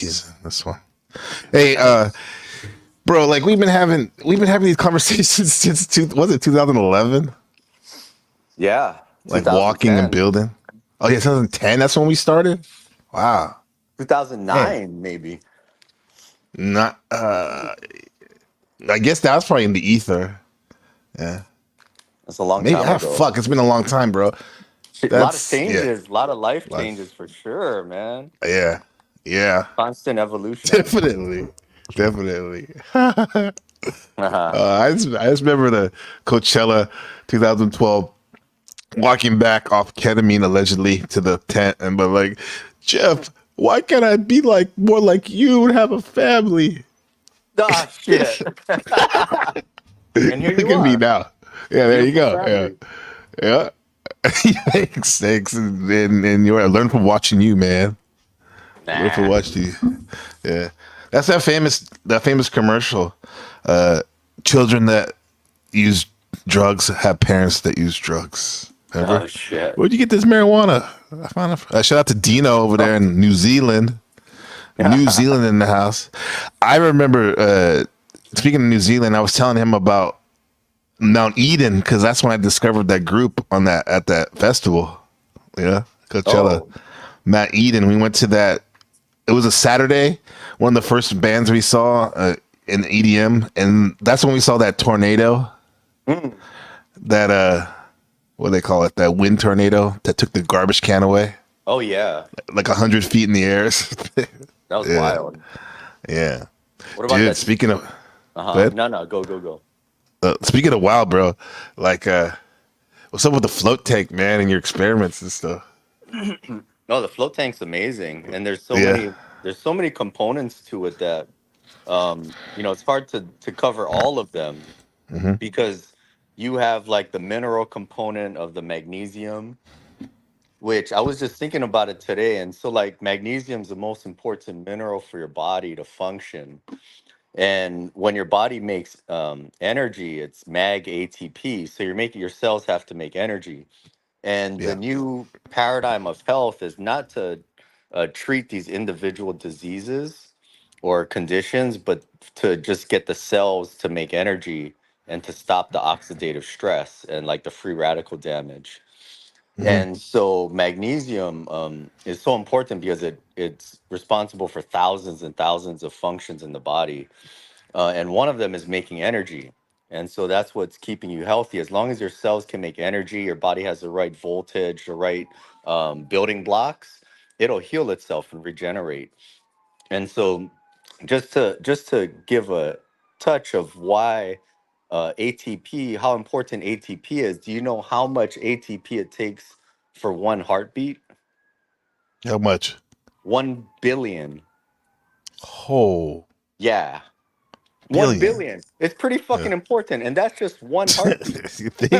This one. Hey, Nice. bro, like we've been having these conversations since was it 2011? Yeah, Like walking and 2010, building. Oh yeah, 2010. That's when we started. Wow. Damn. 2009, maybe. Not. I guess that was probably in the ether. Yeah. That's a long Maybe. time Ah, ago. fuck. It's been a long time, bro. A lot of That's yeah. changes, a lot of life Life. changes for sure, man. Yeah. Yeah. Constant evolution. Definitely. Definitely. Uh-huh. I just remember the Coachella 2012 walking back off ketamine allegedly to the tent and but like, Jeff, why can't I be like more like you and have a family? Ah, shit. And here Look you at me are, now. Yeah, there you beautiful go. Yeah. family. Yeah. Thanks. And you I learned from watching you, man. Learn from Nah. watching you. Yeah. That's that famous commercial. Children that use drugs have parents that use drugs. Remember? Oh, shit. Where'd you get this marijuana? I found it. Shout out to Dino over there in New Zealand. New Zealand in the house. I remember speaking of New Zealand, I was telling him about Mount Eden because that's when I discovered that group on that at that festival. Yeah, Coachella, Oh, Mount Eden. We went to that. It was a Saturday. One of the first bands we saw in EDM, and that's when we saw that tornado. mm. That what do they call it? That wind tornado that took the garbage can away, Oh, yeah. like 100 feet in the air. That was Yeah, wild. yeah, What about dude. that? Speaking of, Uh-huh. good. No, no, go, go, go. Speaking of wild, bro. Like, what's up with the float tank, man, and your experiments and stuff? No, the float tank's amazing, and Yeah. there's so many components to it that it's hard to cover all of them Hmm. because you have like the mineral component of the magnesium, which I was just thinking about it today, and so like magnesium is the most important mineral for your body to function. And when your body makes energy, it's mag ATP. So you're making your cells have to make energy. And the Yeah. new paradigm of health is not to treat these individual diseases or conditions, but to just get the cells to make energy and to stop the oxidative stress and like the free radical damage. Hmm. And so magnesium is so important because it's responsible for thousands and thousands of functions in the body, and one of them is making energy. And so that's what's keeping you healthy. As long as your cells can make energy, your body has the right voltage, the right building blocks, it'll heal itself and regenerate. And so, just to give a touch of why ATP, how important ATP is. Do you know how much ATP it takes for one heartbeat? How much? 1 billion. Oh, Yeah, one billion. billion. It's pretty Yeah. fucking important, and that's just one heartbeat. You think,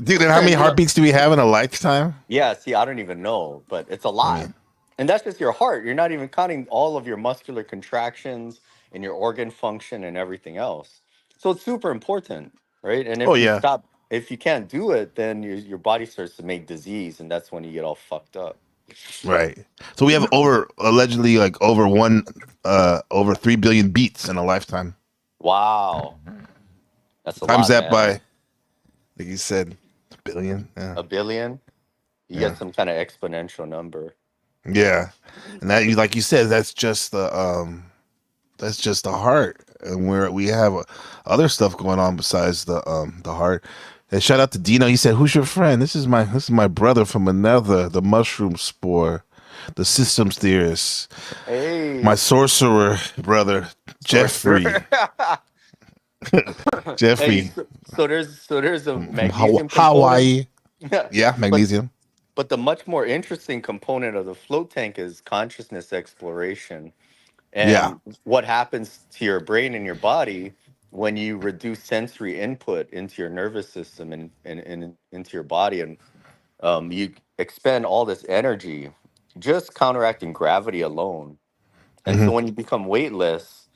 dude? And how many And heartbeats do we have in a lifetime? yeah, see, I don't even know, but it's a I lot. mean, And that's just your heart. You're not even counting all of your muscular contractions and your organ function and everything else. So it's super important, right? And oh if you yeah, stop, if you can't do it, then your body starts to make disease, and that's when you get all fucked up. right. So we have over allegedly like over 3 billion beats in a lifetime. Wow, that's a Times lot, that by, man. like you said, billion. Yeah, 1 billion, you get yeah, some kind of exponential number. yeah. And that, like you said, that's just the heart, and where we have other stuff going on besides the heart. And shout out to Dino. He said, "Who's your friend? This is my brother from another, the mushroom spore, the systems theorist, my Hey, sorcerer brother, sorcerer. Jeffrey. Hey, Jeffrey so there's a from magnesium component. Hawaii. Yeah, but magnesium. but the much more interesting component of the float tank is consciousness exploration Yeah. and what happens to your brain and your body when you reduce sensory input into your nervous system and into your body, and you expend all this energy just counteracting gravity alone. And Hmm. so when you become weightless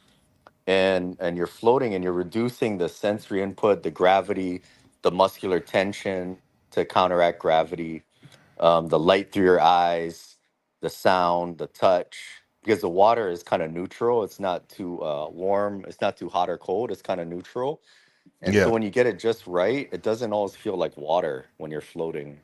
and you're floating and you're reducing the sensory input, the gravity, the muscular tension to counteract gravity, the light through your eyes, the sound, the touch. because the water is kind of neutral. It's not too warm. It's not too hot or cold. It's kind of neutral. And so Yeah. when you get it just right, it doesn't always feel like water when you're floating.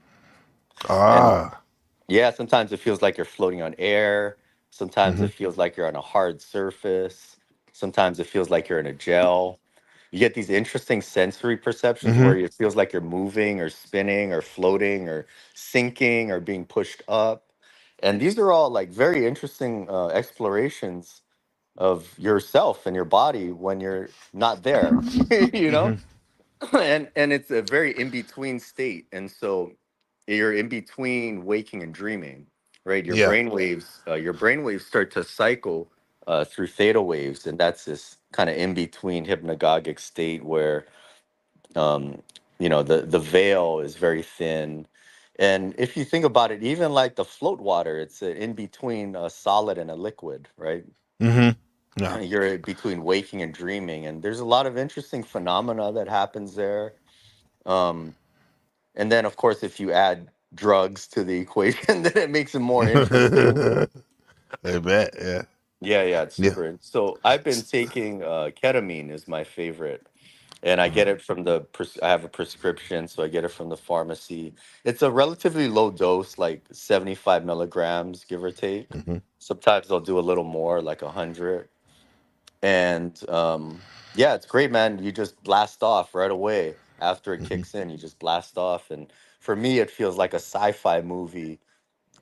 And Ah. yeah, sometimes it feels like you're floating on air. Sometimes Hmm. it feels like you're on a hard surface. Sometimes it feels like you're in a gel. You get these interesting sensory perceptions where Hmm. it feels like you're moving or spinning or floating or sinking or being pushed up. And these are all like very interesting explorations of yourself and your body when you're not there, you know? Hmm. And it's a very in between state, and so you're in between waking and dreaming, right? Yeah. Your brain waves start to cycle through theta waves, and that's this kind of in between hypnagogic state where um, the veil is very thin. And if you think about it, even like the float water, it's in between a solid and a liquid, right? Hmm. Yeah. You're between waking and dreaming, and there's a lot of interesting phenomena that happens there. um, and then, of course, if you add drugs to the equation, then it makes it more interesting. I bet. Yeah. Yeah, yeah, it's Yeah. super. So I've been taking ketamine is my favorite, and I get it from I have a prescription, so I get it from the pharmacy. It's a relatively low dose, like 75 milligrams, give or take. Hmm. Sometimes they'll do a little more, like 100. And yeah, it's great, man. You just blast off right away after it Hmm. kicks in. You just blast off, and for me, it feels like a sci-fi movie,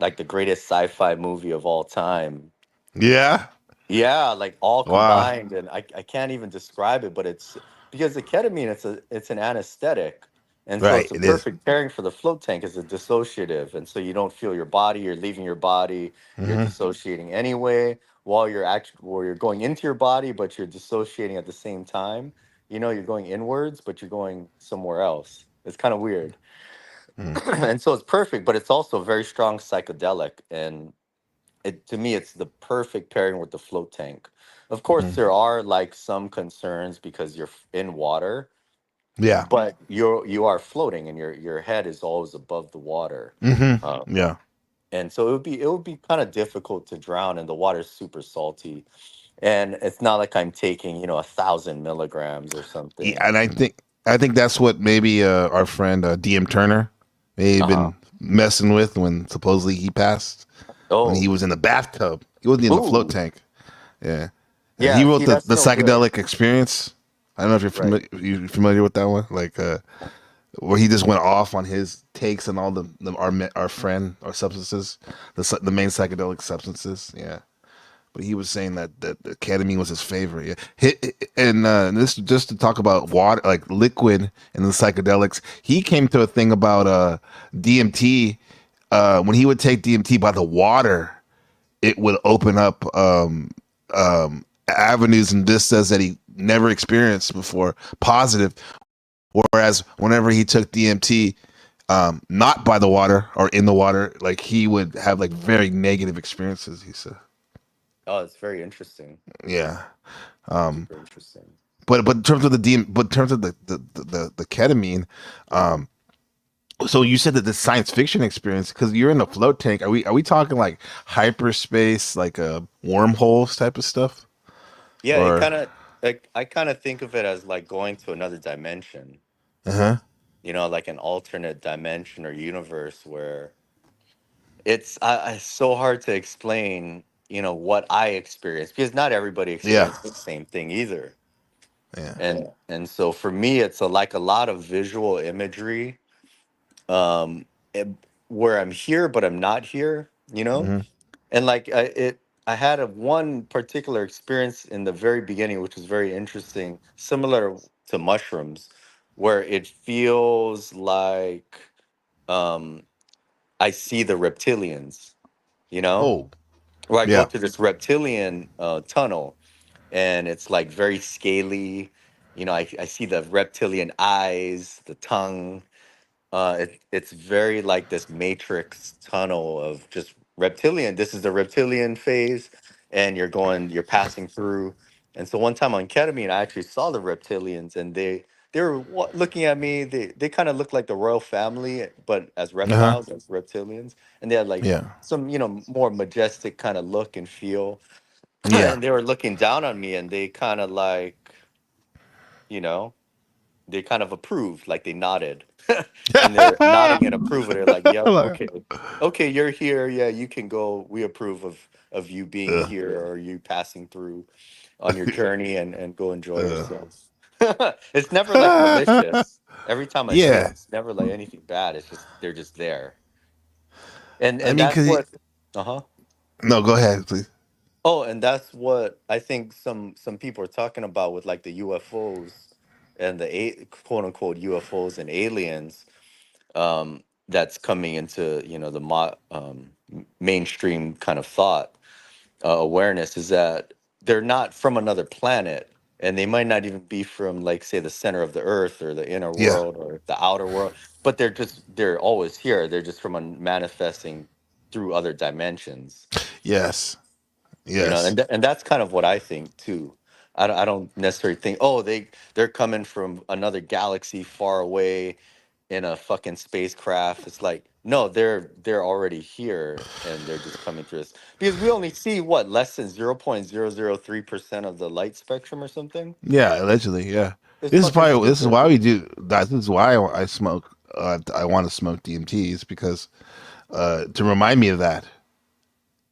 like the greatest sci-fi movie of all time. Yeah. Yeah, like all Wow. combined, and I can't even describe it, but it's because the ketamine, it's an anesthetic, and so Right. it's a It is. perfect pairing for the float tank as a dissociative, and so you don't feel your body, you're leaving your body, you're Hmm. dissociating anyway while you're going into your body, but you're dissociating at the same time. You're going inwards, but you're going somewhere else. It's kind of weird. And so it's perfect, but it's also very strong psychedelic, and to me it's the perfect pairing with the float tank. Of course Hmm. there are like some concerns because you're in water, Yeah. but you are floating and your head is always above the water. Hmm. uh, Yeah. and so it would be kind of difficult to drown, and the water's super salty, and it's not like I'm taking 1,000 milligrams or Yeah, something. and I think that's what maybe our friend DM Turner may have Uh-huh. been messing with when supposedly he passed when he Oh. was in the bathtub. He wasn't in the float Ooh. tank. Yeah, and he Yeah, wrote see, the that's no good. psychedelic experience. I don't know if Right. you're familiar with that one, like where he just went off on his takes on all our friend our substances, the main psychedelic substances. Yeah. But he was saying that the ketamine was his favorite. Yeah. And this just to talk about water, like liquid and the psychedelics. He came to a thing about DMT. When he would take DMT by the water, it would open up avenues and vistas that he never experienced before, positive. Whereas whenever he took DMT, not by the water or in the water, like he would have like very negative experiences. He said, Oh, it's very interesting. yeah. Super interesting. But in terms of but in terms of the ketamine, um, so you said that the science fiction experience because you're in a float tank. Are we talking like hyperspace, like wormholes type of stuff, Yeah, it or kind of like I kind of think of it as like going to another dimension, uh huh? like an alternate dimension or universe where it's so hard to explain, what I experience because not everybody Yeah, experiences the same thing either. yeah. And so for me, it's like a lot of visual imagery, um, it- where I'm here but I'm not here, Hmm. and like I had one particular experience in the very beginning which was very interesting, similar to mushrooms, where it feels like um I see the reptilians, you know Oh, where I go yeah. through this reptilian tunnel, and it's like very scaly. I see the reptilian eyes, the tongue. It's very like this matrix tunnel of just reptilian. This is the reptilian phase, and you're passing through. And so one time on ketamine, I actually saw the reptilians, and they were looking at me. They kind of looked like the royal family, but as Uh-huh. reptiles, as reptilians, and they had like Yeah. some, more majestic kind of look and feel. Yeah. And they were looking down on me, and they kind of like, you know, they kind of approved, like they nodded, and they're nodding and approval. They're like, "Yep, Like, okay, okay, you're here. Yeah, you can go. We approve of you being uh, here or you passing through on your journey, and go enjoy uh. yourself." It's never like malicious. Every time I see it, Yeah. it's never like anything bad. It's just they're just there, and I and mean, that's cause what. Uh huh. no, go ahead, please. Oh, and that's what I think some people are talking about with like the UFOs and the quote unquote UFOs and aliens, that's coming into, the mainstream kind of thought, awareness, is that they're not from another planet, and they might not even be from, like, say, the center of the earth or the inner Yeah. world or the outer world, but they're always here. They're just from a manifesting through other dimensions, Yes. and Yes. and that's kind of what I think too. I don't necessarily think, oh, they're coming from another galaxy far away in a fucking spacecraft. It's like, no, they're already here, and they're just coming through us because we only see what, less than 0.003% of the light spectrum or something. Yeah. Allegedly. Yeah. It's fucking This is stupid. why we do that. This is why I smoke. I want to smoke DMTs because to remind me of that.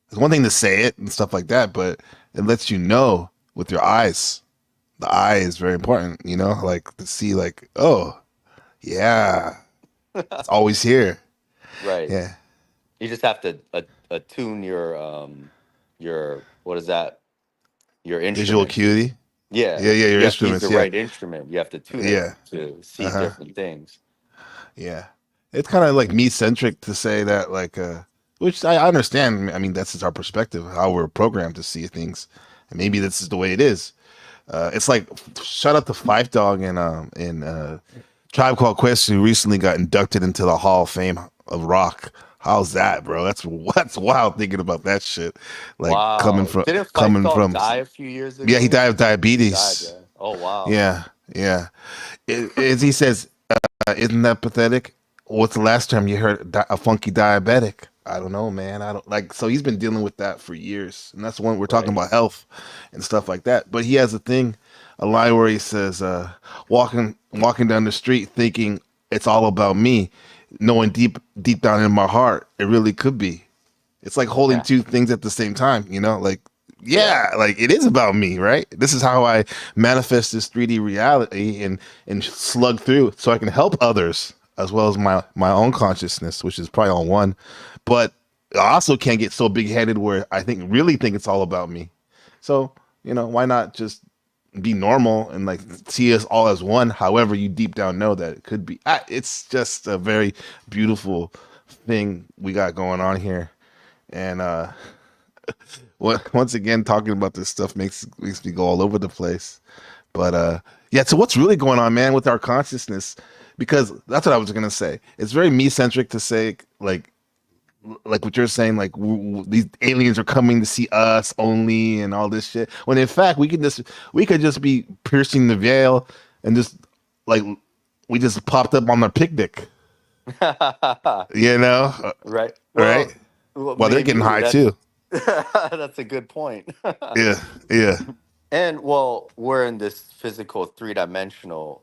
It's one thing to say it and stuff like that, but it lets you know with your eyes. The eye is very important, like to see, like, oh, yeah, it's always here. Right. Yeah. You just have to attune your, what is that, your Visual instrument. acuity. Yeah, Yeah. Yeah. Your you have to use instruments. the Yeah. right instrument. You have to tune it Yeah. to Uh see huh. different things. Yeah. It's kind of like me centric to say that, like, which I understand. I mean, that's just our perspective, how we're programmed to see things. And maybe this is the way it is. It's like, shout out to Five Dog and Tribe Called Quest, who recently got inducted into the Hall of Fame of Rock. How's that, bro? That's wild thinking about that shit. Like Wow. Didn't Fight coming Dog from, die a few years yeah, he ago? died of He died, diabetes. yeah. Oh, wow. Yeah, yeah. As he says, isn't that pathetic? What's the last time you heard a funky diabetic? I don't know, man. I don't like. So he's been dealing with that for years, and that's when we're talking Right. about health and stuff like that. But he has a thing, a line where he says, walking down the street thinking it's all about me, knowing deep down in my heart it really could be. It's like holding Yeah. two things at the same time, like, Yeah. yeah, like it is about me, right? This is how I manifest this 3D reality and slug through so I can help others as well as my own consciousness, which is probably on one. But I also can't get so big headed where I really think it's all about me. So, why not just be normal and like see us all as one, however you deep down know that it could be. It's just a very beautiful thing we got going on here. And once again, talking about this stuff makes me go all over the place. But yeah. So what's really going on, man, with our consciousness? Because that's what I was gonna say. It's very me centric to say like what you're saying, like these aliens are coming to see us only and all this shit. When in fact we could just be piercing the veil and just like we just popped up on their picnic, you know, Right. right? Well, While they're getting maybe high too. that's a good point. Yeah, yeah. And well, we're in this physical three-dimensional,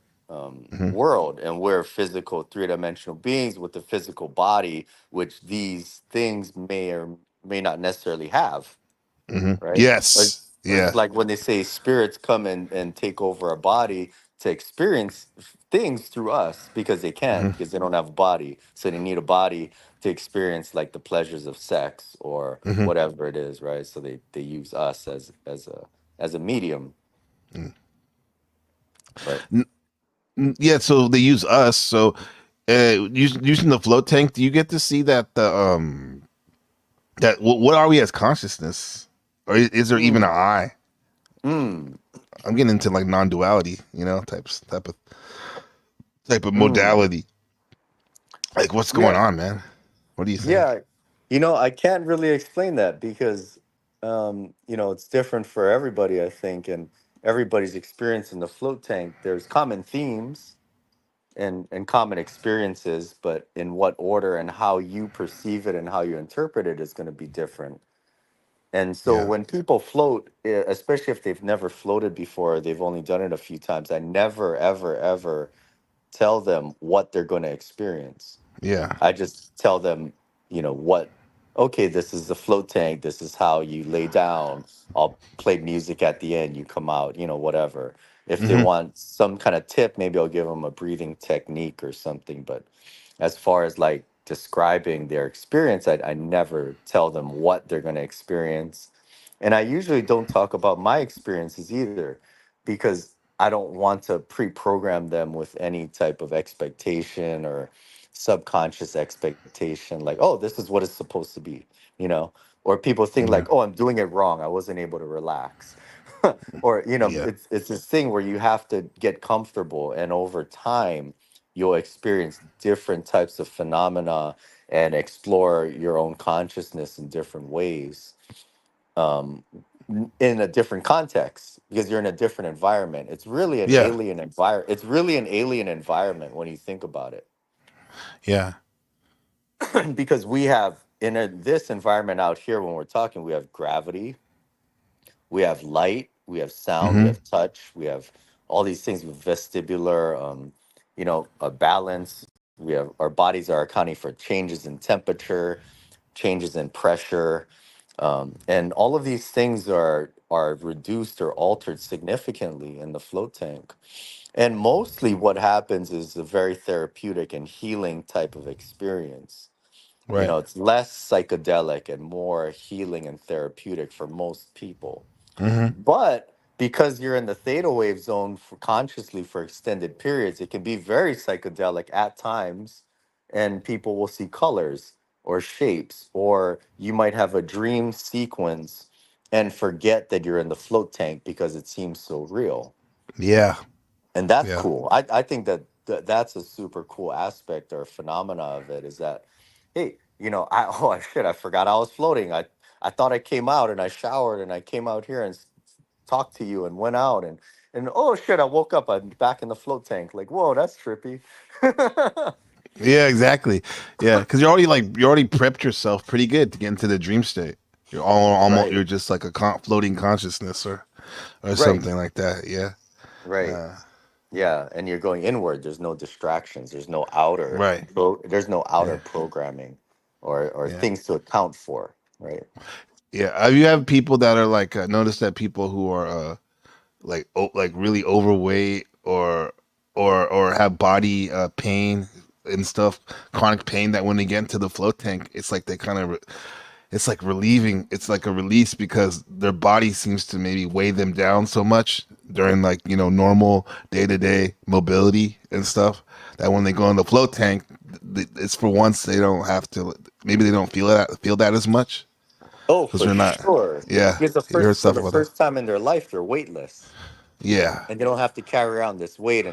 Hmm. world, and we're physical three-dimensional beings with a physical body, which these things may or may not necessarily have, Hmm. right? Or, Yes. or it's Yeah. like when they say spirits come and take over our body to experience things through us because they can, Hmm. because they don't have a body. So they need a body to experience like the pleasures of sex or Hmm. whatever it is, right? So they use us as a medium, right? Yeah. So they use us. So using the float tank, do you get to see that what are we as consciousness, or is there even an Mm. I? Mm. I'm getting into like non-duality, type of Mm. modality. Like, what's going Yeah. on, man? What do you think? Yeah. I can't really explain that because it's different for everybody, I think. And everybody's experience in the float tank, there's common themes and common experiences, but in what order and how you perceive it and how you interpret it is going to be different. And so Yeah. when people float, especially if they've never floated before, they've only done it a few times, I never, ever, ever tell them what they're going to experience. Yeah. I just tell them, what, okay, this is the float tank. This is how you lay down. I'll play music at the end. You come out, whatever. If they Hmm. want some kind of tip, maybe I'll give them a breathing technique or something. But as far as like describing their experience, I never tell them what they're going to experience. And I usually don't talk about my experiences either because I don't want to pre program them with any type of expectation or subconscious expectation like, oh, this is what it's supposed to be, you know or people think Yeah. like, oh, I'm doing it wrong, I wasn't able to relax. Or Yeah. it's this thing where you have to get comfortable, and over time you'll experience different types of phenomena and explore your own consciousness in different ways, um, in a different context because you're in a different environment. It's really an Yeah. alien environment. It's really an alien environment when you think about it. Yeah. Because we have this environment out here, when we're talking, we have gravity, we have light, we have sound, we Hmm. have touch, we have all these things with vestibular, a balance. We have our bodies are accounting for changes in temperature, changes in pressure, and all of these things are reduced or altered significantly in the float tank. And mostly, what happens is a very therapeutic and healing type of experience. Right. It's less psychedelic and more healing and therapeutic for most people. Hmm. But because you're in the theta wave zone for consciously for extended periods, it can be very psychedelic at times, and people will see colors or shapes, or you might have a dream sequence and forget that you're in the float tank because it seems so real. Yeah. And that's Yeah. cool. I think that that's a super cool aspect or phenomena of it, is that, hey, oh shit, I forgot I was floating. I thought I came out and I showered and I came out here and talked to you and went out, and oh shit, I woke up, I'm back in the float tank. Like, whoa, that's trippy. Yeah. Exactly. Yeah. Because you already prepped yourself pretty good to get into the dream state. You're all almost Right, you're just like a floating consciousness or right, something like that. Yeah. right. Uh, Yeah, and you're going inward. There's no distractions. right. There's no outer Yeah. programming or Yeah. things to account for. Right. Yeah. You have people that are like notice that people who are like really overweight or have body pain and stuff, chronic pain, that when they get into the float tank, it's like they kind of it's like relieving. It's like a release because their body seems to maybe weigh them down so much during like normal day to day mobility and stuff that when they go in the float tank, it's for once they don't have to. Maybe they don't feel that as much Oh, because for they're not. sure. Yeah, Because you heard for stuff the about that. first time in their life, they're weightless, Yeah. and they don't have to carry around this weight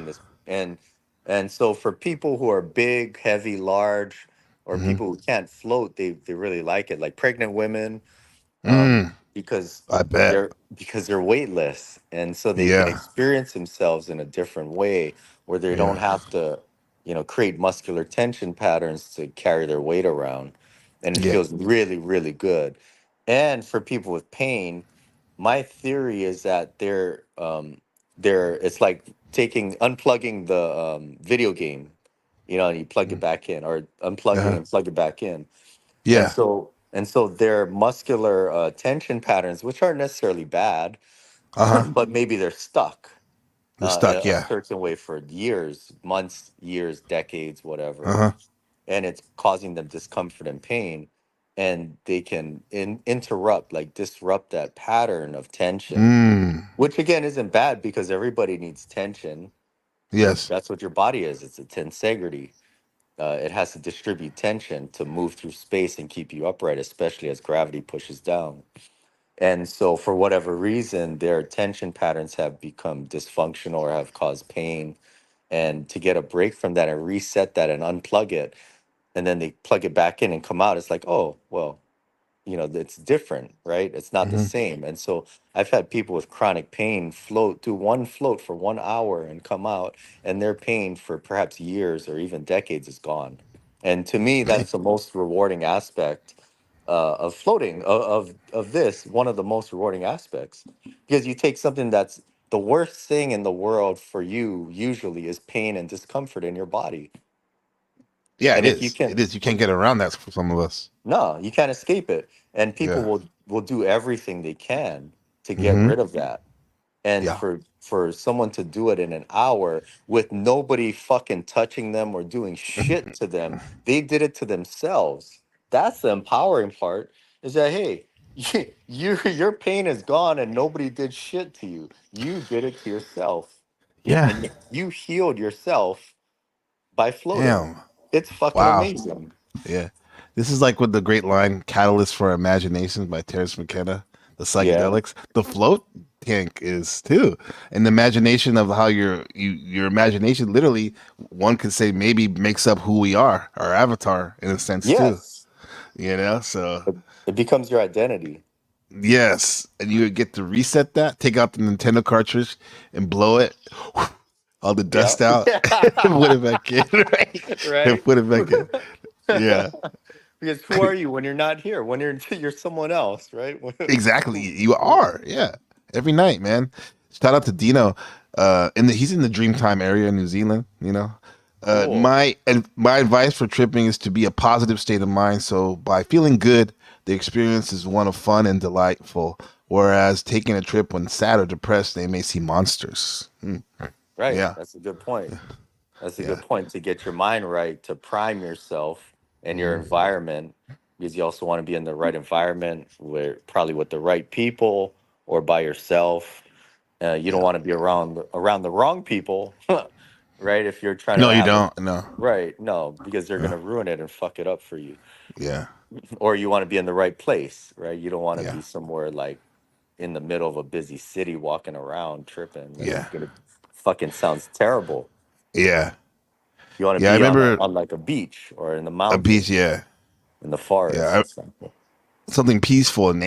and so for people who are big, heavy, large, or Hmm. people who can't float, they really like it. Like pregnant women, Mm, because I bet. they're weightless, and so they can Yeah. experience themselves in a different way where they don't Yeah. have to create muscular tension patterns to carry their weight around, and it Yeah. feels really, really good. And for people with pain, my theory is that they're it's like taking unplugging the video game, and you plug it back in, or unplug it Uh-huh. and plug it back in. And Yeah. so their muscular tension patterns, which aren't necessarily bad, Uh-huh. but maybe they're stuck They're in stuck. a Yeah. certain way for years, months, years, decades, whatever, Uh-huh. and it's causing them discomfort and pain. And they can interrupt, like disrupt that pattern of tension, Mm. which again isn't bad because everybody needs tension. Yes. That's what your body is. It's a tensegrity. It has to distribute tension to move through space and keep you upright, especially as gravity pushes down. And so, for whatever reason, their tension patterns have become dysfunctional or have caused pain. And to get a break from that and reset that and unplug it, and then they plug it back in and come out, it's like, oh, well, it's different, right? It's not the Hmm. same. And so I've had people with chronic pain do one float for 1 hour and come out, and their pain for perhaps years or even decades is gone. And to me, that's the most rewarding aspect of floating, of this, one of the most rewarding aspects, because you take something that's the worst thing in the world for you usually is pain and discomfort in your body. Yeah, it And if you is. can, It is. You can't get around that for some of us. no, you can't escape it. And people Yeah. will do everything they can to get Hmm. rid of that. And Yeah. for someone to do it in an hour with nobody fucking touching them or doing shit to them, they did it to themselves. That's the empowering part. Is that, hey, your pain is gone and nobody did shit to you. You did it to yourself, Yeah. and you healed yourself by floating. Damn. It's fucking Wow. amazing. Yeah. This is like with the great line "Catalyst for Imagination" by Terence McKenna. The Yeah. psychedelics, the float tank is too, and the imagination of how your imagination literally, one could say, maybe makes up who we are, our avatar in a sense too. Yes. So It becomes your identity. yes, and you would get to reset that, take out the Nintendo cartridge and blow it, all the Yeah. dust out, and put it back in, right? And Right. put it back in. Yeah. Because who are you when you're not here? When you're someone else, right? Exactly. You are. Yeah. Every night, man. Shout out to Dino. He's in the Dreamtime area in New Zealand, you know. Cool. My advice for tripping is to be a positive state of mind. So by feeling good, the experience is one of fun and delightful. Whereas taking a trip when sad or depressed, they may see monsters. Right. Yeah. That's a good point. That's a Yeah. good point, to get your mind right, to prime yourself and your Mhm. environment, because you also want to be in the right environment, where probably with the right people or by yourself. You don't Yeah. want to be around the wrong people, right? If you're trying No, to you have a don't. No. right, no, because they're Uh, gonna ruin it and fuck it up for you. yeah. Or you want to be in the right place, right? You don't want to Yeah. be somewhere like in the middle of a busy city walking around tripping. That's Yeah. gonna fucking sounds terrible. Yeah. You want to Yeah. I be on remember on like a beach or in the a beach. mountains, Yeah. in the Yeah. forest. Something peaceful and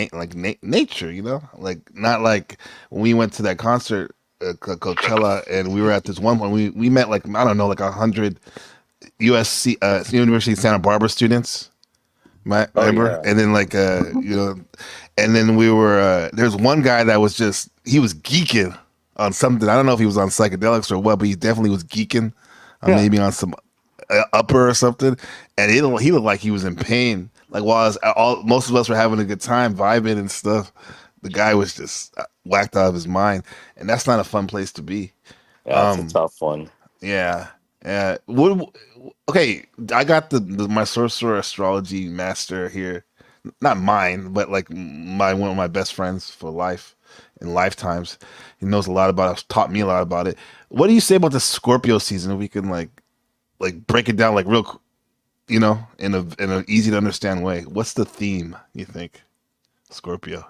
nature, like not like when we went to that concert, Coachella, and we were at this one point. We met like I don't know, like 100 USC University of Santa Barbara students. Oh Remember, yeah, and then like and then we were there's one guy that was just he was geeking on something. I don't know if he was on psychedelics or what, but he definitely was geeking on yeah, maybe on some upper or something, and he looked like he was in pain. Like while most of us were having a good time, vibing and stuff, the guy was just whacked out of his mind, and that's not a fun place to be. yeah. It's a Um, tough one. yeah, yeah. Okay, I got my sorcerer astrology master here, not mine, but like one of my best friends for life in lifetimes. He knows a lot about it. Taught me a lot about it. What do you say about the Scorpio season? We can like break it down like in a easy to understand way. What's the theme, you think? Scorpio.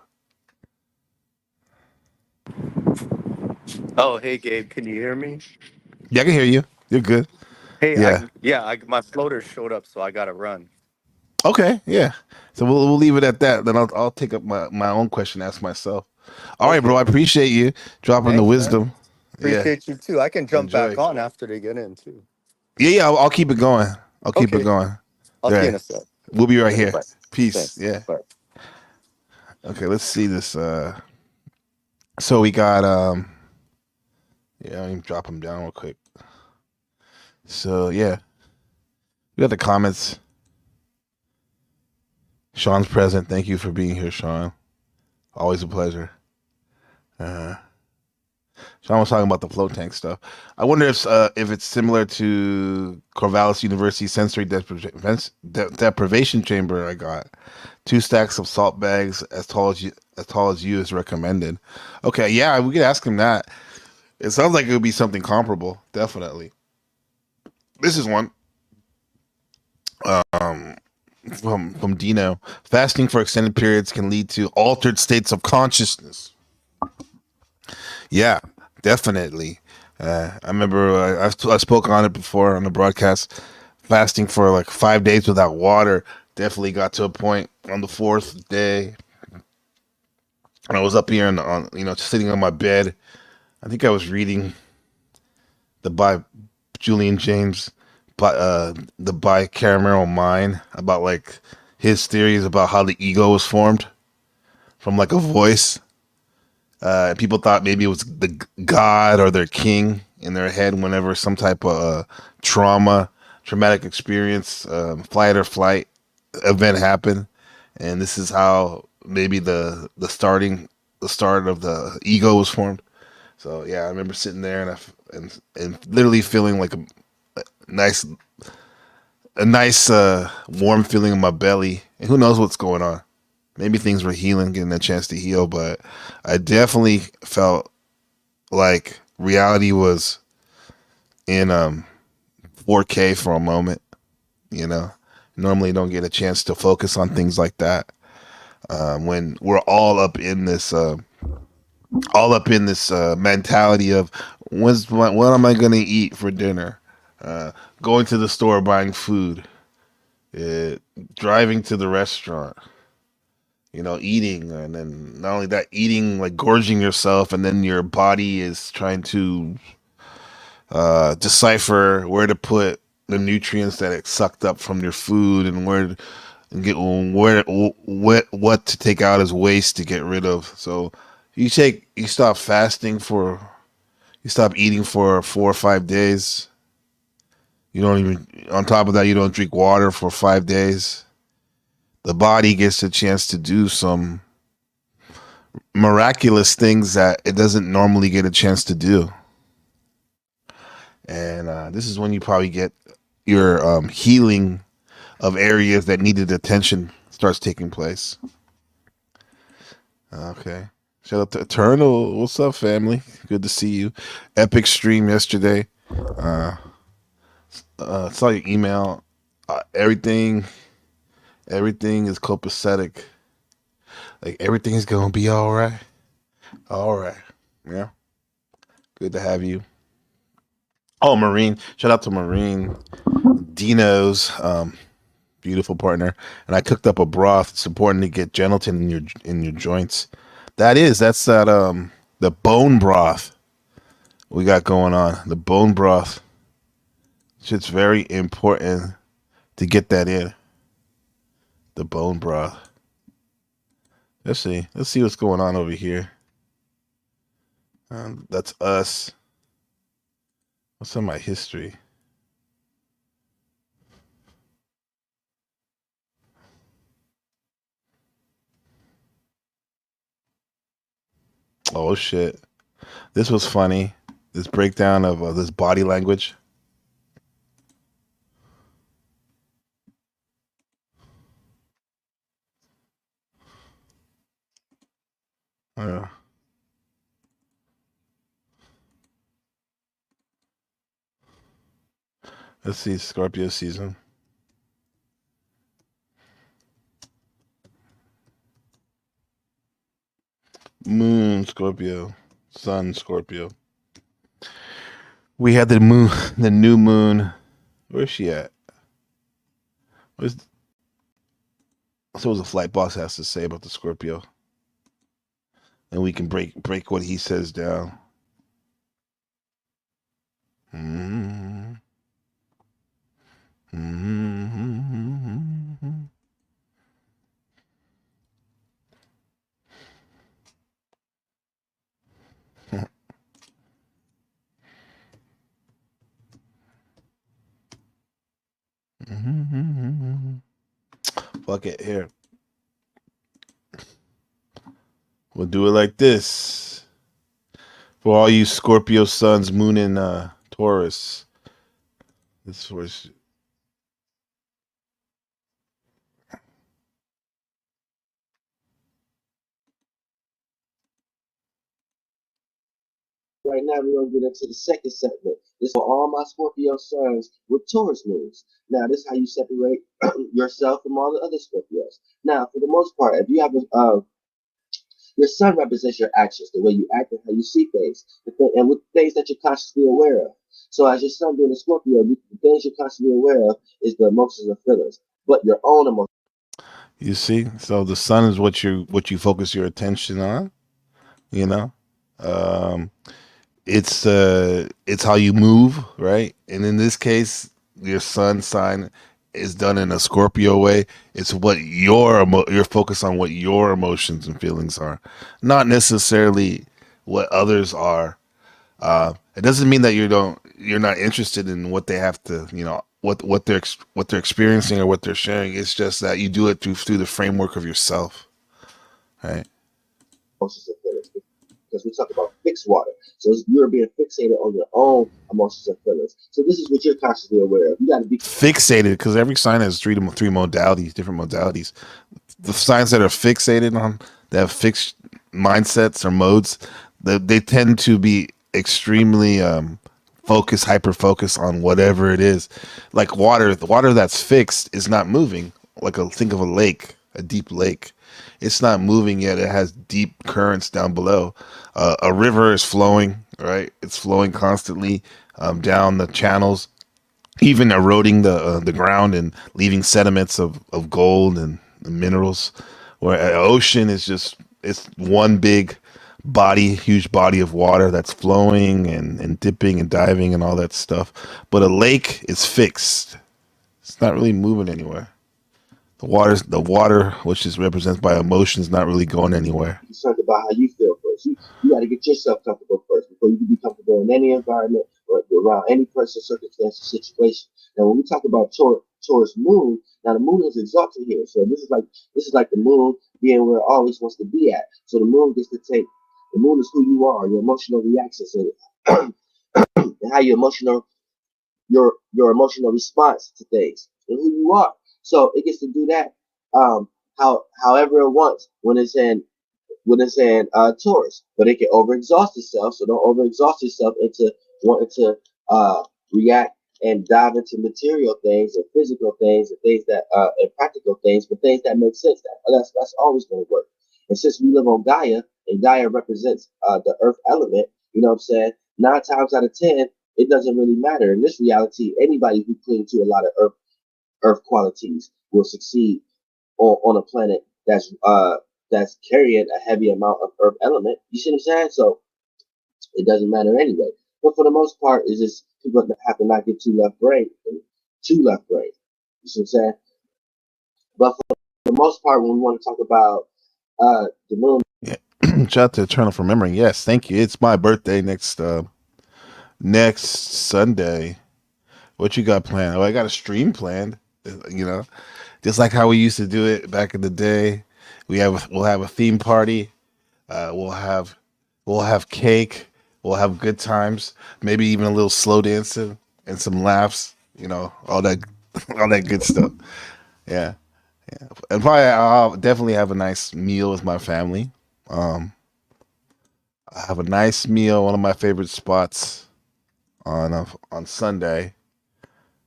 Oh, hey Gabe, can you hear me? Yeah, I can hear you. You're good. Hey, Yeah. my floater showed up, so I gotta run. Okay. Yeah. So we'll leave it at that. Then I'll take up my own question, ask myself. All right, bro. Okay, I appreciate you dropping the thanks, man. wisdom. Yeah. Appreciate you too. I can jump back Enjoy. on after they get in too. Yeah, yeah. I'll keep it going. I'll keep it Okay, going. I'll All see you in right. a sec. We'll be right Okay, here. bye. Peace. Thanks. Yeah. Bye. Okay. Let's see this. So we got yeah. Let me drop them down real quick. So yeah, we got the comments. Sean's present. Thank you for being here, Sean. Always a pleasure. Uh, Sean was talking about the float tank stuff. I wonder if it's similar to Corvallis University sensory deprivation chamber. I got 2 stacks of salt bags as tall as you is recommended. Okay, yeah, we could ask him that. It sounds like it would be something comparable. Definitely. This is one um, from Dino. Fasting for extended periods can lead to altered states of consciousness. Yeah, definitely. I remember I spoke on it before on the broadcast. Fasting for like 5 days without water Definitely got to a point on the fourth day, and I was up here and on sitting on my bed. I think I was reading the by Julian James, the bicameral mind about like his theories about how the ego was formed from like a voice. People thought maybe it was the god or their king in their head whenever some type of traumatic experience, flight or flight event happened, and this is how maybe the start of the ego was formed. So yeah, I remember sitting there and literally feeling like nice a nice warm feeling in my belly, and who knows what's going on. Maybe things were healing, getting a chance to heal, but I definitely felt like reality was in 4K for a moment. You know, normally you don't get a chance to focus on things like that when we're all up in this mentality of what am I going to eat for dinner? Uh, Going to the store, buying food, uh, driving to the restaurant, eating, and then not only that, eating like gorging yourself, and then your body is trying to decipher where to put the nutrients that it sucked up from your food and what to take out as waste to get rid of. So you stop fasting for you stop eating for 4 or 5 days. You don't even on top of that you don't drink water for 5 days. The body gets a chance to do some miraculous things that it doesn't normally get a chance to do. And this is when you probably get your healing of areas that needed attention starts taking place. Okay. Shout out to Eternal. What's up, family? Good to see you. Epic stream yesterday. Uh, Saw your email. Everything, everything is copacetic. Like everything's gonna be all right. All right. Yeah. Good to have you. Oh, Marine. Shout out to Marine. Dino's beautiful partner. And I cooked up a broth. It's important to get gelatin in your joints. That's that the bone broth we got going on. The bone broth. It's very important to get that in. The bone broth. Let's see. Let's see what's going on over here. That's us. What's in my history? Oh shit! This was funny. This breakdown of this body language. Uh, let's see Scorpio season. Moon Scorpio, Sun Scorpio. We had the moon, the new moon. Where's she at? Where's so what the flight boss has to say about the Scorpio, and we can break what he says down. Mm-hmm. Mm-hmm. Mm-hmm. Fuck it, here. We'll do it like this. For all you Scorpio suns, moon and Taurus. This was Right now, we're going to get into the second segment. This is for all my Scorpio sons with Taurus moons. Now, this is how you separate yourself from all the other Scorpios. Now, for the most part, if you have your sun represents your actions, the way you act and how you see things, and with things that you're consciously aware of. So, as your sun being a Scorpio, the things you're constantly aware of is the emotions and feelings, but your own emotions. You see, so the sun is what you focus your attention on. You know, um, it's how you move, right? And in this case, your sun sign is done in a Scorpio way. It's what you're focused on what your emotions and feelings are, not necessarily what others are. It doesn't mean that you're not interested in what they have to, what they're experiencing or what they're sharing. It's just that you do it through the framework of yourself, right? Emotions and feelings because we talk about fixed water. So you're being fixated on your own emotions and feelings. So this is what you're consciously aware of. You got to be Fixated because every sign has three modalities, different modalities. The signs that are fixated on, that have fixed mindsets or modes, they tend to be extremely hyper focused on whatever it is. Like water, the water that's fixed is not moving. Think of a lake, a deep lake. It's not moving yet. It has deep currents down below. A river is flowing, right? It's flowing constantly down the channels, even eroding the ground and leaving sediments of gold and minerals. Where an ocean is just it's one big body, huge body of water that's flowing and dipping and diving and all that stuff. But a lake is fixed. It's not really moving anywhere. The water, which is represented by emotions, not really going anywhere. concerned about how you feel first. You got to get yourself comfortable first before you can be comfortable in any environment or around any person, circumstance, or situation. Now, when we talk about Taurus moon, now the moon is exalted here, so this is like the moon being where it always wants to be at. So the moon gets to take. The moon is who you are, your emotional reactions, and how your emotional response to things and who you are. So it gets to do that however it wants when it's in Taurus, but it can overexhaust itself. So don't overexhaust yourself into wanting to react and dive into material things and physical things and things that and practical things, but things that make sense. That's always going to work. And since we live on Gaia, and Gaia represents the Earth element, you know what I'm saying? 9 times out of 10, it doesn't really matter. In this reality, anybody who clings to a lot of Earth qualities will succeed on a planet that's carrying a heavy amount of earth element. You see what I'm saying? So it doesn't matter anyway. But for the most part, it's just people have to not get too left brain and too left brain. You see what I'm saying? But for the most part, when we want to talk about the moon, Yeah. Shout out to Eternal for remembering. Yes, thank you. It's my birthday next Sunday. What you got planned? Oh, I got a stream planned. You know, just like how we used to do it back in the day. We'll have a theme party. Uh, we'll have we'll have cake. We'll have good times. Maybe even a little slow dancing and some laughs. All that all that good stuff. Yeah, and probably I'll definitely have a nice meal with my family. Um, I have a nice meal, one of my favorite spots on Sunday.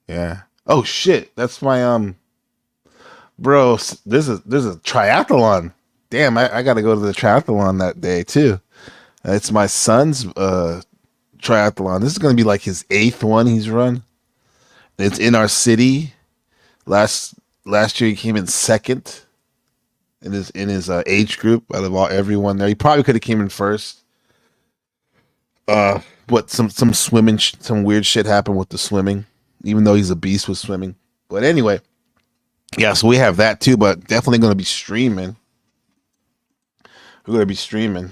Yeah. Oh shit, that's my bro. There's a triathlon. Damn, I got to go to the triathlon that day too. It's my son's triathlon. This is gonna be like his eighth one he's run. It's in our city. Last last year he came in second in his age group out of everyone there. He probably could have came in first. What some swimming, some weird shit happened with the swimming, even though he's a beast with swimming. But anyway, yeah, so we have that too. But definitely going to be streaming. We're going to be streaming.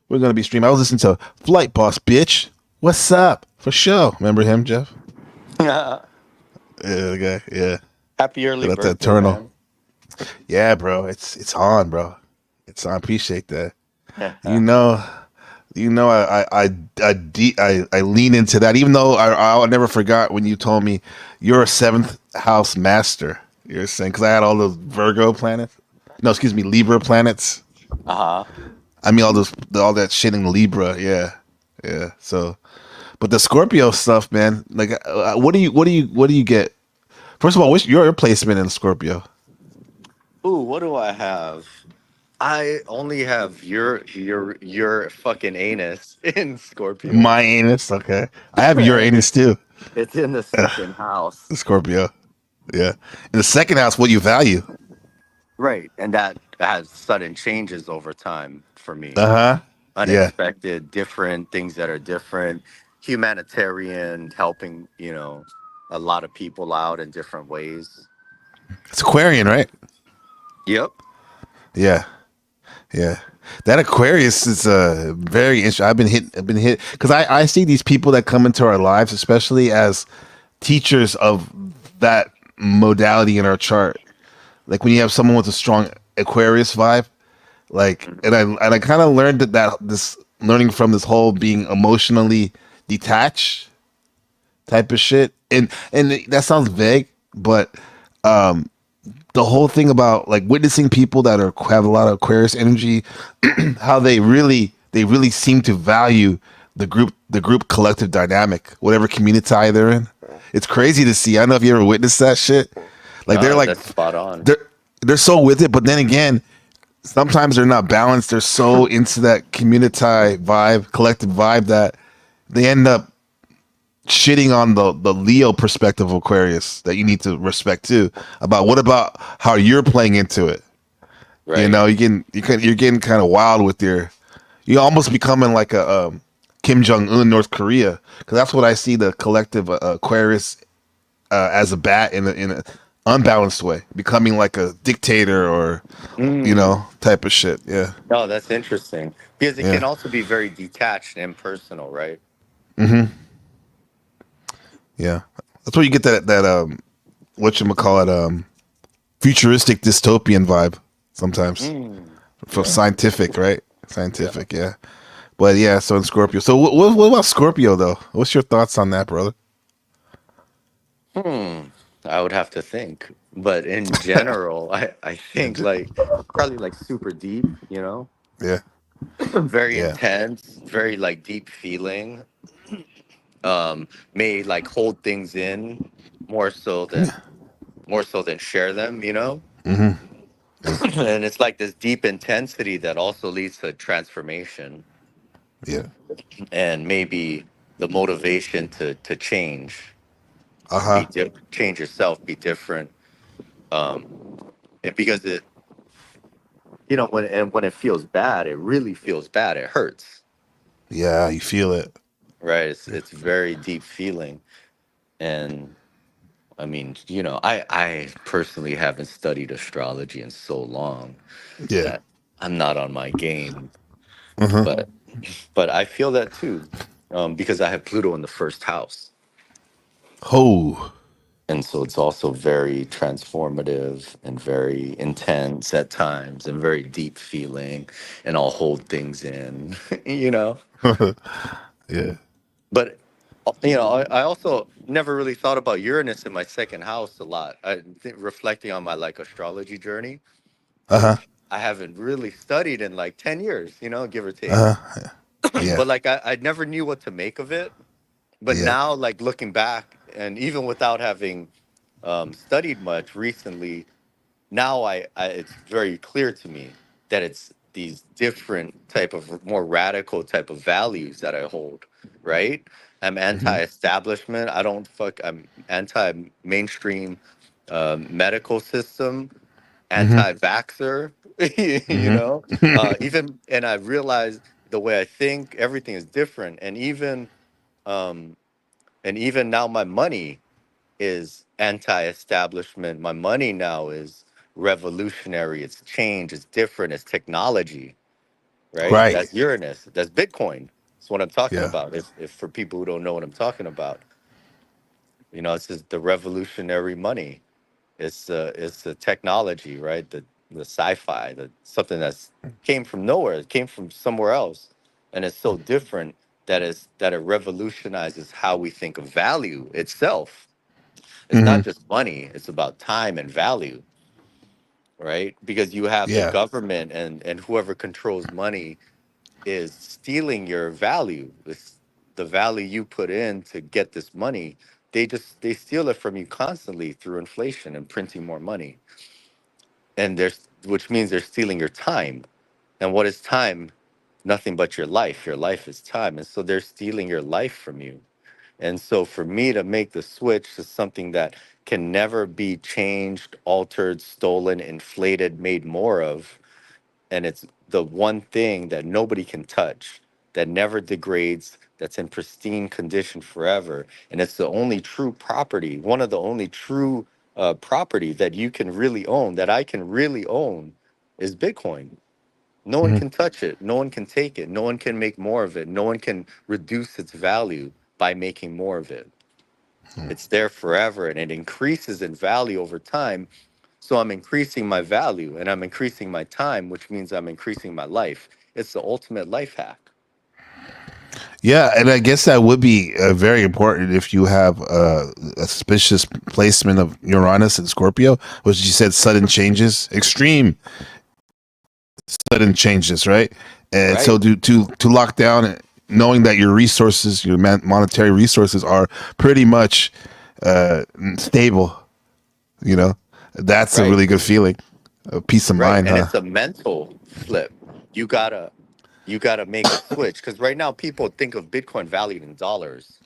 We're going to be streaming. I was listening to Flight Boss, bitch. What's up? For sure. Remember him, Jeff? Happy Yeah, the guy. Yeah. early Shout out to birthday, Eternal. man. Yeah, bro. It's on, bro. It's on. I appreciate that. You know, I lean into that. Even though I never forgot when you told me you're a seventh house master. You're saying because I had all those Virgo planets. No, excuse me, Libra planets. Uh-huh. I mean all that shit in Libra. Yeah, yeah. So, but the Scorpio stuff, man. Like, what do you get? First of all, what's your placement in Scorpio? Ooh, what do I have? I only have your fucking anus in Scorpio. My anus. Okay, I have And Uranus too. it's in the second house. Scorpio. Yeah. In the second house, what you value? Right. And that has sudden changes over time for me. Uh-huh. Yeah. Unexpected, different things that are different, humanitarian, helping, a lot of people out in different ways. It's Aquarian, right? Yep. Yeah. Yeah. That Aquarius is very interesting. I've been hit because I see these people that come into our lives, especially as teachers of that modality in our chart. Like when you have someone with a strong Aquarius vibe, like and I kind of learned that this learning from this whole being emotionally detached type of shit. And that sounds vague, but the whole thing about like witnessing people that are have a lot of Aquarius energy, how they really seem to value the group collective dynamic, whatever community they're in. It's crazy to see. I don't know if you ever witnessed that shit. Like they're No, like that's spot on. they're they're so with it, but then again, sometimes they're not balanced. They're so into that community vibe, collective vibe that they end up shitting on the Leo perspective of Aquarius that you need to respect too. About what about how you're playing into it? You Right. know, you're getting kind of wild with you're almost becoming like a Kim Jong Un North Korea because that's what I see the collective Aquarius as a bat in a unbalanced way, becoming like a dictator or Mm. type of shit. Yeah, No, that's interesting because it yeah, can also be very detached and impersonal, right? yeah. That's where you get that what you call it futuristic dystopian vibe sometimes Mm. for Yeah. scientific, right? Yeah. Scientific, yeah. But yeah, so in Scorpio. So what about Scorpio though? What's your thoughts on that, brother? Hmm. I would have to think. But in general, I think like probably like super deep, Yeah, very yeah, intense, very like deep feeling. May like hold things in more so than share them. yeah, And it's like this deep intensity that also leads to transformation yeah. and maybe the motivation to change, Uh huh. change yourself, be different. And because when it feels bad, it really feels bad. It hurts, Yeah, you feel it. right? It's very deep feeling. And I mean, I personally haven't studied astrology in so long Yeah. that I'm not on my game, Uh huh. but I feel that too, because I have Pluto in the first house, Oh, and so it's also very transformative and very intense at times, and very deep feeling, and I'll hold things in, you know. yeah. But I also never really thought about Uranus in my second house a lot. I think reflecting on my like astrology journey, Uh huh. which I haven't really studied in like 10 years, give or take. Uh huh. Yeah. But like I never knew what to make of it. But Yeah. now, like looking back, and even without having studied much recently, now it's very clear to me that it's these different type of more radical type of values that I hold, right? I'm Hmm. anti-establishment. I'm anti-mainstream medical system, Hmm. anti-vaxxer. Hmm. Even, and I realized the way I think, everything is different, um, and even now my money is anti-establishment. My money now is revolutionary. It's change. It's different. It's technology, right? Right. That's Uranus. That's Bitcoin. That's what I'm talking Yeah. about. If for people who don't know what I'm talking about, it's just the revolutionary money. It's the technology, right? The sci-fi, the something that's came from nowhere. It came from somewhere else, and it's so different that it revolutionizes how we think of value itself. It's Hmm. not just money, it's about time and value, right? Because you have the Yeah. government and whoever controls money is stealing your value. It's the value you put in to get this money. They steal it from you constantly through inflation and printing more money. And there's which means they're stealing your time. And what is time? Nothing but your life. Your life is time. And so they're stealing your life from you. And so for me to make the switch to something that can never be changed, altered, stolen, inflated, made more of, and it's the one thing that nobody can touch, that never degrades, that's in pristine condition forever, and it's the only true property, one of the only true property that you can really own, that I can really own, is Bitcoin. No one Mhm. can touch it. No one can take it. No one can make more of it. No one can reduce its value by making more of it. It's there forever and it increases in value over time. So I'm increasing my value and I'm increasing my time, which means I'm increasing my life. It's the ultimate life hack. Yeah, and I guess that would be very important if you have a suspicious placement of Uranus and Scorpio, which you said sudden changes, extreme sudden changes, right? And so Right. to lock down, knowing that your resources, your monetary resources, are pretty much stable, you know, that's a Right. really good feeling, a peace of Right. mind, And huh? it's a mental flip. You gotta you gotta make a switch. Because right now people think of Bitcoin valued in dollars.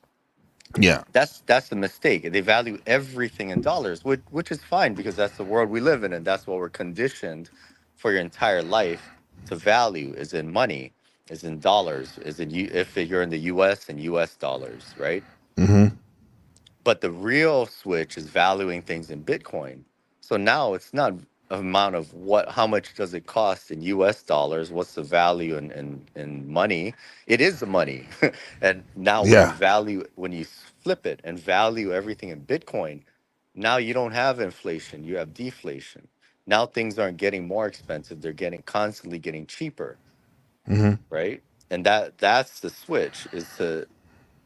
Yeah. That's the mistake. They value everything in dollars, which is fine because that's the world we live in, and that's what we're conditioned for your entire life to value is in money, is in dollars, is in you if you're in the U.S. and U.S. dollars, right? Hmm. But the real switch is valuing things in Bitcoin. So now it's not amount of how much does it cost in US dollars, what's the value in money. It is the money. And now Yeah. when you flip it and value everything in Bitcoin, now you don't have inflation, you have deflation. Now things aren't getting more expensive, they're getting constantly getting cheaper, Hmm. right? And that's the switch, is to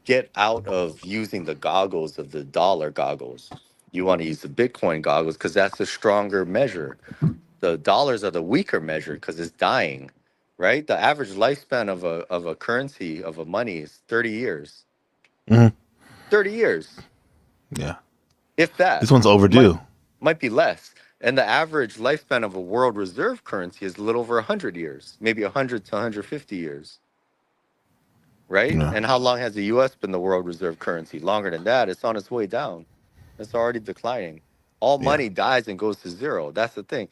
get out of using the goggles of the dollar goggles. You want to use the Bitcoin goggles because that's the stronger measure. The dollars are the weaker measure because it's dying, right? The average lifespan of a currency, of a money, is 30 years. Hmm. 30 years, Yeah. if that. This one's Might overdue. might be less. And the average lifespan of a world reserve currency is a little over 100 years, maybe 100 to 150 years, right? Yeah. And how long has the US been the world reserve currency? Longer than that. It's on its way down. It's already declining. All Yeah. money dies and goes to zero. That's the thing.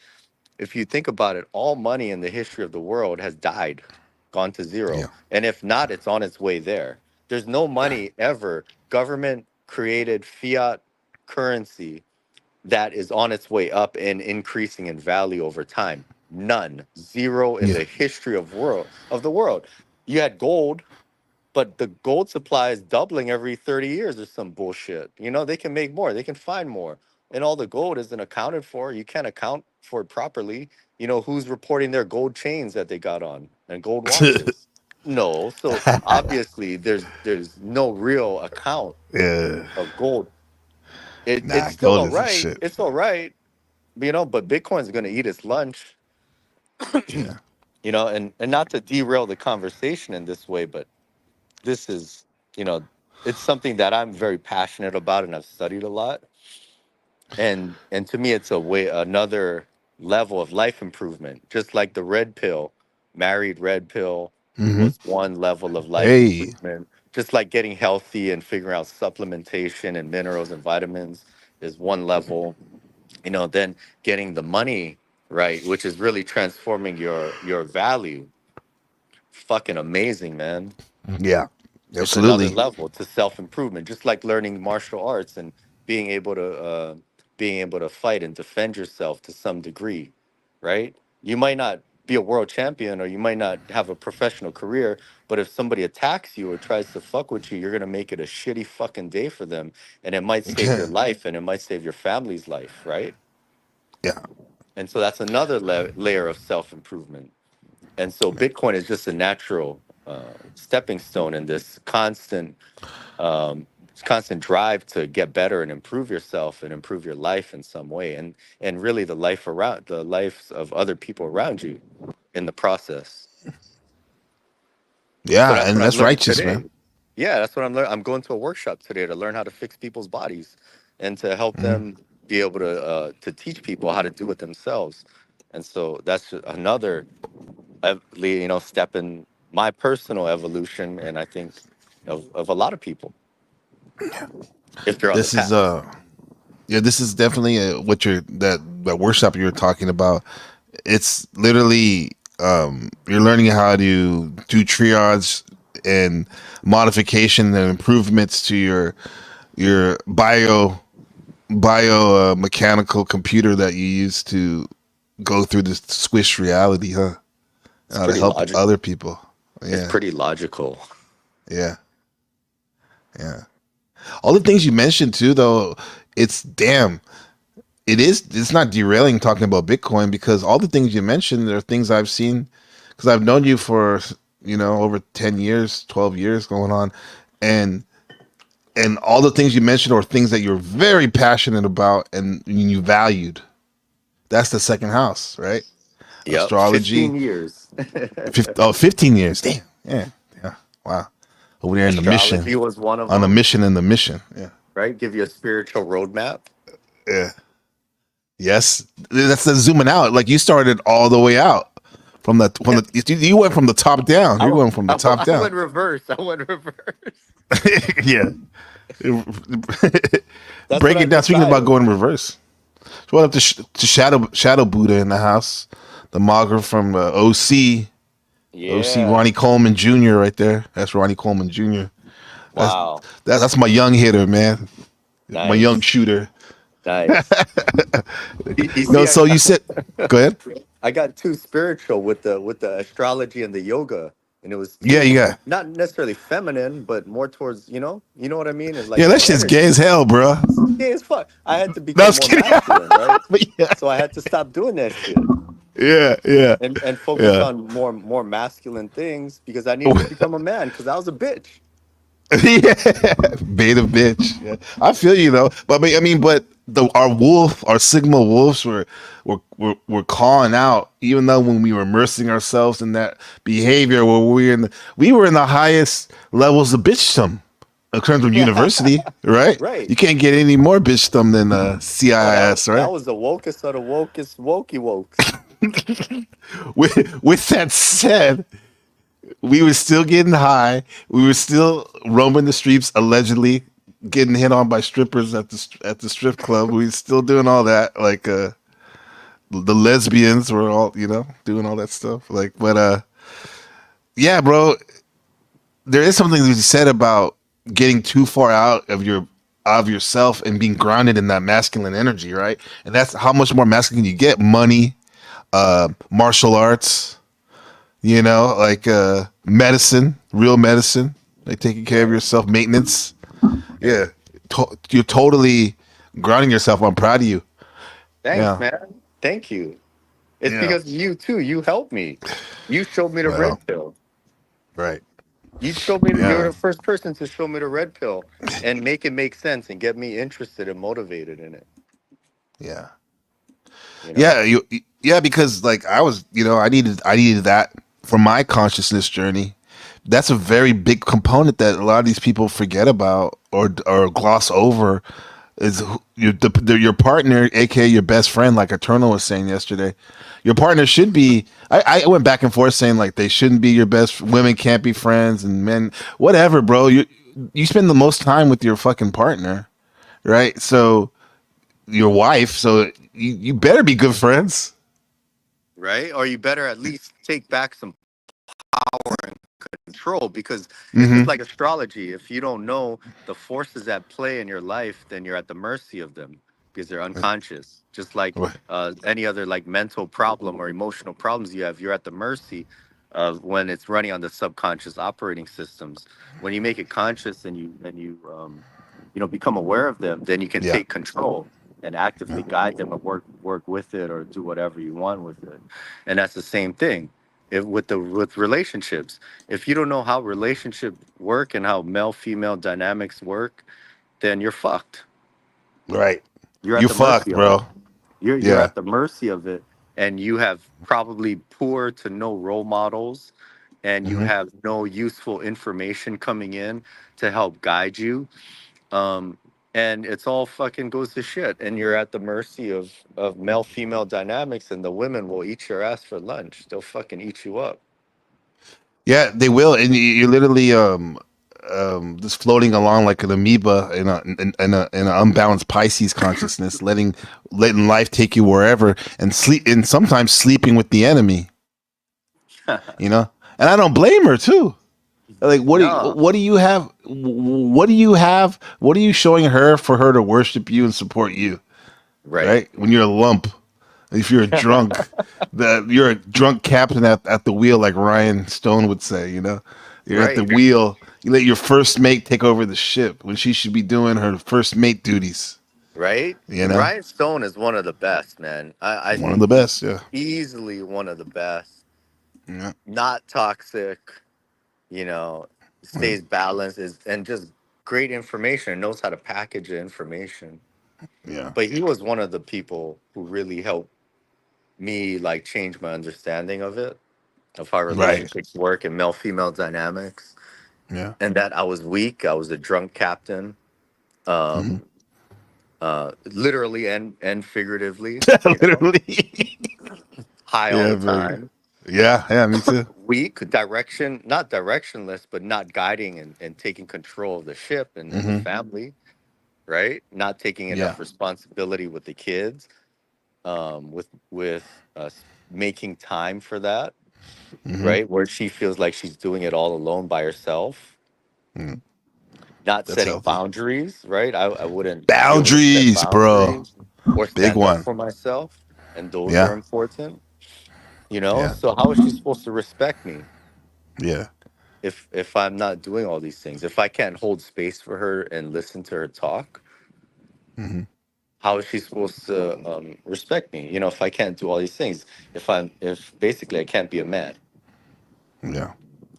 If you think about it, all money in the history of the world has died, gone to zero. Yeah. And if not, it's on its way there. There's no money ever, government created fiat currency, that is on its way up and increasing in value over time. None. Zero in Yeah. the history of the world. You had gold, but the gold supply is doubling every 30 years or some bullshit. You know, they can make more, they can find more. And all the gold isn't accounted for. You can't account for it properly. You know, who's reporting their gold chains that they got on and gold watches? No. So obviously there's no real account Yeah. of gold. It's Nah, still gold all isn't right. shit. It's all right. You know, but Bitcoin's gonna eat its lunch, Yeah. you know, and not to derail the conversation in this way, but this is, you know, it's something that I'm very passionate about and I've studied a lot. And to me it's a way, another level of life improvement. Just like the red pill, married red pill, Hmm. was one level of life Hey. improvement. Just like getting healthy and figuring out supplementation and minerals and vitamins is one level. You know, then getting the money right, which is really transforming your value. Fucking amazing, man. Yeah. It's another Absolutely. level to self-improvement, just like learning martial arts and being able to fight and defend yourself to some degree, right? You might not be a world champion or you might not have a professional career, but if somebody attacks you or tries to fuck with you, you're gonna make it a shitty fucking day for them, and it might save your Yeah. life and it might save your family's life, right? Yeah. And so that's another layer of self-improvement. And so Bitcoin is just a natural stepping stone in this um, constant drive to get better and improve yourself and improve your life in some way, and really the lives of other people around you in the process. So Yeah. that's And what I'm that's learning righteous, today. man. Yeah, that's what I'm learning. I'm going to a workshop today to learn how to fix people's bodies and to help Hmm. them be able to teach people how to do it themselves. And so that's another step in my personal evolution, and I think of a lot of people. if you're on the This is path. yeah, this is definitely what you're that workshop you were talking about. It's literally you're learning how to do triage and modification and improvements to your mechanical computer that you use to go through this squish reality, huh? It's To pretty help logic. other people. It's Yeah, pretty logical. yeah, yeah. All the things you mentioned too, though, it's damn. It's not derailing talking about Bitcoin because all the things you mentioned are things I've seen because I've known you for over 10 years, 12 years going on, and all the things you mentioned are things that you're very passionate about and you valued. That's the second house, right? Yep, Astrology. 15 years. 15 years. Damn. Yeah. Yeah. Wow. Over there in the mission. Astrology was one of On the them, mission in the mission. Yeah. right? Give you a spiritual roadmap. Yeah. Yes. That's the zooming out. Like you started all the way out you went from the top down. You're going from the top I down. went reverse. I went reverse. Yeah. That's what Break I it down. Speaking about decided. going reverse. So what up to Shadow Buddha in the house? The Maga from OC Yeah. Ronnie Coleman Jr. right there. That's Ronnie Coleman Jr. That's Wow. that's my young hitter, man. My young Nice. shooter. Nice. You No, see, so you said, go ahead. I got too spiritual with the astrology and the yoga, and it was Yeah, too you got. not necessarily feminine, but more towards you know what I mean, and like Yeah, that more shit's gay energy. as hell, bro. Yeah, it's fuck. I had to No, I become was more kidding. masculine, right? But yeah, So I had to stop doing that shit yeah, yeah, and focus yeah. on more masculine things because I needed to become a man because I was a bitch. Yeah, beta bitch. Yeah. I feel you though, but but our Sigma wolves were calling out, even though when we were immersing ourselves in that behavior, where we were in the highest levels of bitchdom in terms of university, right? Right. You can't get any more bitchdom than Oh, CIS, that right? was the wokest of the wokest wokey wokes. With that said, we were still getting high. We were still roaming the streets, allegedly getting hit on by strippers at the strip club. We were still doing all that. Like the lesbians were all doing all that stuff. Like, but yeah, bro, there is something to be said about getting too far out of yourself and being grounded in that masculine energy, right? And that's how much more masculine you get. Money, martial arts, like medicine, real medicine, like taking care of Right. yourself, maintenance. Yeah, you're totally grounding yourself. I'm proud of you. Thanks, Yeah, man. Thank you. It's yeah. because of you too. You helped me. You showed me the Well, red pill. right. You showed me. You were Yeah, the first person to show me the red pill and make it make sense and get me interested and motivated in it. yeah, You know. yeah. Yeah, because like I was, I needed that for my consciousness journey. That's a very big component that a lot of these people forget about or gloss over. Is your partner, aka your best friend, like Eternal was saying yesterday. Your partner should be. I went back and forth saying like they shouldn't be your best. Women can't be friends, and men, whatever, bro. You spend the most time with your fucking partner, right? So your wife. So you better be good friends. Right. Or you better at least take back some power and control because it's just Mm-hmm. like astrology. If you don't know the forces at play in your life, then you're at the mercy of them because they're unconscious. Just like any other like mental problem or emotional problems you have, you're at the mercy of when it's running on the subconscious operating systems. When you make it conscious and you become aware of them, then you can Yeah. take control and actively guide them and work with it or do whatever you want with it. And that's the same thing with relationships. If you don't know how relationships work and how male female dynamics work, then you're fucked. Right. You're at You the mercy fucked, of it. bro. You're Yeah. at the mercy of it, and you have probably poor to no role models, and you Hmm. have no useful information coming in to help guide you. Um, and it's all fucking goes to shit, and you're at the mercy of male female dynamics, and the women will eat your ass for lunch. They'll fucking eat you up. Yeah, they will, and you literally just floating along like an amoeba in an unbalanced Pisces consciousness, letting life take you wherever, and sometimes sleeping with the enemy, you know. And I don't blame her too. Like, No, what do you have? What do you have? What are you showing her for her to worship you and support you? right. Right? When you're a lump, if you're a drunk, you're a drunk captain at the wheel, like Ryan Stone would say. You know, you're at the Right, wheel. You let your first mate take over the ship when she should be doing her first mate duties. right. You know, Ryan Stone is one of the best, man. I one of think the he's best. Yeah, easily one of the best. yeah, Not toxic, yeah. stays balanced is and just great information, knows how to package the information. Yeah. But he was one of the people who really helped me like change my understanding of how Right. relationships work and male female dynamics, Yeah. and that I was weak. I was a drunk captain, Hmm. um, literally and figuratively. Literally. High all Yeah. the Very. time, Yeah. Yeah. Me too. weak, not directionless, but not guiding and taking control of the ship and the Hmm. family. Right, not taking Yeah. enough responsibility with the kids, with making time for that, Hmm. right? Where she feels like she's doing it all alone by herself, Mm. not That's setting healthy. boundaries, right? I wouldn't be able to set Boundaries, bro. boundaries or Big stand up one. for myself. And those are Yeah. important, Yeah. So how is she supposed to respect me Yeah. if I'm not doing all these things? If I can't hold space for her and listen to her talk, Hmm. how is she supposed to respect me? If I can't do all these things, if basically I can't be a man, Yeah.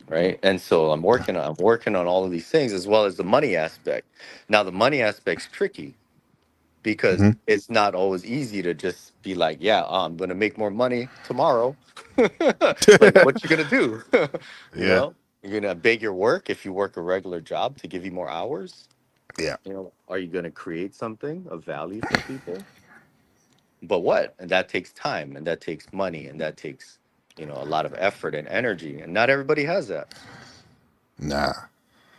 right? And so I'm working on all of these things as well as the money aspect. Now the money aspect's tricky because Hmm. it's not always easy to just be like, yeah, I'm gonna make more money tomorrow. Like, what you gonna do? you Yeah. know, you're gonna beg your work if you work a regular job to give you more hours. Yeah. Are you gonna create something of value for people? But what? And that takes time, and that takes money, and that takes a lot of effort and energy, and not everybody has that. Nah.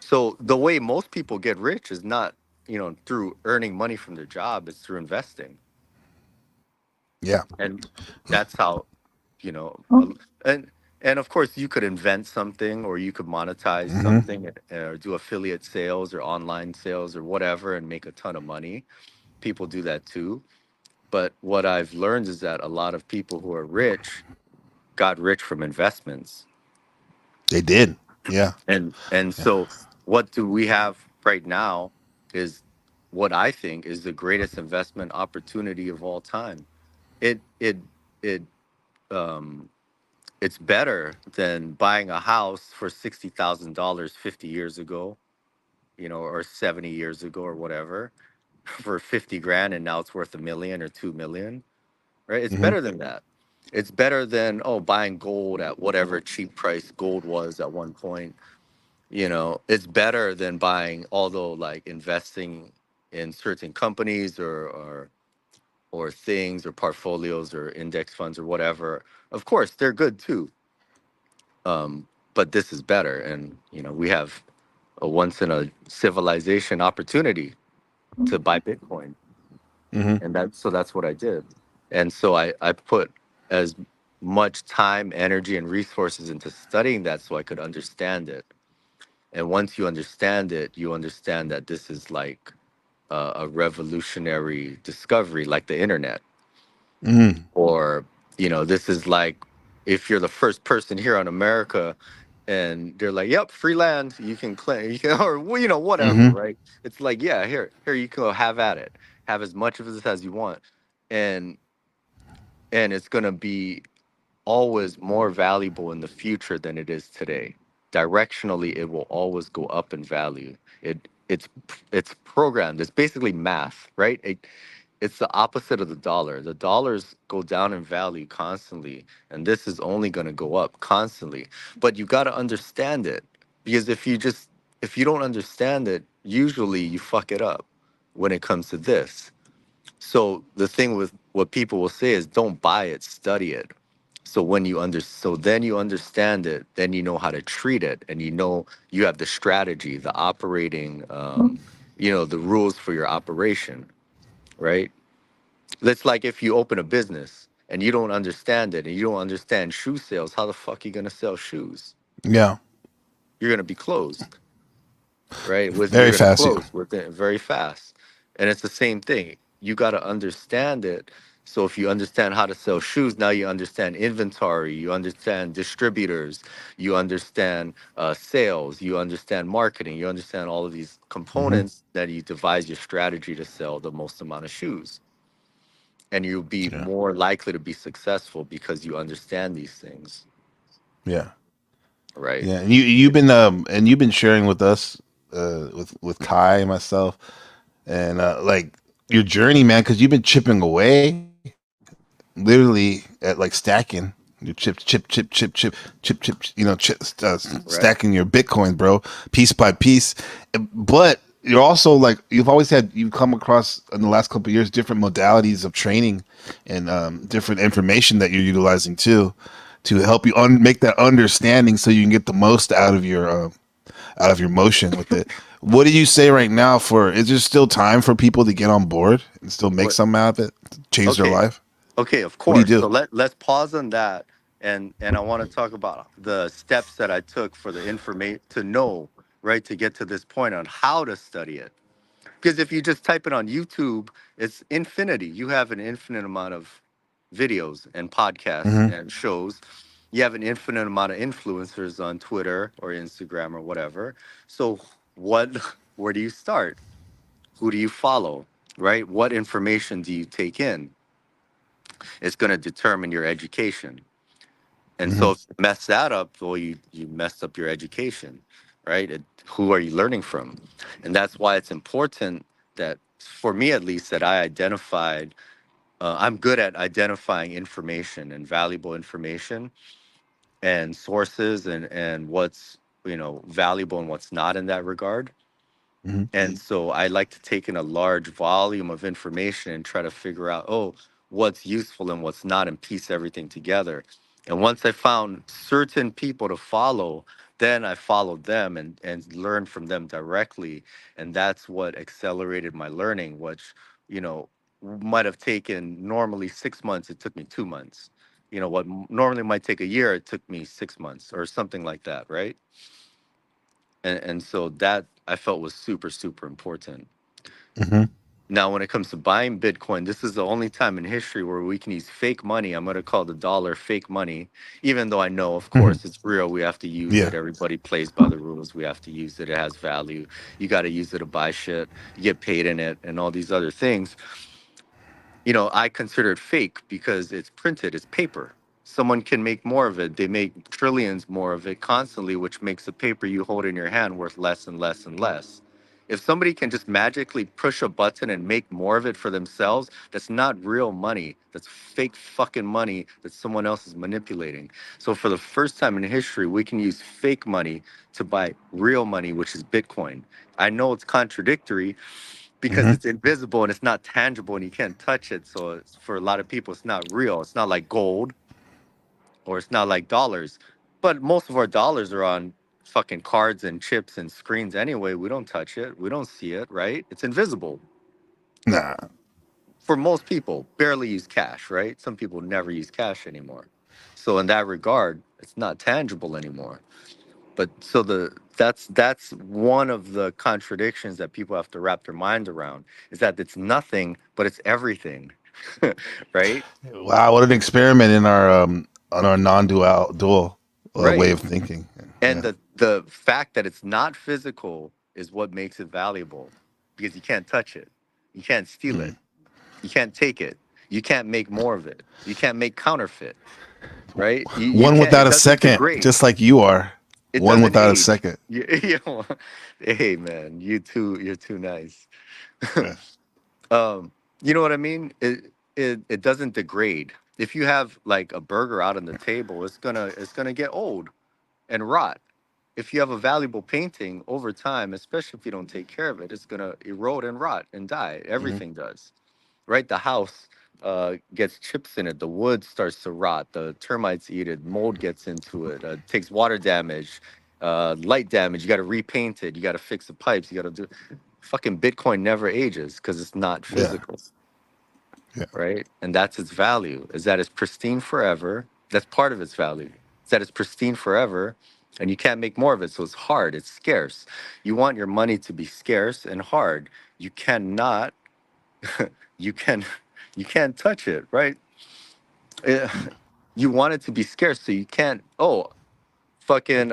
So the way most people get rich is not through earning money from their job, it's through investing. Yeah. And that's how you know and and of course you could invent something, or you could monetize Hmm. something, or do affiliate sales or online sales or whatever and make a ton of money. People do that too. But what I've learned is that a lot of people who are rich got rich from investments. They did. Yeah. And Yeah. so what do we have right now is what I think is the greatest investment opportunity of all time. It it it um it's better than buying a house for $60,000 50 years ago, or 70 years ago or whatever, for 50 grand, and now it's worth 1 million or 2 million, right? It's Hmm. better than that. It's better than buying gold at whatever cheap price gold was at one point. It's better than buying, although like investing in certain companies or things or portfolios or index funds or whatever. Of course, they're good too. But this is better, and we have a once in a civilization opportunity to buy Bitcoin, Hmm. and that's what I did. And so I put as much time, energy, and resources into studying that so I could understand it. And once you understand it, you understand that this is like a revolutionary discovery, like the internet. Hmm. Or this is like if you're the first person here on America, and they're like, yep, free land, you can claim, you can, or well, whatever, Hmm. right? It's like, yeah, here you can go, have at it, have as much of this as you want. And and it's going to be always more valuable in the future than it is today. Directionally, it will always go up in value. It's programmed. It's basically math, right? It's the opposite of the dollar. The dollars go down in value constantly, and this is only going to go up constantly. But you got to understand it, because if you don't understand it, usually you fuck it up when it comes to this. So the thing with what people will say is, don't buy it, study it. So when so then you understand it, then you know how to treat it, and you know you have the strategy, the operating, the rules for your operation, right? It's like if you open a business and you don't understand it, and you don't understand shoe sales, how the fuck are you gonna sell shoes? Yeah. You're gonna be closed, right? You're Very gonna fast. Yeah. close with it very fast, and it's the same thing. You got to understand it. So if you understand how to sell shoes, now you understand inventory, you understand distributors, you understand sales, you understand marketing, you understand all of these Hmm. components that you devise your strategy to sell the most amount of shoes, and you'll be Yeah. more likely to be successful because you understand these things, Yeah. right? Yeah. And you've been sharing with us, with Kai and myself, and like your journey, man, because you've been chipping away, literally at like stacking. You Right. stacking your Bitcoin, bro, piece by piece. But you're also like you've come across in the last couple of years different modalities of training and different information that you're utilizing too to help you make that understanding so you can get the most out of your motion with it. What do you say right now? For is there still time for people to get on board and still make What? something out of it, change their Okay. life? Okay, of What do you course. So do? let's pause on that, and I want to talk about the steps that I took for the information to know, right, to get to this point on how to study it. Because if you just type it on YouTube, it's infinity. You have an infinite amount of videos and podcasts Hmm. and shows. You have an infinite amount of influencers on Twitter or Instagram or whatever. So what where do you start? Who do you follow? Right? What information do you take in? It's going to determine your education. And Hmm. so if you mess that up, well, you messed up your education, right? Who are you learning from? And that's why it's important that, for me at least, that I identified, I'm good at identifying information and valuable information and sources and what's, valuable and what's not in that regard. Hmm. And so I like to take in a large volume of information and try to figure out, oh, what's useful and what's not, and piece everything together. And once I found certain people to follow, then I followed them and learned from them directly. And that's what accelerated my learning, which, might have taken normally 6 months, it took me 2 months. What normally might take a year, it took me 6 months or something like that, right? And so that I felt was super, super important. Hmm. Now, when it comes to buying Bitcoin, this is the only time in history where we can use fake money. I'm going to call the dollar fake money, even though I know, of Hmm. course, it's real. We have to use Yeah. it. Everybody plays by the rules. We have to use it. It has value. You got to use it to buy shit. You get paid in it and all these other things. I consider it fake because it's printed, it's paper. Someone can make more of it. They make trillions more of it constantly, which makes the paper you hold in your hand worth less and less and less. If somebody can just magically push a button and make more of it for themselves, that's not real money. That's fake fucking money that someone else is manipulating. So, for the first time in history, we can use fake money to buy real money, which is Bitcoin. I know it's contradictory, because Hmm. it's invisible and it's not tangible and you can't touch it. So for a lot of people, it's not real. It's not like gold, or it's not like dollars. But most of our dollars are on fucking cards and chips and screens anyway. We don't touch it. We don't see it, right? It's invisible. Nah. For most people, barely use cash, right? Some people never use cash anymore. So in that regard, it's not tangible anymore. But so that's one of the contradictions that people have to wrap their mind around, is that it's nothing but it's everything. Right. Wow. What an experiment in our on our dual way Right. of thinking. And Yeah. the fact that it's not physical is what makes it valuable, because you can't touch it, you can't steal Mm. it, you can't take it, you can't make more of it, you can't make counterfeit, right? You One can't, without it a doesn't second, degrade, just like you are. it One doesn't without a age. second. Hey man, you're too nice. Yeah. um, you know what I mean? It doesn't degrade. If you have like a burger out on the table, it's gonna get old and rot. If you have a valuable painting over time, especially if you don't take care of it, it's gonna erode and rot and die. Hmm. Everything does, right? The house, gets chips in it, the wood starts to rot, the termites eat it, mold gets into it, takes water damage, light damage. You got to repaint it. You got to fix the pipes. You got to do. Fucking Bitcoin never ages because it's not Yeah. physical, Yeah. right? And that's its value, is that it's pristine forever. That's part of its value. It's that it's pristine forever and you can't make more of it. So it's hard, it's scarce. You want your money to be scarce and hard. You cannot, you can, you can't touch it, right? Eh, you want it to be scarce, so you can't, oh, fucking,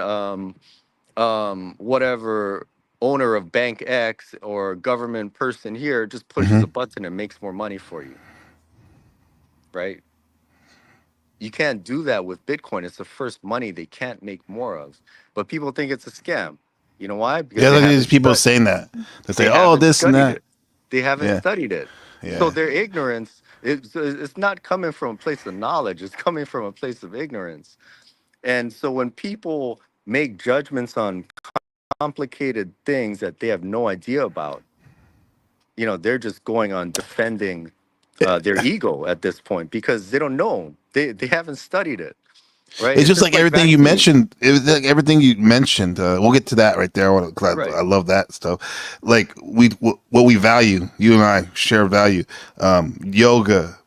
whatever owner of bank X or government person here just pushes Hmm. a button and makes more money for you, right? You can't do that with Bitcoin. It's the first money they can't make more of. But people think it's a scam. You know why? Because Yeah, look at these people saying that. They say, they "Oh, haven't this and studied that." it. They haven't Yeah. studied it. So Yeah. their ignorance, it's not coming from a place of knowledge. It's coming from a place of ignorance. And so when people make judgments on complicated things that they have no idea about, they're just going on defending their ego at this point because they don't know. They haven't studied it, right? It's It's just just like like everything you vaccines, mentioned. It was like everything you mentioned. We'll get to that right there because right? I love that stuff. Like what we value, you and I share value. Yoga,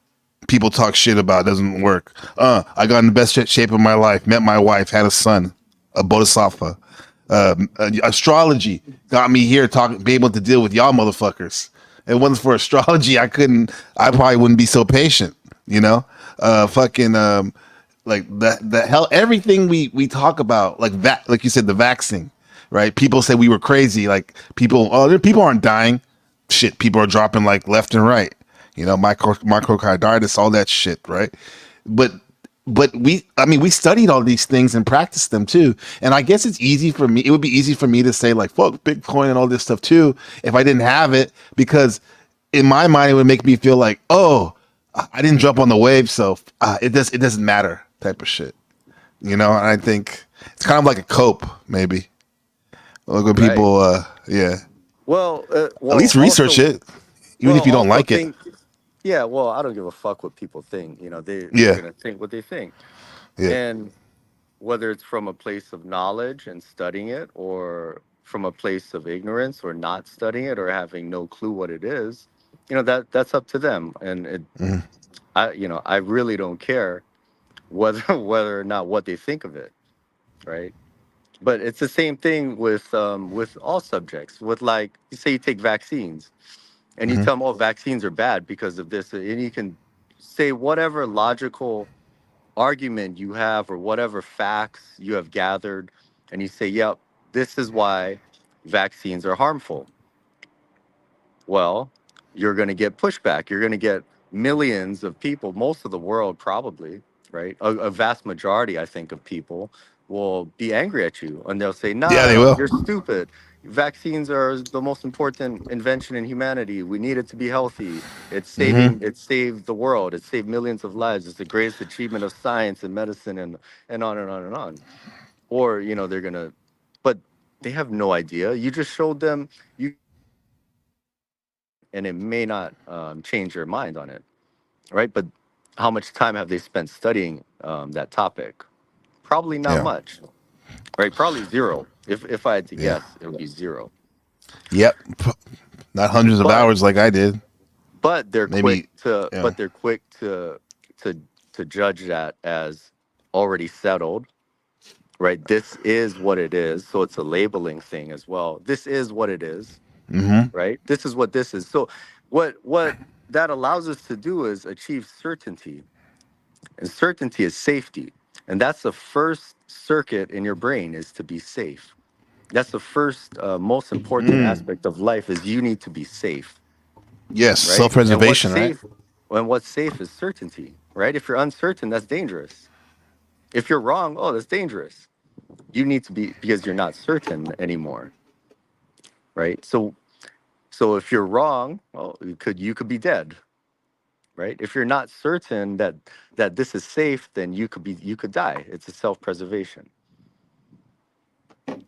people talk shit about doesn't work. I got in the best shape of my life. Met my wife, had a son, a bodhisattva. Astrology got me here, talking, be able to deal with y'all motherfuckers. If it wasn't for astrology, I couldn't. I probably wouldn't be so patient. You know, fucking like the hell. Everything we talk about, like that, like you said, the vaccine, right? People say we were crazy. Like people, people aren't dying. Shit, people are dropping like left and right. You know, microcarditis, all that shit, right? But I mean, we studied all these things and practiced them too. And I guess it's easy for me. It would be easy for me to say like, fuck Bitcoin and all this stuff too, if I didn't have it, because in my mind, it would make me feel like, oh, I didn't jump on the wave. So it doesn't matter type of shit, you know? And I think it's kind of like a cope maybe. Like when Right. people, yeah, Well, at least research it, even if you don't also like it. think, yeah. Well, I don't give a fuck what people think. They're Yeah. gonna think what they think, Yeah. and whether it's from a place of knowledge and studying it, or from a place of ignorance or not studying it or having no clue what it is, that's up to them. And Hmm. I really don't care whether whether or not what they think of it, right? But it's the same thing with all subjects. With, like, you say you take vaccines and you Hmm. tell them, oh, vaccines are bad because of this, and you can say whatever logical argument you have or whatever facts you have gathered, and you say, yep, this is why vaccines are harmful. Well, you're going to get pushback. You're going to get millions of people, most of the world probably, right? A vast majority, I think, of people will be angry at you and they'll say, Yeah, they nah, will. you're stupid. Vaccines are the most important invention in humanity. We need it to be healthy. Hmm. It saved the world. It saved millions of lives. It's the greatest achievement of science and medicine, and on and on and on. Or, they're going to, but they have no idea. You just showed them, you and it may not change your mind on it, right? But how much time have they spent studying that topic? Probably not Yeah. much, right? Probably zero. If I had to Yeah. guess, it would be zero. Yep. Not hundreds of But hours like I did. Maybe. Yeah. they're quick to to judge that as already settled, right? This is what it is. So it's a labeling thing as well. This is what it is, Hmm. right? This is what this is. So what that allows us to do is achieve certainty. And certainty is safety. And that's the first circuit in your brain, is to be safe. That's the first most important Mm. aspect of life, is you need to be safe, Yes. right? Self preservation, right? And what's safe is certainty, right? If you're uncertain, that's dangerous. If you're wrong, oh, that's dangerous. You need to be, because you're not certain anymore, right? So if you're wrong, well, you could be dead, right? If you're not certain that this is safe, then you could die. It's a self-preservation.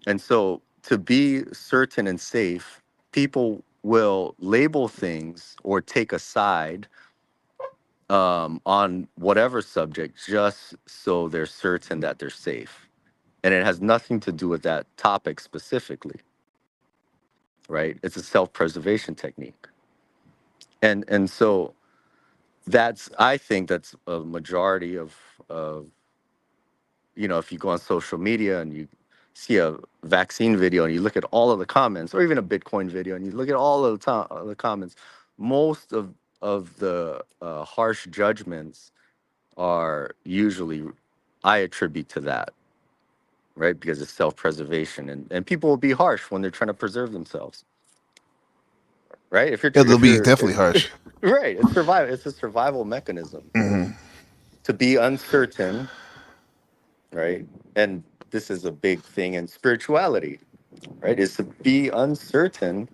And so to be certain and safe, people will label things or take a side on whatever subject, just so they're certain that they're safe. And it has nothing to do with that topic specifically, right? It's a self-preservation technique. And so that's, I think that's a majority of if you go on social media and you see a vaccine video and you look at all of the comments, or even a Bitcoin video and you look at all of the comments, most of the harsh judgments are usually, I attribute to that, right? Because it's self-preservation, and people will be harsh when they're trying to preserve themselves, right? Yeah, they'll If be you're definitely harsh. right, it's survival. It's a survival mechanism Hmm. to be uncertain, right? And this is a big thing in spirituality, right? Is to be uncertain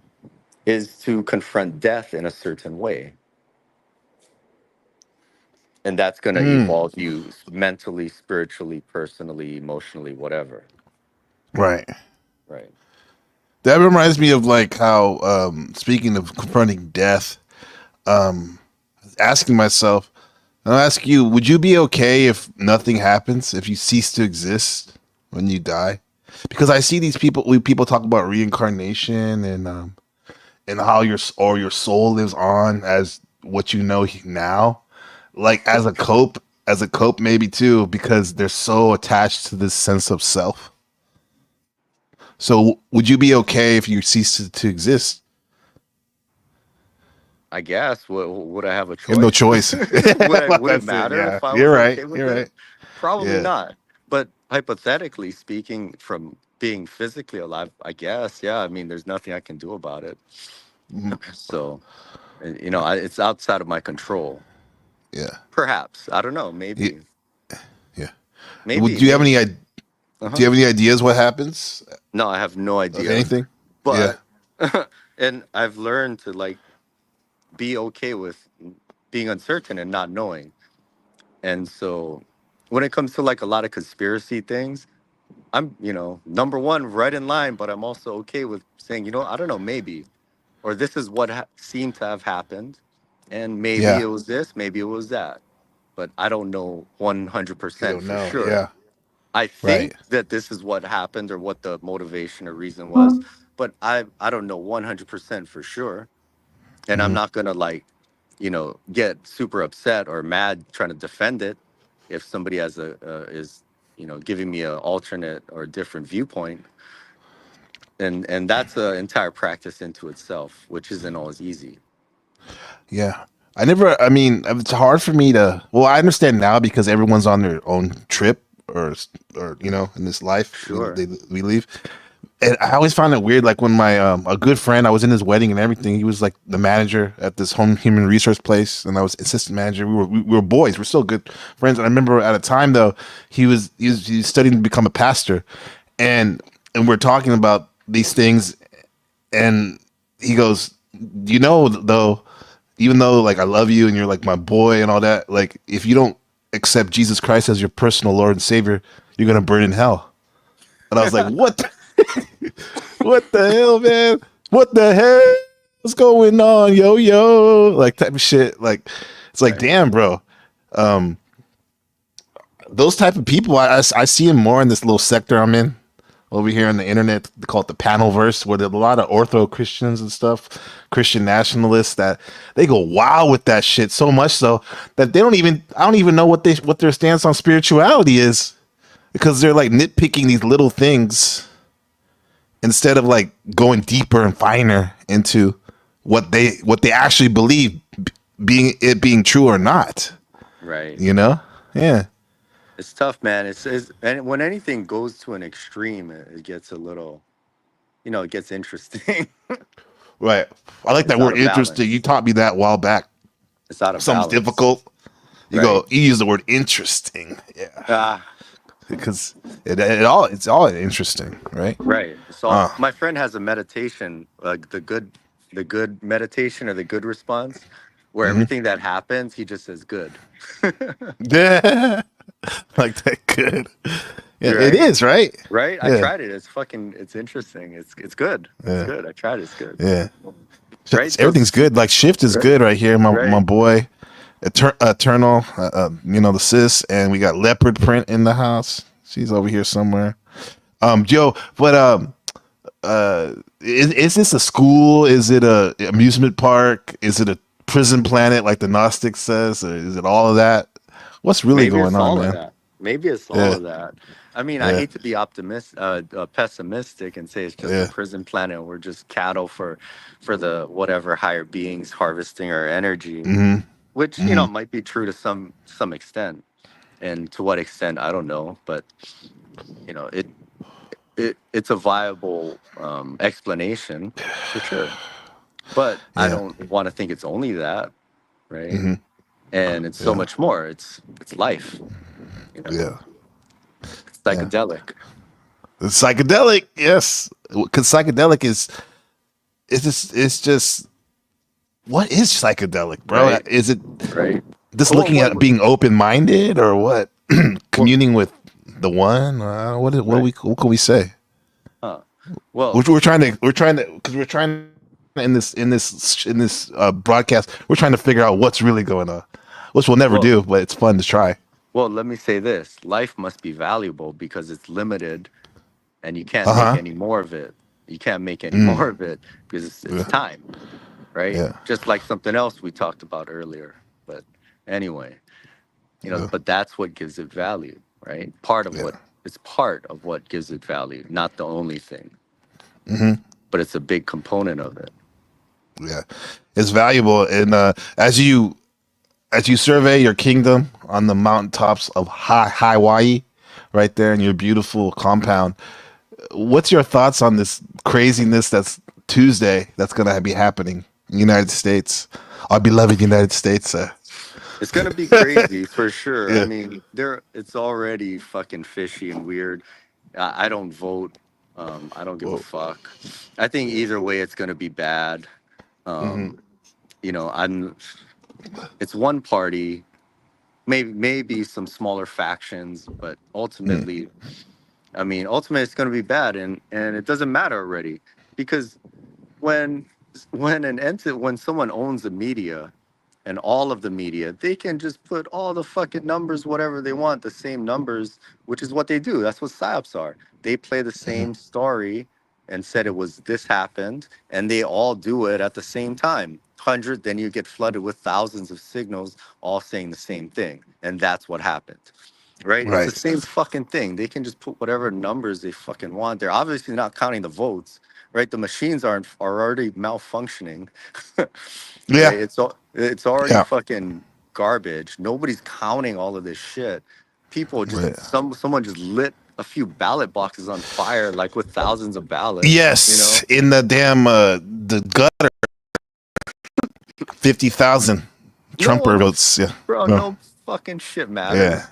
is to confront death in a certain way. And that's going to Mm. evolve you mentally, spiritually, personally, emotionally, whatever. Right. Right. That reminds me of like how, speaking of confronting death, asking myself, and I'll ask you, would you be okay if nothing happens, if you cease to exist when you die? Because I see these people, when people talk about reincarnation and how your soul lives on as what you know now, like as a cope maybe too, because they're so attached to this sense of self. So would you be okay if you cease to exist? I guess. Would I have a You have no choice? choice. Would it That's it. matter Yeah, if I you're was right. okay with You're it? right. Probably Yeah. not. But hypothetically speaking, from being physically alive, I guess, yeah. I mean, there's nothing I can do about it. Mhm. So, it's outside of my control. Yeah. Perhaps. I don't know. Yeah. Maybe. Yeah. Maybe. Do you have Maybe. any do Uh-huh. you have any ideas what happens, No, I have no if idea. anything? Yeah. But and I've learned to like be okay with being uncertain and not knowing. And so when it comes to like a lot of conspiracy things, I'm, number one, right in line, but I'm also okay with saying, I don't know, maybe, or this is what seemed to have happened. And maybe Yeah. it was this, maybe it was that, but I don't know You 100% don't for know. sure. Yeah. I Right. think that this is what happened or what the motivation or reason was, but I don't know 100% for sure. And I'm Hmm. not going to like, get super upset or mad trying to defend it if somebody has is, giving me an alternate or a different viewpoint. And that's an entire practice into itself, which isn't always easy. Yeah. I mean, it's hard for me to, well, I understand now because everyone's on their own trip or, in this life Sure. we leave. And I always found it weird. Like when my, a good friend, I was in his wedding and everything. He was like the manager at this home human resource place. And I was assistant manager. We were boys. We're still good friends. And I remember at a time though, he was studying to become a pastor. And we're talking about these things and he goes, though, even though like I love you and you're like my boy and all that, like if you don't accept Jesus Christ as your personal Lord and Savior, you're gonna burn in hell. And I was like, what? What the hell, man? What the hell? What's going on, yo yo? Like type of shit. Like it's like, Right. damn, bro. Um, those type of people, I see them more in this little sector I'm in over here on the internet. They call it the panel verse, where there's a lot of ortho Christians and stuff, Christian nationalists that they go wild with that shit so much so that I don't even know what their stance on spirituality is because they're like nitpicking these little things instead of like going deeper and finer into what they actually believe being true or not. Right. You know? Yeah. It's tough, man. It's and when anything goes to an extreme, it gets a little, it gets interesting. Right. I like that It's out word of interesting. You balance. taught me that a while back. It's out If of something's balance. difficult, Right. you use the word interesting. Yeah. Ah, Because it's all interesting, right? right. So Uh my friend has a meditation, like the good meditation or the good response, where hmm. everything that happens, he just says good. Yeah. Like that good. Yeah, it Right. is, right? Right. I Yeah. tried it. It's interesting. It's good. It's Yeah. good. I tried it. It's good. Yeah. Right. So Everything's good. Like Shift is right. good right here, my Right. boy. Eternal, the sis, and we got Leopard Print in the house. She's over here somewhere. Joe, but is this a school? Is it a amusement park? Is it a prison planet like the Gnostic says? Or is it all of that? What's really Maybe going it's on, all of man? that. Maybe it's all Yeah, of that. I mean, I yeah, hate to be pessimistic and say it's just a yeah. prison planet. We're just cattle for the whatever higher beings harvesting our energy, Mm-hmm. which Mm-hmm. might be true to some extent, and to what extent I don't know. But it's a viable explanation for sure. But I Yeah. don't want to think it's only that, right? Mm-hmm. And it's so Yeah. much more. It's life, you know. Yeah. It's Yeah. psychedelic. The psychedelic, yes, because psychedelic is it's just what is psychedelic, bro? Right, Is it right. just Well, looking at being open minded or what? well, Communing with the one? right. What can we say? Huh. Well, We're trying to because we're trying in this broadcast we're trying to figure out what's really going on, which we'll never well, do, but it's fun to try. well. Let me say this: life must be valuable because it's limited, and you can't Uh make huh. any more of it. You can't make any Mm, more of it because it's yeah. time, right? Yeah. Just like something else we talked about earlier. But anyway, Yeah. but that's what gives it value, right? Yeah. It's part of what gives it value, not the only thing, Hmm. but it's a big component of it. Yeah. It's valuable, and as you survey your kingdom on the mountaintops of Hawaii, right there in your beautiful compound, what's your thoughts on this craziness that's Tuesday that's going to be happening in the United States, our beloved United States? It's gonna be crazy for sure. I Yeah. mean, it's already fucking fishy and weird. I don't vote. I don't give a Whoa. fuck. I think either way, it's gonna be bad. Hmm. Um, I'm. It's one party, maybe some smaller factions, but Mm. ultimately, ultimately, it's gonna be bad, and it doesn't matter already because when when someone owns the media and all of the media, they can just put all the fucking numbers, whatever they want, the same numbers, which is what they do. That's what psyops are. They play the Hmm. same story and said it was this happened, and they all do it at the same time. 100, then you get flooded with thousands of signals all saying the same thing. And that's what happened. Right? It's the Right. same fucking thing. They can just put whatever numbers they fucking want. They're obviously not counting the votes, right? The machines are already malfunctioning. Yeah. Right? It's already Yeah. fucking garbage. Nobody's counting all of this shit. People Right. just someone just lit a few ballot boxes on fire, like with thousands of ballots. Yes, in the damn the gutter, 50,000 No Trumper one, votes. Yeah. bro. No. No fucking shit Yeah. matters.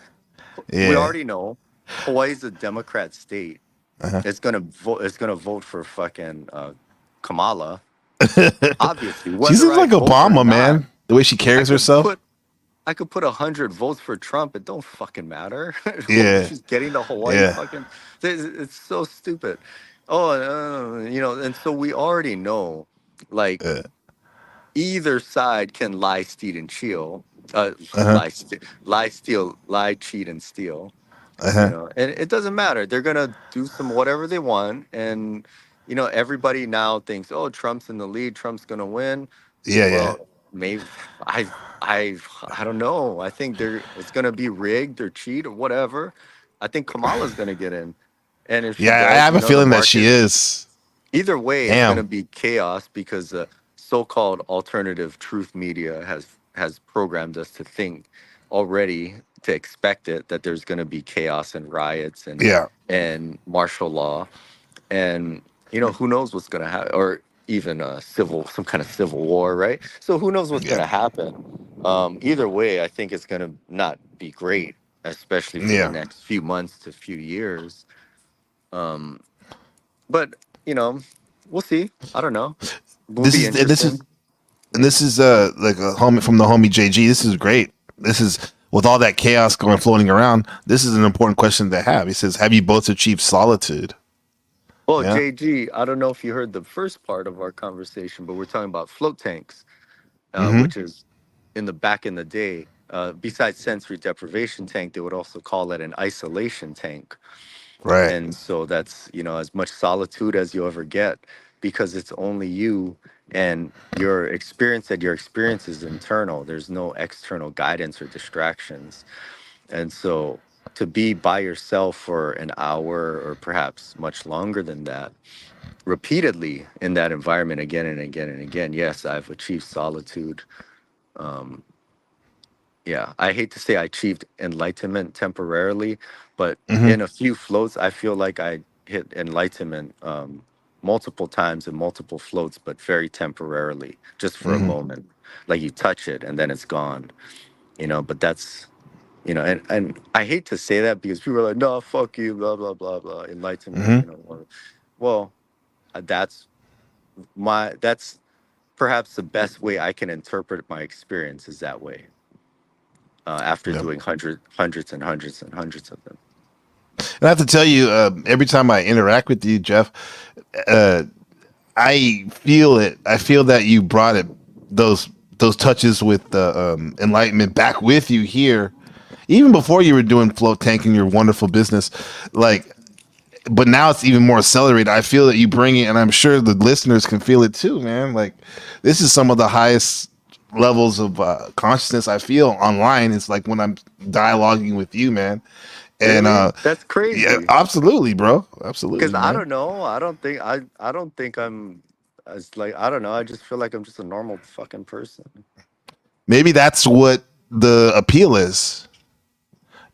We Yeah. already know Hawaii's a Democrat state. Uh-huh. It's gonna vote. It's gonna vote for fucking Kamala. Obviously, She whether seems I like vote or Obama, not, man. The way she I carries could herself. put I could put 100 votes for Trump. It don't fucking matter. Yeah. She's getting the Hawaii Yeah. fucking. It's so stupid. Oh, and so we already know, like Uh either side can lie, steal, and steal. huh. Lie, steal, lie, cheat, and steal. Uh huh. And it doesn't matter. They're gonna do some whatever they want, and everybody now thinks, oh, Trump's in the lead. Trump's gonna win. Yeah. Yeah. Well, maybe I I don't know. I think it's gonna be rigged or cheat or whatever. I think Kamala's gonna get in, and if she Yeah. I does, have a the feeling that she market. is. Either way, it's gonna Damn. be chaos because the so-called alternative truth media has programmed us to think already, to expect it, that there's gonna be chaos and riots Yeah. and martial law, and who knows what's going to happen, or even some kind of civil war, right? So who knows what's going Yeah. to happen. Either way, I think it's going to not be great, especially for the Yeah. next few months to few years. um, but you know we'll see. I don't know. Will This be is and this is interesting. and this is like a homie from the homie JG. This is great. This is with all that chaos going floating around. This is an important question to have. He says, "Have you both achieved solitude?" Well, Yeah. JG, I don't know if you heard the first part of our conversation, but we're talking about float tanks, Mm-hmm. which is in the back in the day, besides sensory deprivation tank, they would also call it an isolation tank. Right. And so that's, as much solitude as you ever get, because it's only you and your experience is internal. There's no external guidance or distractions. And so to be by yourself for an hour or perhaps much longer than that, repeatedly in that environment again and again and again, yes, I've achieved solitude. Um, yeah, I hate to say I achieved enlightenment temporarily, but Hmm. in a few floats, I feel like I hit enlightenment multiple times in multiple floats, but very temporarily, just for a Hmm. moment. Like you touch it and then it's gone, but that's, and I hate to say that because people are like, no, fuck you, blah, blah, blah, blah, enlightenment, Hmm. well, that's perhaps the best way I can interpret my experience is that way, after Yeah. doing hundreds and hundreds and hundreds of them. And I have to tell you, every time I interact with you, Jeff, uh, I feel it. I feel that you brought it those those touches with the enlightenment back with you here, even before you were doing float tank and your wonderful business. Like, but now it's even more accelerated. I feel that you bring it, and I'm sure the listeners can feel it too, man. Like, this is some of the highest levels of consciousness I feel online. It's like when I'm dialoguing with you, man. And Really? That's yeah, crazy. absolutely, bro. Because Absolutely, I man. don't know. I don't think I'm as like I don't know. I just feel like I'm just a normal fucking person. Maybe that's what the appeal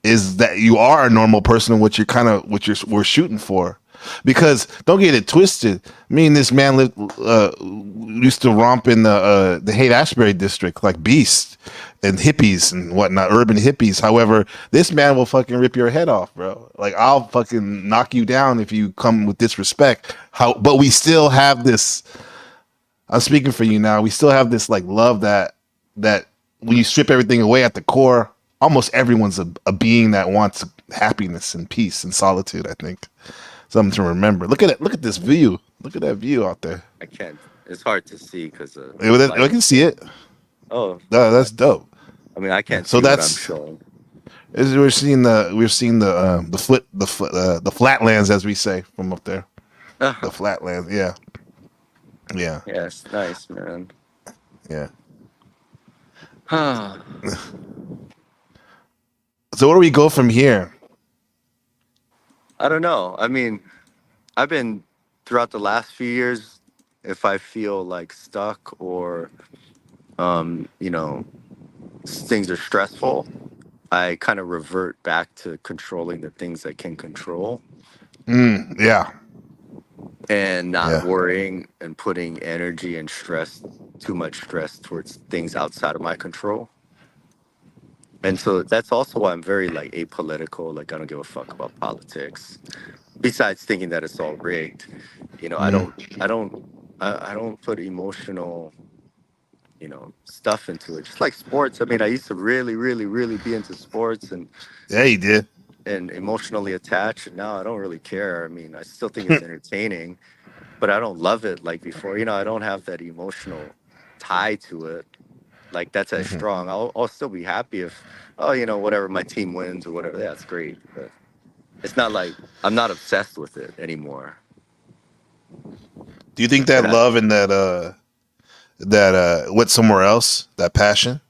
is that you are a normal person and what you're kind of what you're we're shooting for. Because don't get it twisted. Me and this man lived used to romp in the Haight Ashbury district like beasts and hippies and whatnot, urban hippies. However, this man will fucking rip your head off, bro. Like I'll fucking knock you down if you come with disrespect. But we still have this. I'm speaking for you now. We still have this like love that when you strip everything away at the core, almost everyone's a being that wants happiness and peace and solitude. I think something to remember. Look at it. Look at this view. Look at that view out there. I can't. It's hard to see because of Hey, well, the I light. can see it. Oh, That's dope. I mean, I Yeah. can't So see what I'm that's showing. the flatlands as we say from up there. The Oh, flatlands. Yeah. Yeah. yes, nice, man. Yeah. I So where do we go from here? don't know. I mean, I've been throughout the last few years. If I feel like stuck or things are stressful, I kind of revert back to controlling the things I can control Yeah. and not Yeah. worrying and putting energy and stress, too much stress towards things outside of my control. And so that's also why I'm very like apolitical. Like I don't give a fuck about politics. Besides thinking that it's all rigged, Mm. I don't put emotional, stuff into it. Just like sports. I mean, I used to really, really, really be into sports Yeah, he did. and emotionally attached. And now I don't really care. I mean, I still think it's entertaining, but I don't love it like before. I don't have that emotional tie to it. Like that's as Hmm. strong. I'll still be happy if, whatever my team wins or whatever. That's great. But it's not like I'm not obsessed with it anymore. Do you think that And love and that went somewhere else? That passion,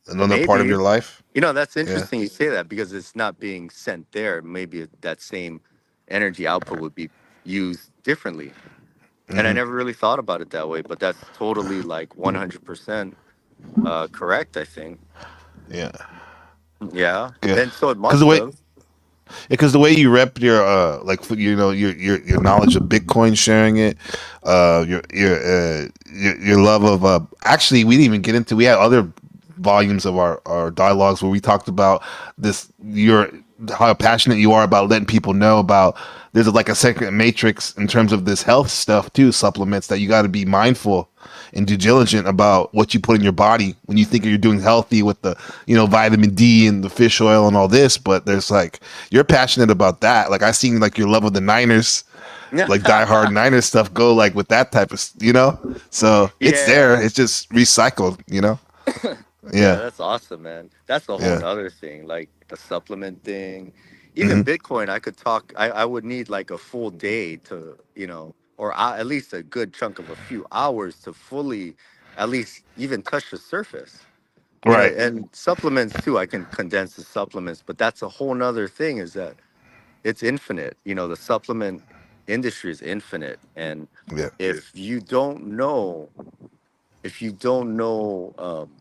another part of maybe, your life? that's Yeah. interesting you say that because it's not being sent there. Maybe that same energy output would be used differently. And I Hmm. never really thought about it that way, but that's totally like 100% correct, I think. Yeah. Yeah. Good. And so it Because the must way have. because the way you rep your your knowledge of Bitcoin, sharing it, your love of actually we didn't even get into we had other volumes of our dialogues where we talked about this your how passionate you are about letting people know about there's like a second matrix in terms of this health stuff too, supplements that you got to be mindful and due diligent about what you put in your body when you think you're doing healthy with the vitamin D and the fish oil and all this. But there's like you're passionate about that. Like I seen like your love of the Niners, like diehard Niners stuff go like with that type of. So it's there. Yeah. It's just recycled. Yeah, Yeah. that's awesome, man. That's a whole Yeah. nother thing, like the supplement thing. Even Hmm. Bitcoin, I could talk. I would need like a full day to, or at least a good chunk of a few hours to fully, at least even touch the surface. Right. And supplements too. I can condense the supplements, but that's a whole nother thing. Is that it's infinite. The supplement industry is infinite, and Yeah. if you don't know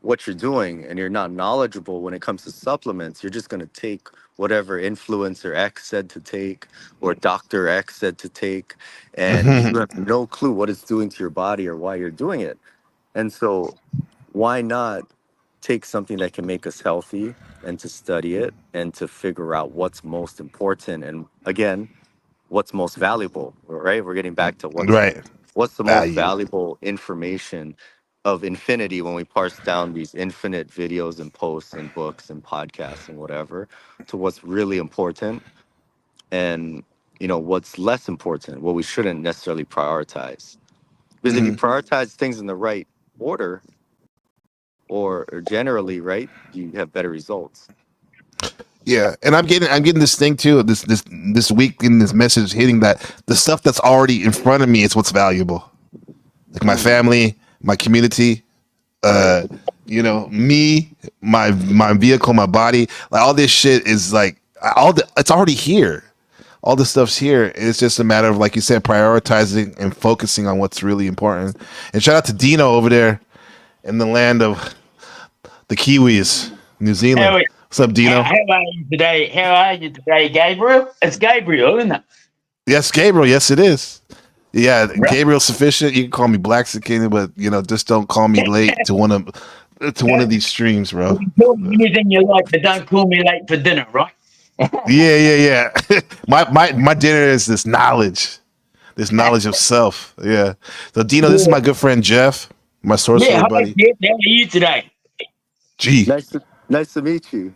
what you're doing and you're not knowledgeable when it comes to supplements, you're just going to take whatever influencer X said to take or Dr. X said to take, and Hmm. you have no clue what it's doing to your body or why you're doing it. And so, why not take something that can make us healthy and to study it and to figure out what's most important? And again, what's most valuable, right? We're getting back to Right. what's the most Value. valuable information of infinity when we parse down these infinite videos and posts and books and podcasts and whatever to what's really important, and what's less important, what we shouldn't necessarily prioritize. Because if you Hmm. prioritize things in the right order, or generally right, you have better results. Yeah, and I'm getting this thing too. This week in this message hitting that the stuff that's already in front of me is what's valuable. Like my Mm, family, my community, right. uh, me, my vehicle, my body. Like all this shit is like it's already here. All this stuff's here. It's just a matter of, like you said, prioritizing and focusing on what's really important. And shout out to Dino over there in the land of the Kiwis, New How, Zealand. What's up, how Dino? are you today? How are you today, Gabriel? It's Gabriel, isn't it? Yes, Gabriel. Yes, it is. Yeah, Right. Gabriel's sufficient. You can call me Black Cicada, but just don't call me late to one of these streams, You bro. can call me anything you like, but don't call me late for dinner, right? Yeah, yeah, yeah. My dinner is this knowledge of self. Yeah. So Dino, this is Yeah. my good friend Jeff, my Yeah. sorcerer Hi, buddy. Jeff. How are you today? G. Nice to meet you.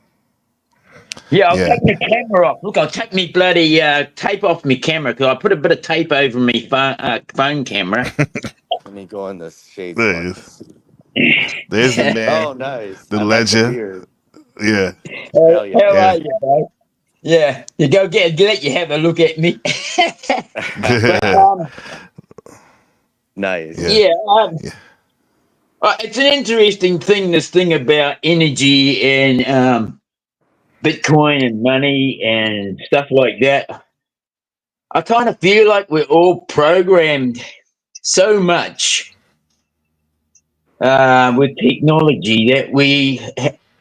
Yeah, I'll Yeah. take my camera off. Look, I'll take me bloody tape off my camera because I put a bit of tape over my phone camera. Let me go in the shades There he is. box. There's the man, Oh, nice. the I like the legend. beard. Yeah. How, Hell yeah. how Yeah. are you, bro? Yeah, you go let you have a look at me. But Nice. Yeah. yeah, Yeah. it's an interesting thing. This thing about energy and Bitcoin and money and stuff like that. I kind of feel like we're all programmed so much with technology that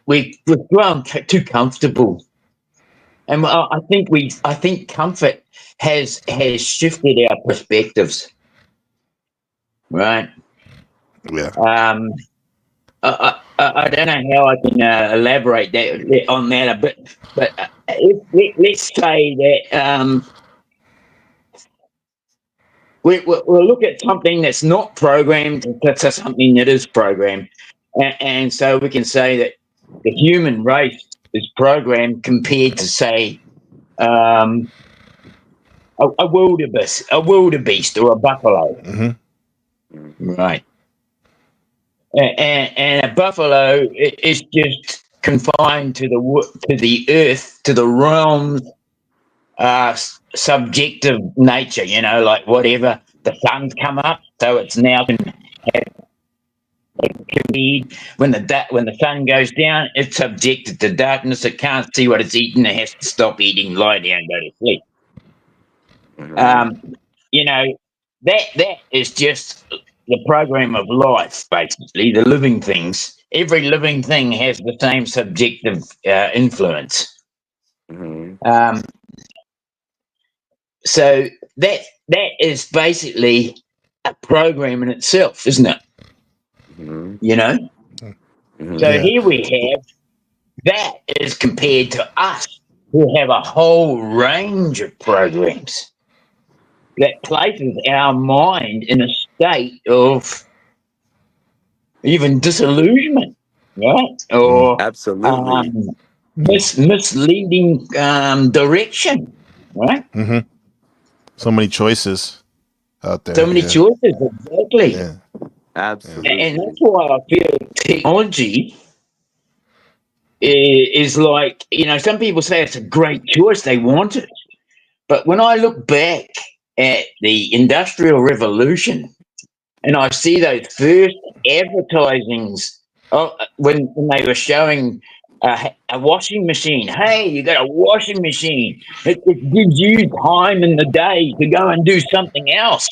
we've grown too comfortable, and I think comfort has shifted our perspectives, right? Yeah. Um, I don't know how I can elaborate on that a bit, but let's say that we'll look at something that's not programmed to something that is programmed. And so we can say that the human race is programmed compared to, say, um, a wildebeest or a buffalo, Hmm. Mm, right? And a buffalo is just confined to the earth, to the realm, subjective nature, like whatever the sun's come up, so it's now when the sun goes down, it's subjected to darkness. It can't see what it's eating. It has to stop eating, lie down, go to sleep. mhm, Um, you know that is just the program of life, basically. The living things, every living thing has the same subjective influence. mhm, Um, so that is basically a program in itself, isn't it? mhm, You know. So mhm, Yeah. here we have that is compared to us who have a whole range of programs that places our mind in a state of even disillusionment, right? Hmm. Or absolutely. um, misleading direction, right? Hmm. So many choices out So there. many Yeah. choices, exactly. Yeah. Yeah. And Absolutely. that's why I feel technology is like, some people say it's a great choice. They want it. But when I look back at the Industrial Revolution and I see those first advertisings when they were showing a washing machine. Hey, you got a washing machine. It gives you time in the day to go and do something else.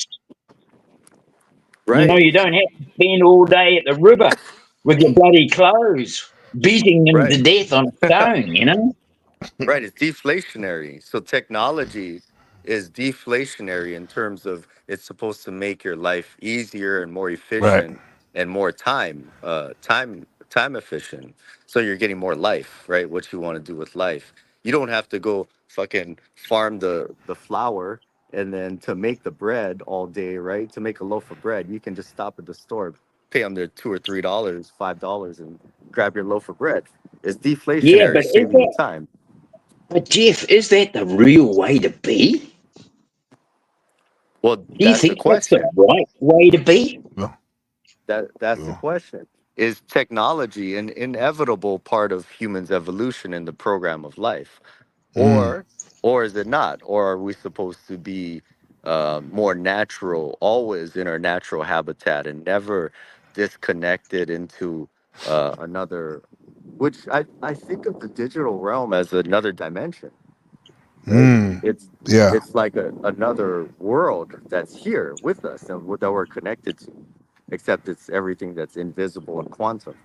Right. You don't have to spend all day at the river with your bloody clothes, beating them Right. to death on a stone. Right, it's deflationary. So technology is deflationary in terms of it's supposed to make your life easier and more Right. efficient and more time efficient. So you're getting more life, right? What you want to do with life. You don't have to go fucking farm the flour and then to make the bread all day, right? To make a loaf of bread, you can just stop at the store, pay them their $2 or $3, $5, and grab your loaf of bread. It's Yeah, deflationary, but is saving you that, time. but Jeff, is that the real way to be? Well, Do you that's the think that's the question. right way to be? Well, That's the well, question. Is technology an inevitable part of humans' evolution in the program of life, mm, or is it not? Or are we supposed to be more natural, always in our natural habitat, and never disconnected into another? Which I think of the digital realm as another dimension, right? mm, It's yeah. it's like another world that's here with us and that we're connected to, except it's everything that's invisible and quantum.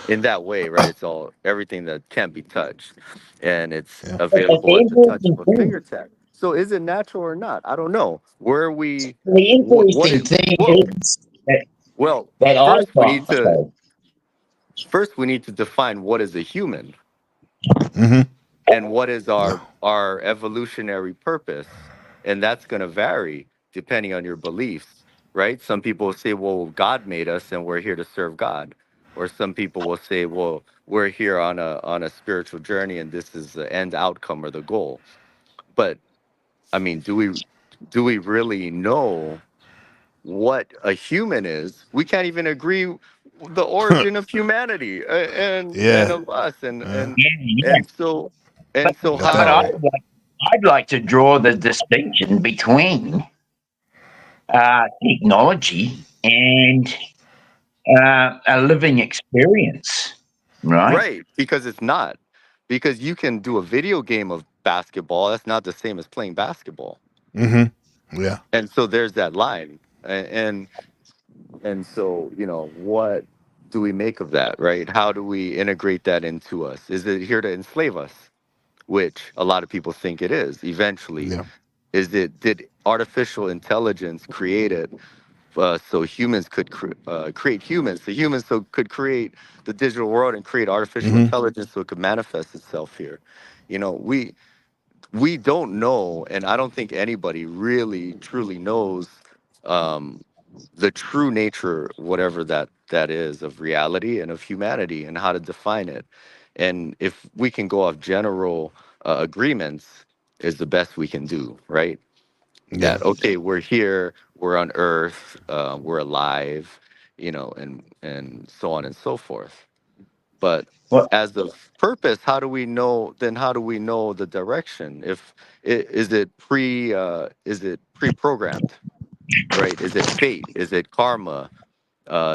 In that way, right? It's all everything that can't be touched, and it's Yeah. But available the at the touch of interesting a thing, fingertip. So, is it natural or not? I don't know. Where are we? the What interesting is? thing Well, is that, well. that I First, we need find, to so, define what is a human Mm-hmm. and what is Yeah. our evolutionary purpose, and that's going to vary depending on your beliefs, right? Some people will say, well, God made us and we're here to serve God, or some people will say, well, we're here on a spiritual journey and this is the end outcome or the goal. But I mean, do we really know what a human is? We can't even agree the origin of humanity, and Yeah. of us, and Yeah. and yeah, yeah. and so But, and so Got but that how? right. I'd like to draw the distinction between technology and a living experience, right? Right, because it's not. Because you can do a video game of basketball. That's not the same as playing basketball. Mm-hmm. Yeah. And so there's that line. And so, what do we make of that, right? How do we integrate that into us? Is it here to enslave us? Which a lot of people think it is eventually. Yeah. Did artificial intelligence create it so humans could create humans, so humans could create the digital world and create artificial Mm-hmm. intelligence so it could manifest itself here? We don't know, and I don't think anybody really truly knows um, the true nature, whatever that is, of reality and of humanity and how to define it. And if we can go off general agreements, is the best we can do, right? Yeah. That okay, we're here, we're on Earth, we're alive, and so on and so forth. But Well, as of purpose, how do we know? Then how do we know the direction? If is it pre-programmed, right? Is it fate? Is it karma?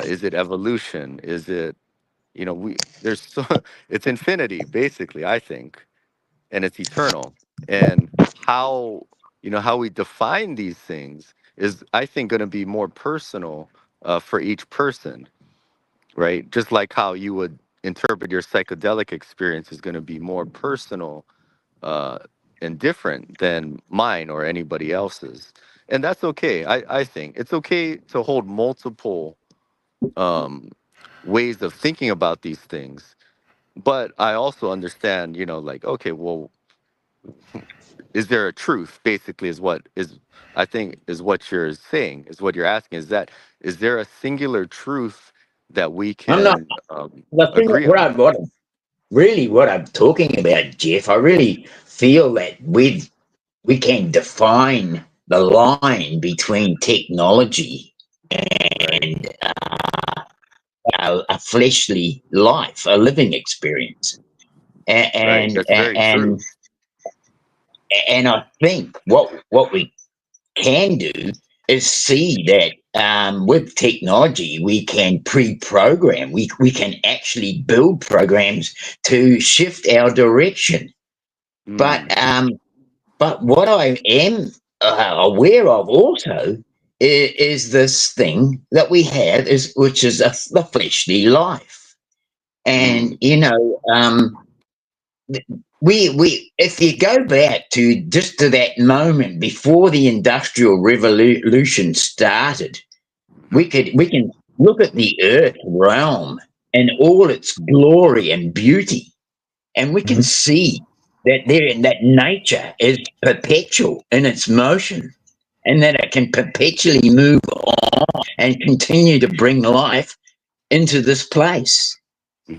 Is it evolution? Is it we there's so it's infinity basically, I think, and it's eternal. And how we define these things is, I think, going to be more personal for each person, right? Just like how you would interpret your psychedelic experience is going to be more personal uh, and different than mine or anybody else's. And that's okay. I think it's okay to hold multiple um, ways of thinking about these things. But I also understand, like, okay, well, is there a truth? Basically, is what is I think is what you're saying, is what you're asking. Is there a singular truth that we I'm not. can The thing, agree on? what I'm talking about, Jeff, I really feel that we can define the line between technology Right. and a fleshly life, a living experience. And Right. and That's very true. and I think what we can do is see that with technology we can pre-program. We can actually build programs to shift our direction. But Mm. but what I am aware of also is this thing that we have is which is the fleshly life, and Mm. we if you go back to just to that moment before the industrial revolution started, we can look at the earth realm and all its glory and beauty, and we can Hmm. see that nature is perpetual in its motion, and that it can perpetually move and continue to bring life into this place.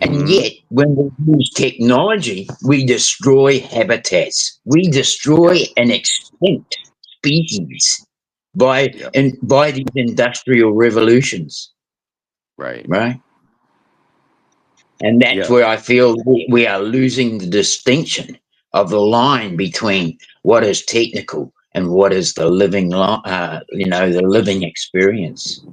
And Hmm. yet, when we use technology, we destroy habitats. We destroy Yep. an extinct species Yep. by these industrial revolutions, Right. right? And that's Yeah. where I feel we are losing the distinction of the line between what is technical and what is the living, the living experience.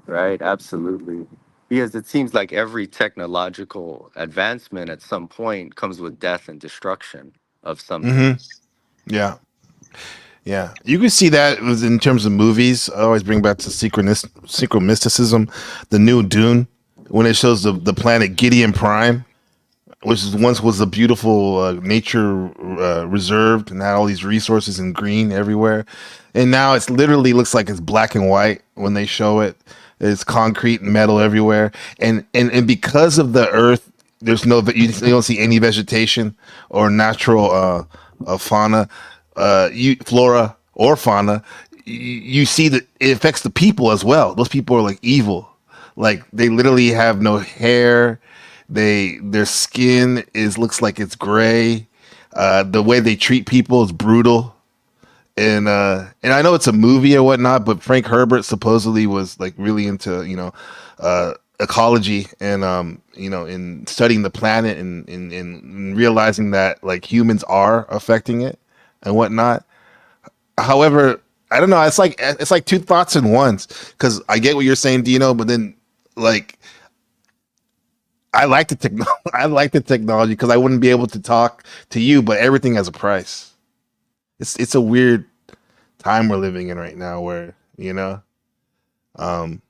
Right. Absolutely. Because it seems like every technological advancement at some point comes with death and destruction of Hmm. something. Yeah. Yeah, you can see that it was in terms of movies. I always bring back to synchromysticism, the new Dune, when it shows the planet Gideon Prime, which is once was a beautiful nature reserved and had all these resources in green everywhere, and now it's literally looks like it's black and white when they show it. It's concrete and metal everywhere, and because of the Earth, there's no you don't see any vegetation or natural fauna, you flora or fauna. You see that it affects the people as well. Those people are like evil, like they literally have no hair. Their skin is looks like it's gray. The way they treat people is brutal. And I know it's a movie or whatnot, but Frank Herbert supposedly was like really into ecology and in studying the planet and realizing that like humans are affecting it and whatnot. However, I don't know. It's like two thoughts in ones because I get what you're saying, Dino, but then like I like the techno- I like the technology because I wouldn't be able to talk to you, but everything has a price. It's a weird time we're living in right now, where um,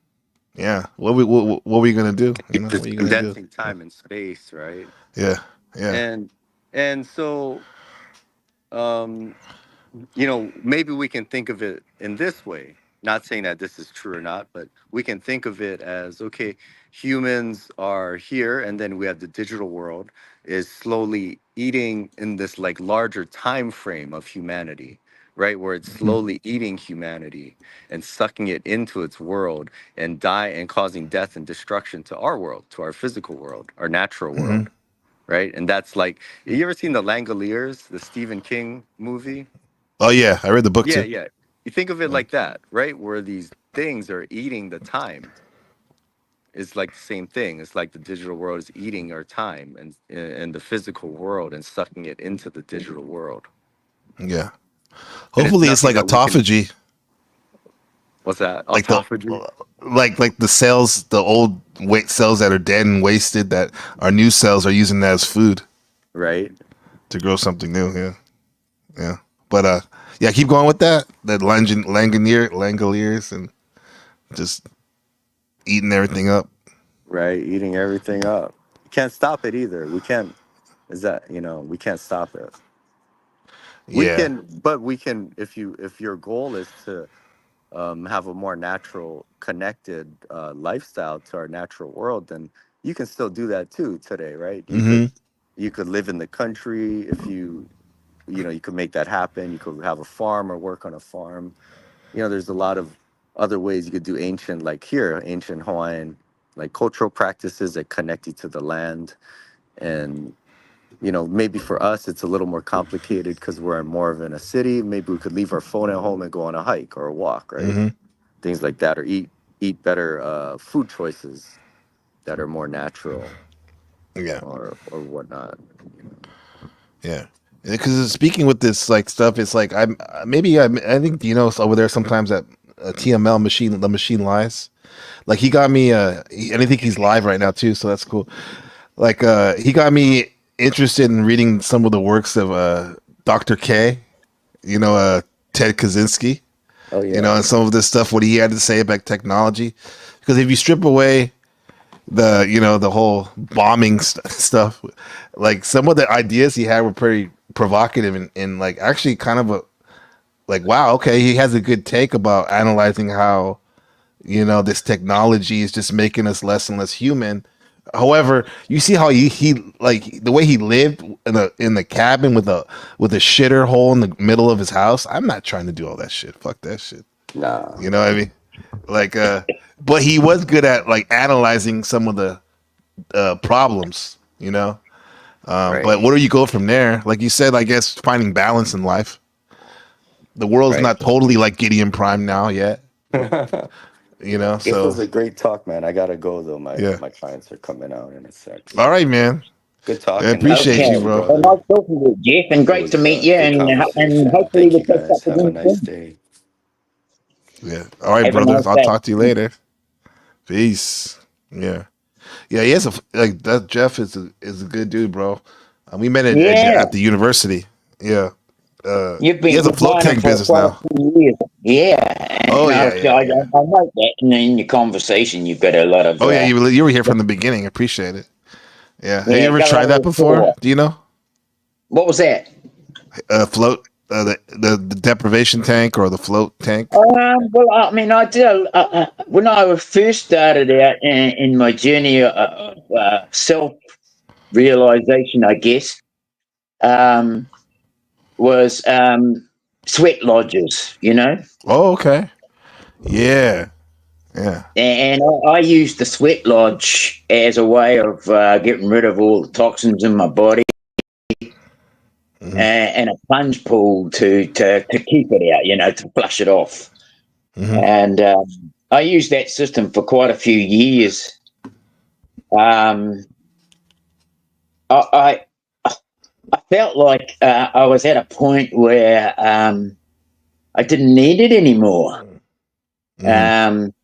yeah. What are we gonna do? What Just are you gonna do? condensing time and space, right? Yeah, yeah. And and so um maybe we can think of it in this way. Not saying that this is true or not, but we can think of it as okay, humans are here, and then we have the digital world is slowly eating in this like larger time frame of humanity, right? Where it's Hmm. slowly eating humanity and sucking it into its world and causing death and destruction to our world, to our physical world, our natural Hmm. world, right? And that's like, you ever seen the Langoliers, the Stephen King movie? Oh yeah, I read the book Yeah, too. yeah. You think of it Yeah. like that, right? Where these things are eating the time. It's like the same thing. It's like the digital world is eating our time and the physical world and sucking it into the digital world. Yeah. And it's Hopefully, it's nothing like that we can. autophagy, What's that? like the Autophagy, like the cells, the old weight cells that are dead and wasted, that our new cells are using that as food right? to grow something new. Yeah, yeah. But yeah, keep going with that. That Langoliers, and just eating everything up. Right, eating everything up. Can't stop it either. We can't. Is that we can't stop it. We Yeah. can, but we can. If your goal is to have a more natural, connected lifestyle to our natural world, then you can still do that too today, right? Mm-hmm. You could live in the country if you could make that happen. You could have a farm or work on a farm. There's a lot of other ways you could do ancient, like here, ancient Hawaiian, like cultural practices that connect you to the land. And maybe for us it's a little more complicated because we're more of in a city. Maybe we could leave our phone at home and go on a hike or a walk, right? Mm-hmm. Things like that, or eat better food choices. that are more natural Yeah. or whatnot. Yeah. Because speaking with this like stuff, it's like I think Dino's over there sometimes at TML machine. The machine lies. Like he got me. And I think he's live right now too, so that's cool. Like he got me interested in reading some of the works of Dr. K. You know, Ted Kaczynski. Oh You know, yeah, and some of this stuff, what he had to say about technology. Because if you strip away the whole bombing stuff, like some of the ideas he had were pretty provocative and like actually kind of a like wow, okay, he has a good take about analyzing how this technology is just making us less and less human. However, you see how he like the way he lived in the cabin with a shitter hole in the middle of his house. I'm not trying to do all that shit. Fuck that shit. nah, You know what I mean? Like but he was good at like analyzing some of the problems, right, but where do you go from there? Like you said, I guess finding balance in life. The world's right. not totally like Gideon Prime now yet, This so was a great talk, man. I gotta go though. My yeah. my clients are coming out in a sec. All So right, man. good I talking, man. appreciate Okay. you, Thank you, bro. Well, brother. nice talking to you, Jeff, and It great to was meet a you. good And conversation. hopefully Thank we'll you, catch up guys. Have a again nice soon. day. Yeah. All right, Have a brother. nice I'll day. talk to you later. Peace. Yeah. Yeah. He has like that. Jeff is a good dude, bro. We met Yeah, at the university. Yeah. you've He been has a float complaining tank for business quite a now. few years. Yeah, Oh and yeah, yeah, yeah. I like that. And in your conversation, you've got a lot of Oh yeah. You were here from the beginning. Appreciate it. Yeah. Have you yeah, ever got a lot tried of that before? rapport. Do you know? What was that? Float the deprivation tank or the float tank. Well, I mean, I did when I first started out in my journey of self realization, I guess, um, was sweat lodges, Oh okay. Yeah. Yeah. and I used the sweat lodge as a way of getting rid of all the toxins in my body, Hmm. and a plunge pool to keep it out, to flush it off. Hmm. And I used that system for quite a few years. Um, I, I felt like I was at a point where I didn't need it anymore. Hmm. Um,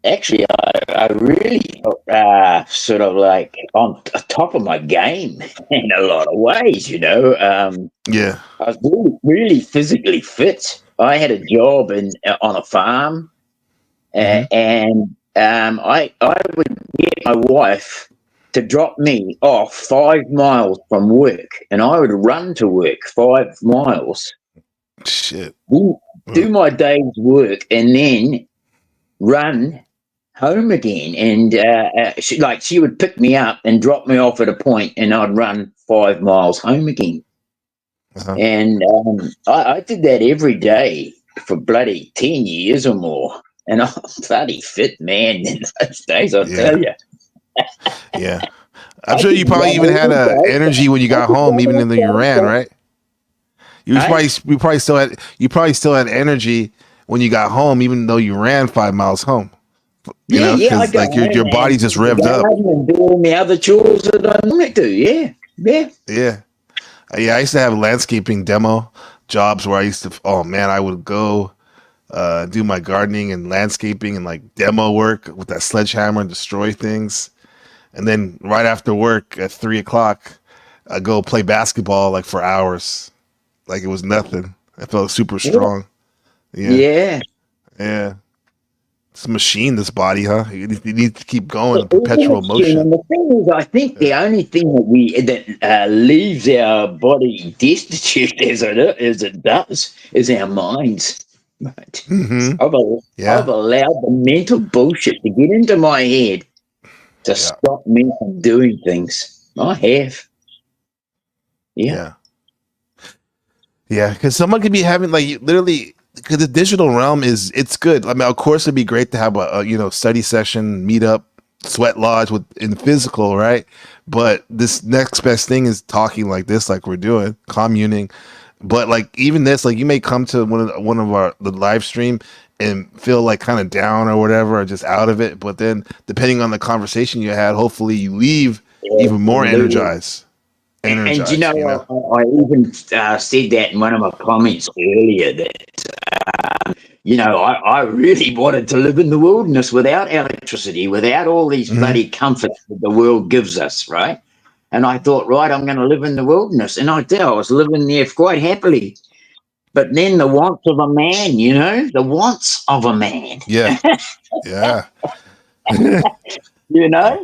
Actually, I really felt sort of like on top of my game in a lot of ways. Yeah. I was really, really physically fit. I had a job on a farm, Hmm. and I would get my wife to drop me off 5 miles from work, and I would run to work 5 miles, Shit. do my day's work, and then run home again. And she would pick me up and drop me off at a point, and I'd run 5 miles home again. Uh-huh. And I did that every day for bloody 10 years or more. And I'm bloody fit, man, in those days, I'll tell Yeah. you. Yeah. I'm I sure could you probably run even had every day. energy when you I got could home, run even all though you ran, day. right? Hey? You probably still had energy when you got home, even though you ran 5 miles home. Yeah, I Because go like home your body and just do the revved up. garden and do all the other chores that I normally do. Yeah, yeah. Yeah. Yeah. I used to have landscaping demo jobs where I used to. Oh man, I would go do my gardening and landscaping and like demo work with that sledgehammer and destroy things. And then right after work at 3 o'clock, I go play basketball like for hours. Like it was nothing. I felt super Yeah. strong. Yeah. Yeah. Yeah. It's a machine, this body, huh? You need to keep going in It is an perpetual extreme, motion. and the thing is, I think Yeah. the only thing that leaves our body destitute as it does is our minds. Right? Hmm. I've Yeah. allowed the mental bullshit to get into my head to Yeah. stop me from doing things. I have. Yeah. Yeah. Yeah. Because someone could be having like literally. Because the digital realm it's good. I mean, of course, it'd be great to have a study session, meet up, sweat lodge with in physical, right? But this next best thing is talking like this, like we're doing, communing But like even this, like you may come to one of our the live stream and feel like kind of down or whatever, or just out of it. But then depending on the conversation you had, hopefully you leave even more Absolutely. energized. And you Energized, you know? know, I even said that in one of my comments earlier that, you know, I really wanted to live in the wilderness without electricity, without all these Hmm. bloody comforts that the world gives us, right? And I thought, right, I'm going to live in the wilderness. And I did. I was living there quite happily. But then the wants of a man, you know, the wants of a man. Yeah. Yeah. You know,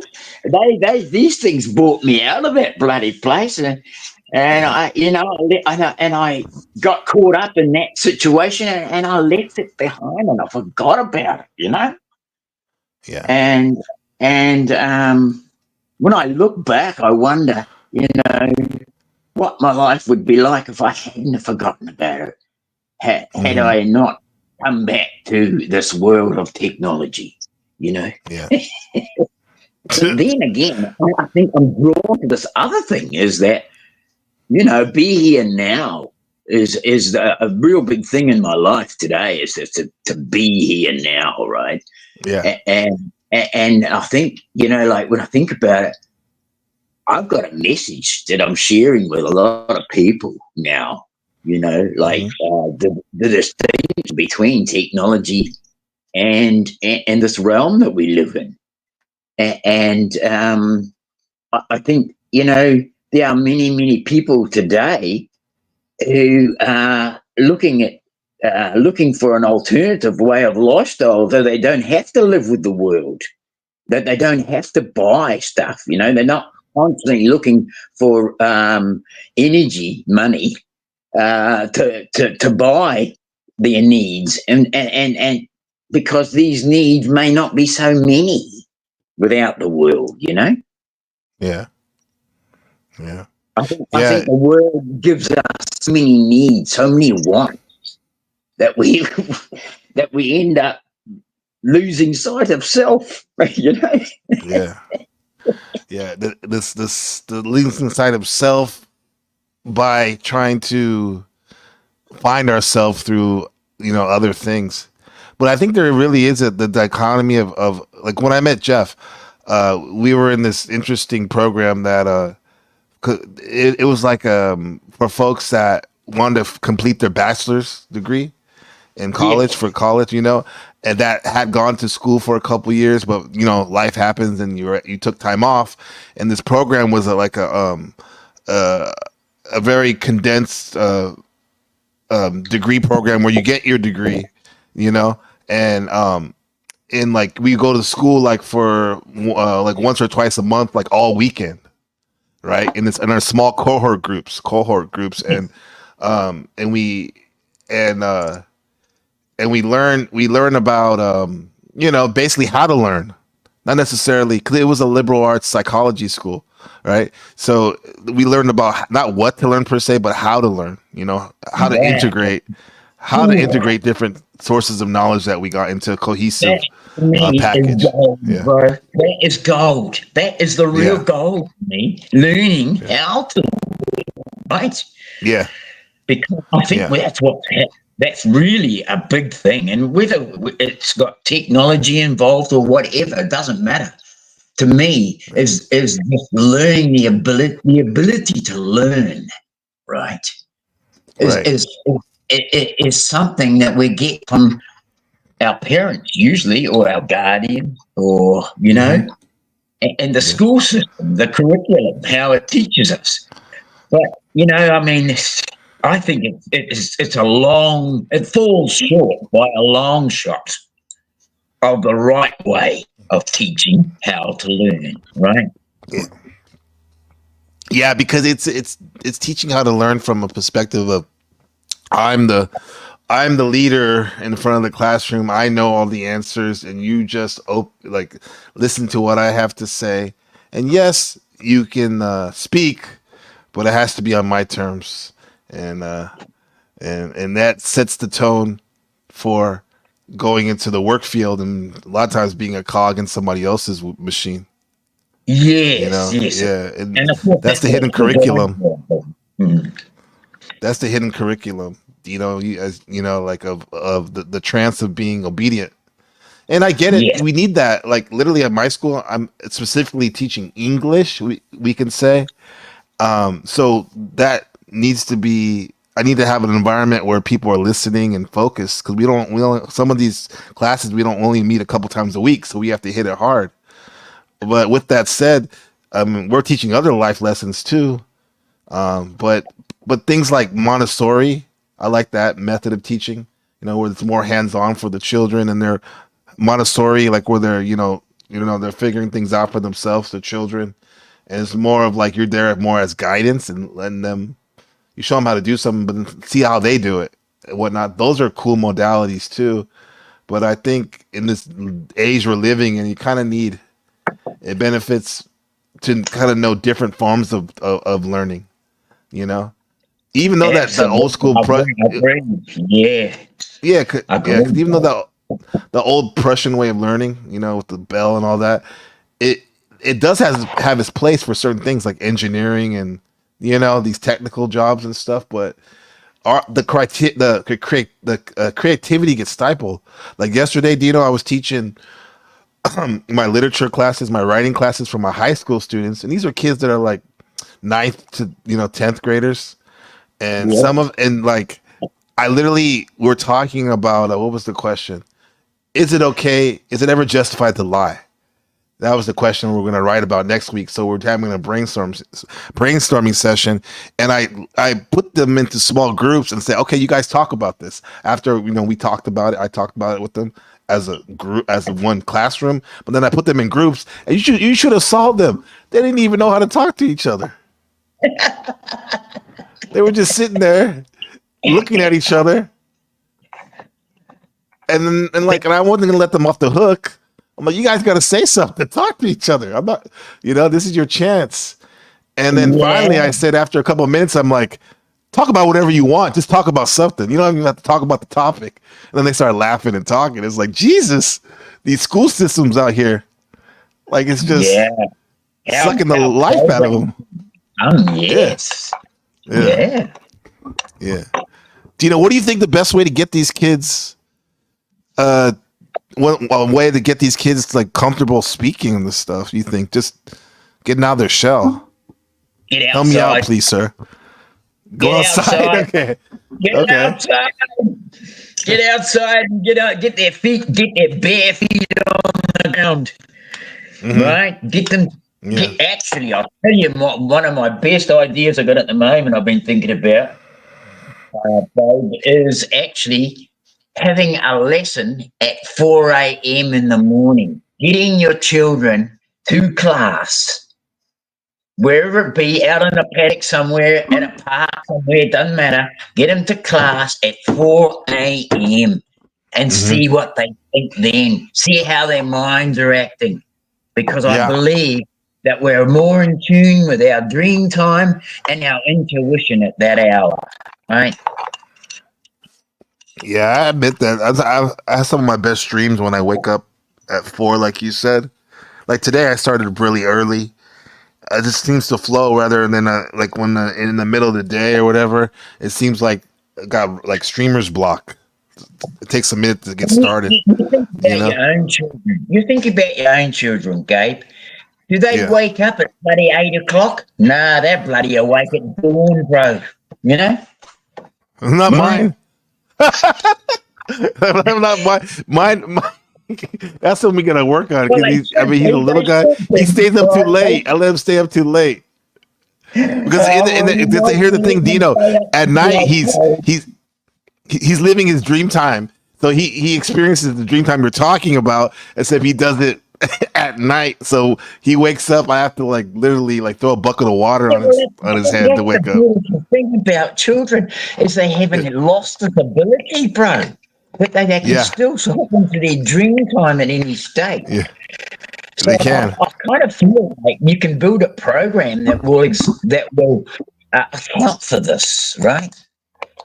these things brought me out of that bloody place, and Yeah. I, you know, and I got caught up in that situation, and I left it behind, and I forgot about it, you know, Yeah. and and when I look back, I wonder, you know, what my life would be like if I hadn't have forgotten about it, had Hmm. I not come back to this world of technology, you know. Yeah. But then again, I think I'm drawn to this other thing is that, you know, be here now is a real big thing in my life today is to be here now, right? Yeah. And I think, you know, like when I think about it, I've got a message that I'm sharing with a lot of people now, you know, like Hmm. the distinction between technology and this realm that we live in. And I think, you know, there are many people today who are looking for an alternative way of lifestyle, though they don't have to live with the world, that they don't have to buy stuff. You know, they're not constantly looking for energy, money to buy their needs, and because these needs may not be so many without the world. You know. Yeah. Yeah. I Yeah. think the world gives us so many needs, so many wants that we that we end up losing sight of self. You know. Yeah. Yeah. The leans inside of self by trying to find ourselves through, you know, other things. But I think there really is the dichotomy of like when I met Jeff, we were in this interesting program that it was like for folks that wanted to complete their bachelor's degree in Yeah. college for college, you know, and that had gone to school for a couple years, but you know, life happens and you took time off, and this program was uh, a very condensed degree program where you get your degree, you know, and in like we go to school like for like once or twice a month, like all weekend, right? And it's in our small cohort groups, and we and uh and we learn about you know, basically how to learn, not necessarily because it was a liberal arts psychology school, right? So we learned about not what to learn per se, but how to learn, you know, Yeah. how to integrate different sources of knowledge that we got into a That cohesive to me is package. gold, Yeah. bro. That is gold. That is the real Yeah. gold for me. Learning Yeah. how to, right? Yeah. Because I think Yeah. that's really a big thing. And whether it's got technology involved or whatever, it doesn't matter. To me, is just learning the ability to learn, right? Is Right. is is something that we get from our parents usually, or our guardian, or you know, Hmm. and the Yeah. school system, the curriculum, how it teaches us. But you know, I mean, I think it falls short by a long shot of the right way of teaching how to learn, right? Yeah. Yeah, because it's teaching how to learn from a perspective of I'm the I'm the leader in front of the classroom. I know all the answers, and you just like listen to what I have to say. And yes, you can speak, but it has to be on my terms, and and that sets the tone for going into the work field, and a lot of times being a cog in somebody else's machine. You Yes, know, yes. yeah, And and of course, that's the hidden curriculum. Mm. That's the hidden curriculum. As like of the trance of being obedient. And I get it. Yes, We need that. Like literally at my school, I'm specifically teaching English. We can say so that needs to be. I need to have an environment where people are listening and focused because we don't. Some of these classes we don't only meet a couple times a week, so we have to hit it hard. But with that said, we're teaching other life lessons too. But things like Montessori, I like that method of teaching. Where it's more hands on for the children, and they're Montessori, like where they're they're figuring things out for themselves, the children, and it's more of like you're there more as guidance and letting them. You show them how to do something, but then see how they do it and whatnot. Those are cool modalities too. But I think in this age we're living in, you kind of need it benefits to kind of know different forms of learning. You know, even though that old absolutely. school I agree. Yeah, yeah, I yeah, because agree. even though the old Prussian way of learning, with the bell and all that, it it does have its place for certain things like engineering and these technical jobs and stuff, but the creativity gets stifled. Like yesterday, I was teaching my literature classes, my writing classes for my high school students, and these are kids that are like ninth to 10th graders, and Yeah. like I literally we're talking about what was the question? Is it okay? Is it ever justified to lie? That was the question we're going to write about next week. So we're having a brainstorming session, and I put them into small groups and say, okay, you guys talk about this. After we talked about it, I talked about it with them as a group, as a one classroom. But then I put them in groups, and you should have saw them. They didn't even know how to talk to each other. They were just sitting there looking at each other, and I wasn't gonna let them off the hook. I'm like, you guys got to say something, talk to each other. I'm not, this is your chance. And then finally, Yeah. I said after a couple of minutes, I'm like, talk about whatever you want, just talk about something. You don't even have to talk about the topic. And then they started laughing and talking. It's like Jesus, these school systems out here, like it's just Yeah. sucking the Our life out of program. them. Yeah, Yes. yeah, Yeah. yeah. What do you think the best way to get these kids? One way to get these kids like comfortable speaking and this stuff. You think just getting out of their shell? Get Help me out, outside. please, sir. Go Get outside. outside. Okay. Get Okay. outside. Get outside and get their feet, get their bare feet on the ground. Hmm. Right? Get them. Yeah. Actually, I'll tell you one of my best ideas I got at the moment. I've been thinking about, Bob, is actually having a lesson at 4 a.m. in the morning. Getting your children to class, wherever it be, out in a paddock somewhere, at a park somewhere, it doesn't matter. Get them to class at 4 a.m. and Hmm. see what they think then. See how their minds are acting. Because I Yeah. believe that we're more in tune with our dream time and our intuition at that hour. Right? Yeah. I admit that. I have some of my best dreams when I wake up at 4, like you said. Like today, I started really early. It just seems to flow rather than like when in the middle of the day or whatever. It seems like it got like streamer's block. It takes a minute to get started. You think You about know? your own children. You think about your own children, Gabe. Do they Yeah. wake up at bloody 8 o'clock? Nah, they're bloody awake at dawn, bro. You know? Not Right? mine. I'm not mine. That's what we gotta work on Well, because they should he's a be. little They guy. should He be. stays up too Right? late. I let him stay up too late because Well, you here's might the be thing, able to Dino. stay up At until night, like 12. he's living his dream time. So he experiences the dream time you're talking about, as if he does it at night. So he wakes up. I have to like literally like throw a bucket of water Yeah, on well, his head to that's the wake up. beautiful thing about children is they Yeah, haven't lost this ability, bro. That they can yeah, still hop into their dream time at any stage. yeah. So They can. I kind of feel like you can build a program that will account for this, right?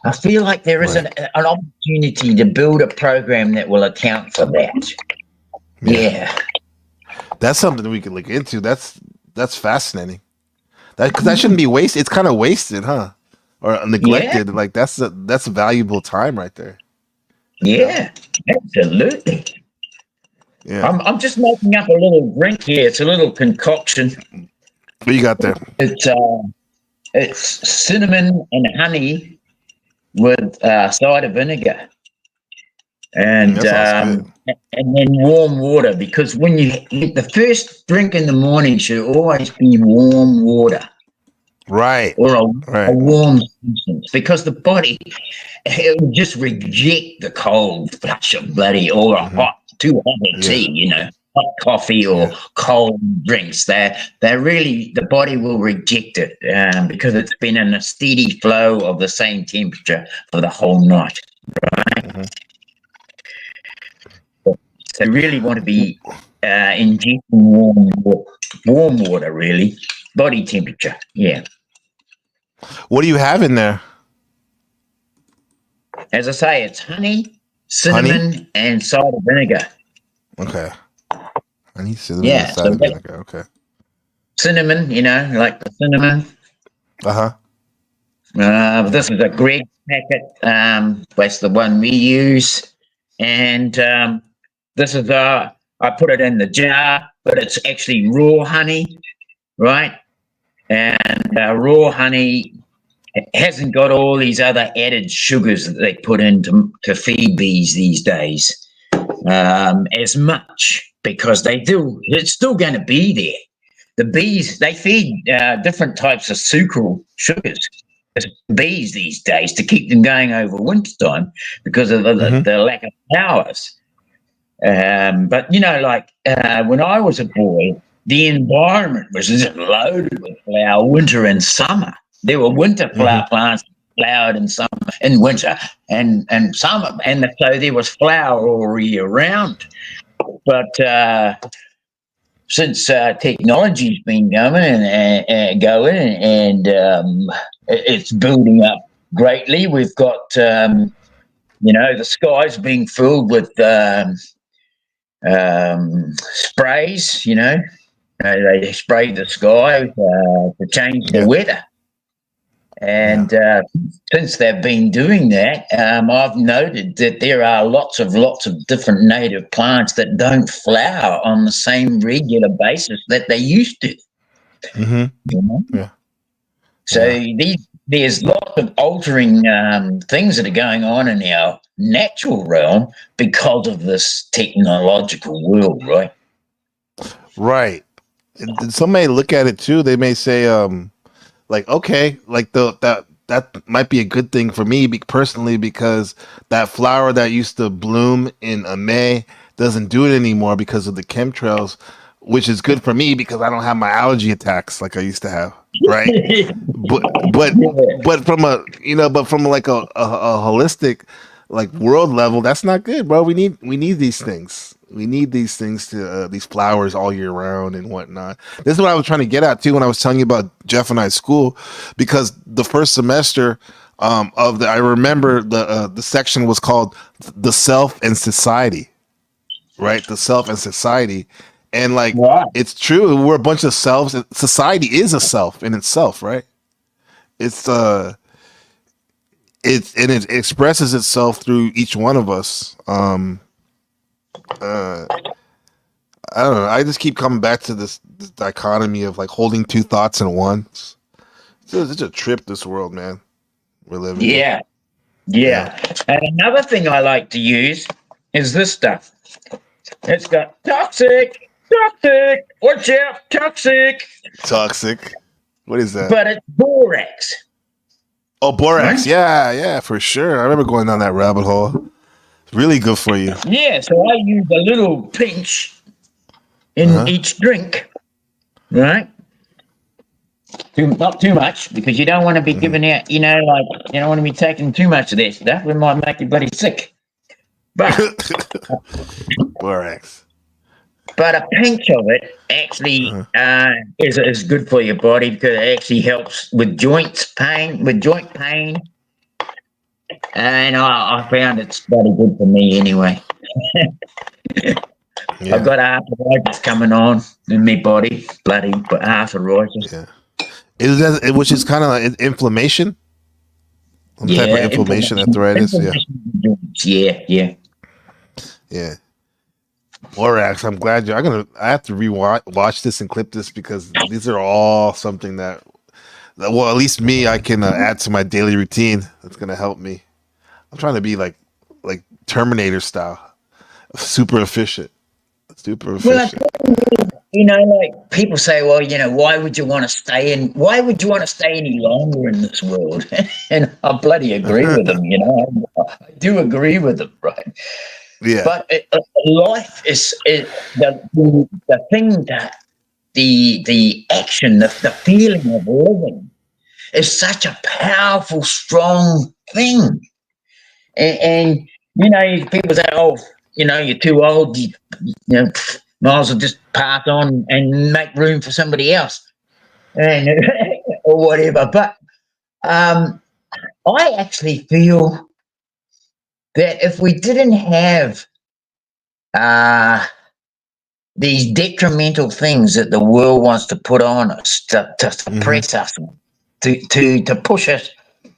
I feel like there is Right. an opportunity to build a program that will account for that. Yeah. Yeah. That's something we could look into. That's fascinating. That because that shouldn't be wasted. It's kind of wasted, huh? or neglected, like that's a valuable time right there. Yeah, absolutely. Yeah. I'm just making up a little drink here. It's a little concoction. What you got there? It's cinnamon and honey with cider vinegar, and That sounds good. and then warm water. Because when the first drink in the morning should always be warm water Right. or a Right. warm substance, because the body, it will just reject the cold flush of bloody or a too hot tea, hot coffee or cold drinks. They're really, the body will reject it because it's been in a steady flow of the same temperature for the whole night, right? So you really want to be injecting warm water, really, body temperature. Yeah. What do you have in there? As I say, it's honey, cinnamon, and cider vinegar. Okay. Honey, cinnamon, Yeah, and cider so vinegar. Okay. cinnamon, like the cinnamon. This is a Greg packet. That's the one we use. And this is I put it in the jar, but it's actually raw honey, right? And raw honey hasn't got all these other added sugars that they put in to feed bees these days as much, because it's still going to be there. The bees, they feed different types of sucral sugars to bees these days to keep them going over wintertime because of the lack of flowers. But, when I was a boy, the environment was just loaded with flower, winter and summer. There were winter flower plants flowered in summer, in winter, and summer, and so there was flower all year round. But since technology's been going and it's building up greatly, we've got the skies being filled with sprays. They spray the sky to change the weather. And since they've been doing that, I've noted that there are lots of different native plants that don't flower on the same regular basis that they used to. Yeah. So there's lots of altering things that are going on in our natural realm because of this technological world, right? Right. And some may look at it too. They may say, okay, like that might be a good thing for me personally, because that flower that used to bloom in May doesn't do it anymore because of the chemtrails, which is good for me because I don't have my allergy attacks like I used to have. Right. but from a holistic, like, world level, that's not good, bro. We need these things. We need these things to these flowers all year round and whatnot. This is what I was trying to get at too when I was telling you about Jeff and I's school, because the first semester I remember the section was called the Self and Society, right? The Self and Society, and it's true. We're a bunch of selves. Society is a self in itself, right? It expresses itself through each one of us. I don't know. I just keep coming back to this dichotomy of like holding two thoughts at once. It's a trip, this world, man. We're living. Yeah. And another thing I like to use is this stuff. It's got toxic. Watch out, toxic. Toxic. What is that? But it's borax. Oh, borax. Right? Yeah, for sure. I remember going down that rabbit hole. It's really good for you. Yeah, so I use a little pinch in each drink, right? Not too much, because you don't want to be giving out, you don't want to be taking too much of that stuff. It might make you bloody sick. But borax. But a pinch of it actually is good for your body, because it actually helps with joint pain. And I found it's bloody good for me anyway. Yeah. I've got arthritis coming on in my body, bloody arthritis. Yeah. Which is kind of like inflammation? Some type of inflammation, arthritis. Yeah, Yeah. yeah. Borax. I'm glad you. I have to watch this and clip this because these are all something that. Well, at least me, I can add to my daily routine. That's gonna help me. I'm trying to be like Terminator style, super efficient, super Well, efficient. like people say, well, why would you want to stay in? Why would you want to stay any longer in this world? And I bloody agree with them. I do agree with them, right? Yeah. But life is the thing that the action, the feeling of living is such a powerful, strong thing. And people say, oh, you're too old. Might as well just pass on and make room for somebody else, and or whatever. But I actually feel that if we didn't have these detrimental things that the world wants to put on us to suppress us, to push us,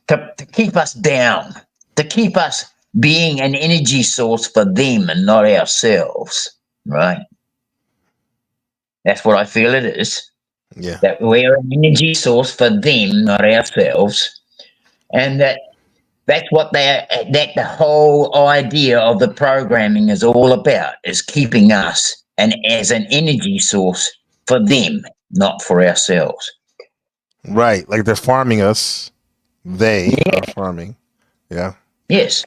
to keep us down, to keep us being an energy source for them and not ourselves, right? That's what I feel it is. Yeah. That we're an energy source for them, not ourselves, and that's what that the whole idea of the programming is all about, is keeping us and as an energy source for them, not for ourselves. Right. Like they're farming us. They are farming. Yeah. Yes.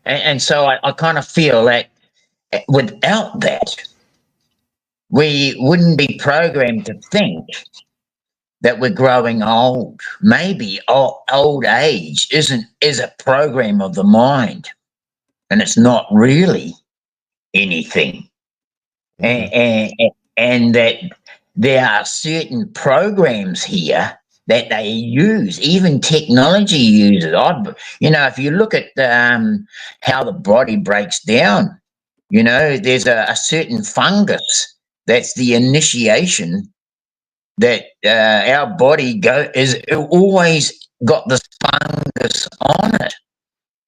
And so I kind of feel that without that, we wouldn't be programmed to think that we're growing old. Maybe old age is a program of the mind, and it's not really anything. And that there are certain programs here that they use, even technology uses. If you look at how the body breaks down, there's a certain fungus that's the initiation that our body is always got this fungus on it.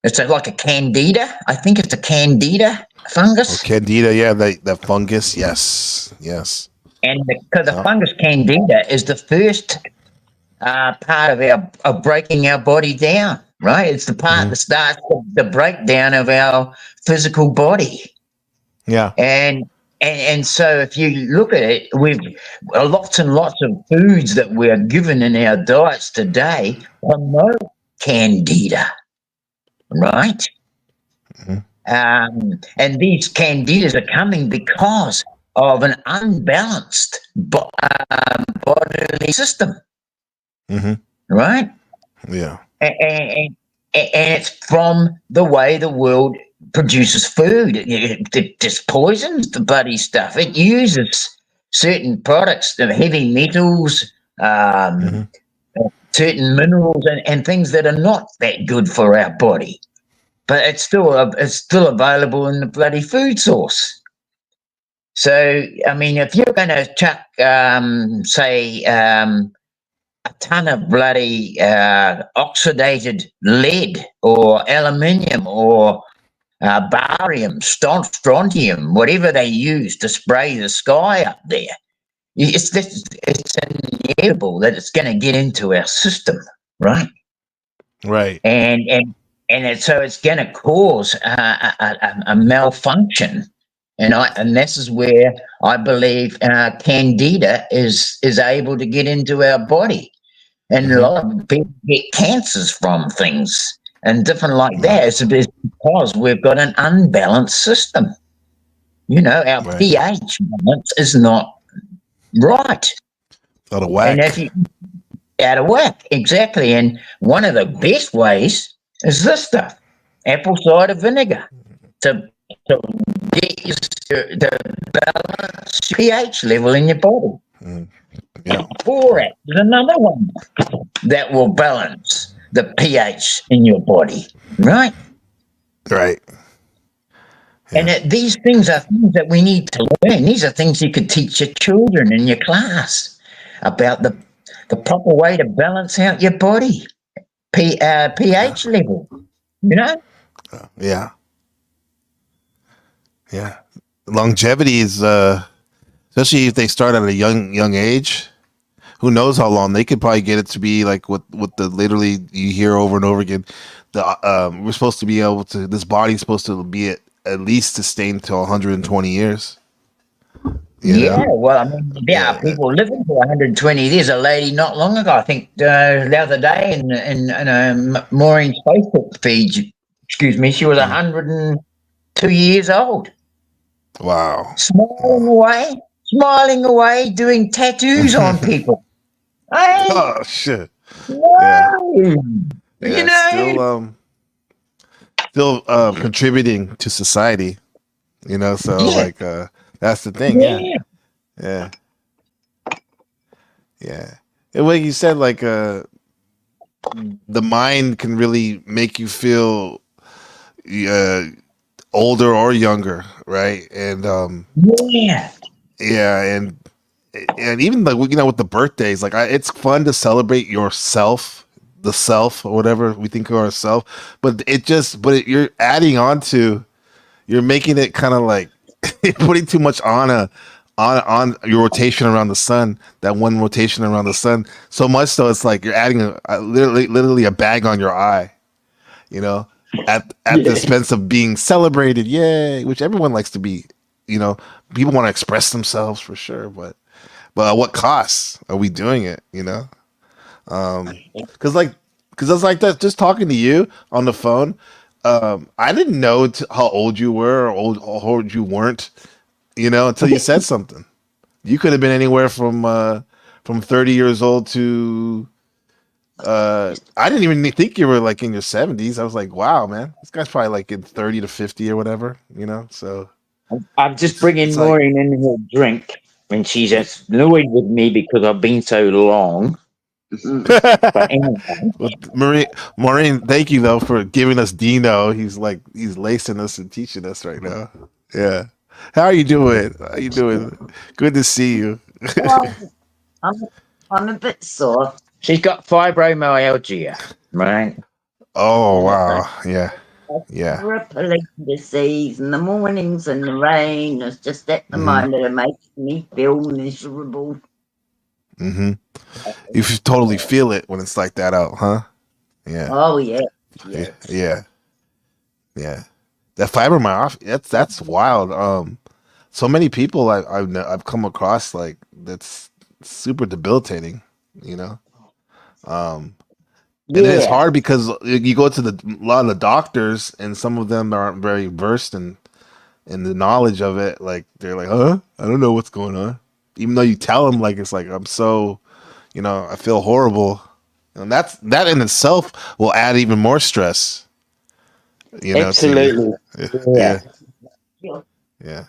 It's like a candida. I think it's a candida fungus. Oh, candida, yeah, that fungus, yes. And because the fungus candida is the first part of breaking our body down, right? It's the part that starts the breakdown of our physical body. Yeah. And so if you look at it, we've lots and lots of foods that we're given in our diets today promote candida, right? And these candidas are coming because of an unbalanced bodily system, right? Yeah. And it's from the way the world produces food. It just poisons the bloody stuff. It uses certain products, the heavy metals, certain minerals, and things that are not that good for our body. But it's still available in the bloody food source. So, I mean, if you're going to chuck, say, a ton of bloody oxidated lead or aluminium or barium, strontium, whatever they use to spray the sky up there, it's inevitable that it's going to get into our system, right? Right. So it's going to cause a malfunction, and this is where I believe candida is able to get into our body, and a lot of people get cancers from things and different like that. It's because we've got an unbalanced system. Our pH balance is not right. Out of whack. And if you out of whack, exactly. And one of the best ways is this stuff: apple cider vinegar, to get the balanced pH level in your body. Yeah. Borax is another one that will balance the pH in your body, right? Right. Yeah. And these things are things that we need to learn. These are things you could teach your children in your class about the proper way to balance out your body, pH level. You know? Yeah. Yeah. Longevity is especially if they start at a young age. Who knows how long they could probably get it to be like what the literally you hear over and over again. We're supposed to be able to. This body's supposed to be at least sustained till 120 years. You Yeah, know? well, I mean, yeah, Yeah. people living for 120. There's a lady not long ago, I think, the other day in Maureen's Facebook feed. Excuse me, she was Mm. 102 years old, Wow. smiling away, doing tattoos on people. Hey, Oh shit. Yeah. no, you Yeah. know, Still contributing to society. You know. So yeah, like that's the thing. Yeah. yeah, Yeah. Yeah. And what you said, like the mind can really make you feel uh, older or younger, right? And yeah, yeah, and even like with the birthdays, like it's fun to celebrate yourself, the self or whatever we think of ourselves, but you're adding on to, you're making it kind of like putting too much on your rotation around the sun, that one rotation around the sun, so much so it's like you're adding literally a bag on your eye, you know, at the yeah. expense of being celebrated, yay, which everyone likes to be, you know, people want to express themselves for sure, but at what cost are we doing it, you know? Because I was like that, just talking to you on the phone. I didn't know how old you were or how old you weren't, you know, until you said something. You could have been anywhere from 30 years old to I didn't even think you were like in your 70s. I was like, wow, man, this guy's probably like in 30 to 50 or whatever, you know. So I'm just it's bringing like Maureen in her drink, and she's just annoyed with me because I've been so long. But anyway, well, Maureen, thank you though for giving us Dino. He's lacing us and teaching us right now. Yeah. How are you doing? How you doing? Good to see you. Well, I'm, I'm a bit sore. she's got fibromyalgia, right? Oh Yeah, wow. Yeah. I've Yeah. rippling disease in the mornings and the rain. It's just at the Mm-hmm. moment it makes me feel miserable. Mm-hmm. You totally feel it when it's like that out, huh? Yeah. Oh yeah, Yeah. yes. Yeah. Yeah. That fibromyalgia, that's wild. So many people I've come across like that's super debilitating, you know. Um, and then it's Yeah, hard because you go to a lot of the doctors, and some of them aren't very versed in the knowledge of it. Like they're like, "Huh? I don't know what's going on." Even though you tell them, like it's like I'm so, you know, I feel horrible, and that in itself will add even more stress, you know, to you. absolutely. Yeah, Yeah. You're yeah,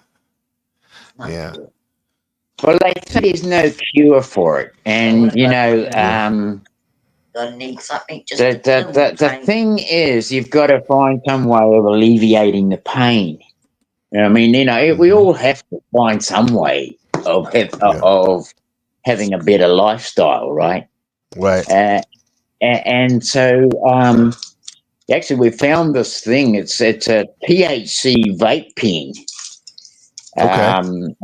not yeah, good. Well, they say there's no cure for it, and you know, yeah. I need something just the a the little the, the pain. thing is, you've got to find some way of alleviating the pain. I mean, you know, we Hmm. all have to find some way Yeah, of having a better lifestyle, right? right. Uh, and so, actually, we found this thing. It's a THC vape pen. Okay. Um,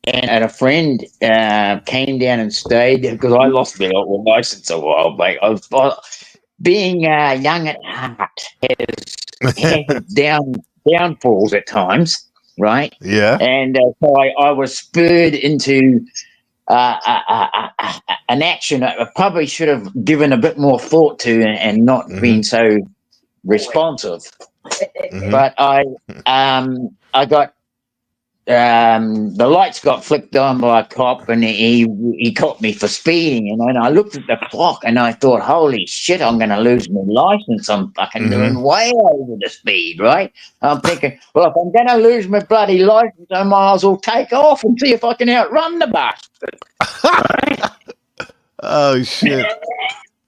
and a friend came down and stayed because I lost my license a while back. Being young at heart has its downfalls at times, right? Yeah. And so I was spurred into an action I probably should have given a bit more thought to and not Hmm. been so responsive. Hmm. But I got the lights got flicked on by a cop, and he caught me for speeding. And then I looked at the clock, and I thought, "Holy shit! I'm going to lose my license. I'm fucking Hmm. doing way over the speed, right?" I'm thinking, "Well, if I'm going to lose my bloody license, I might as well take off and see if I can outrun the bastard." Oh shit!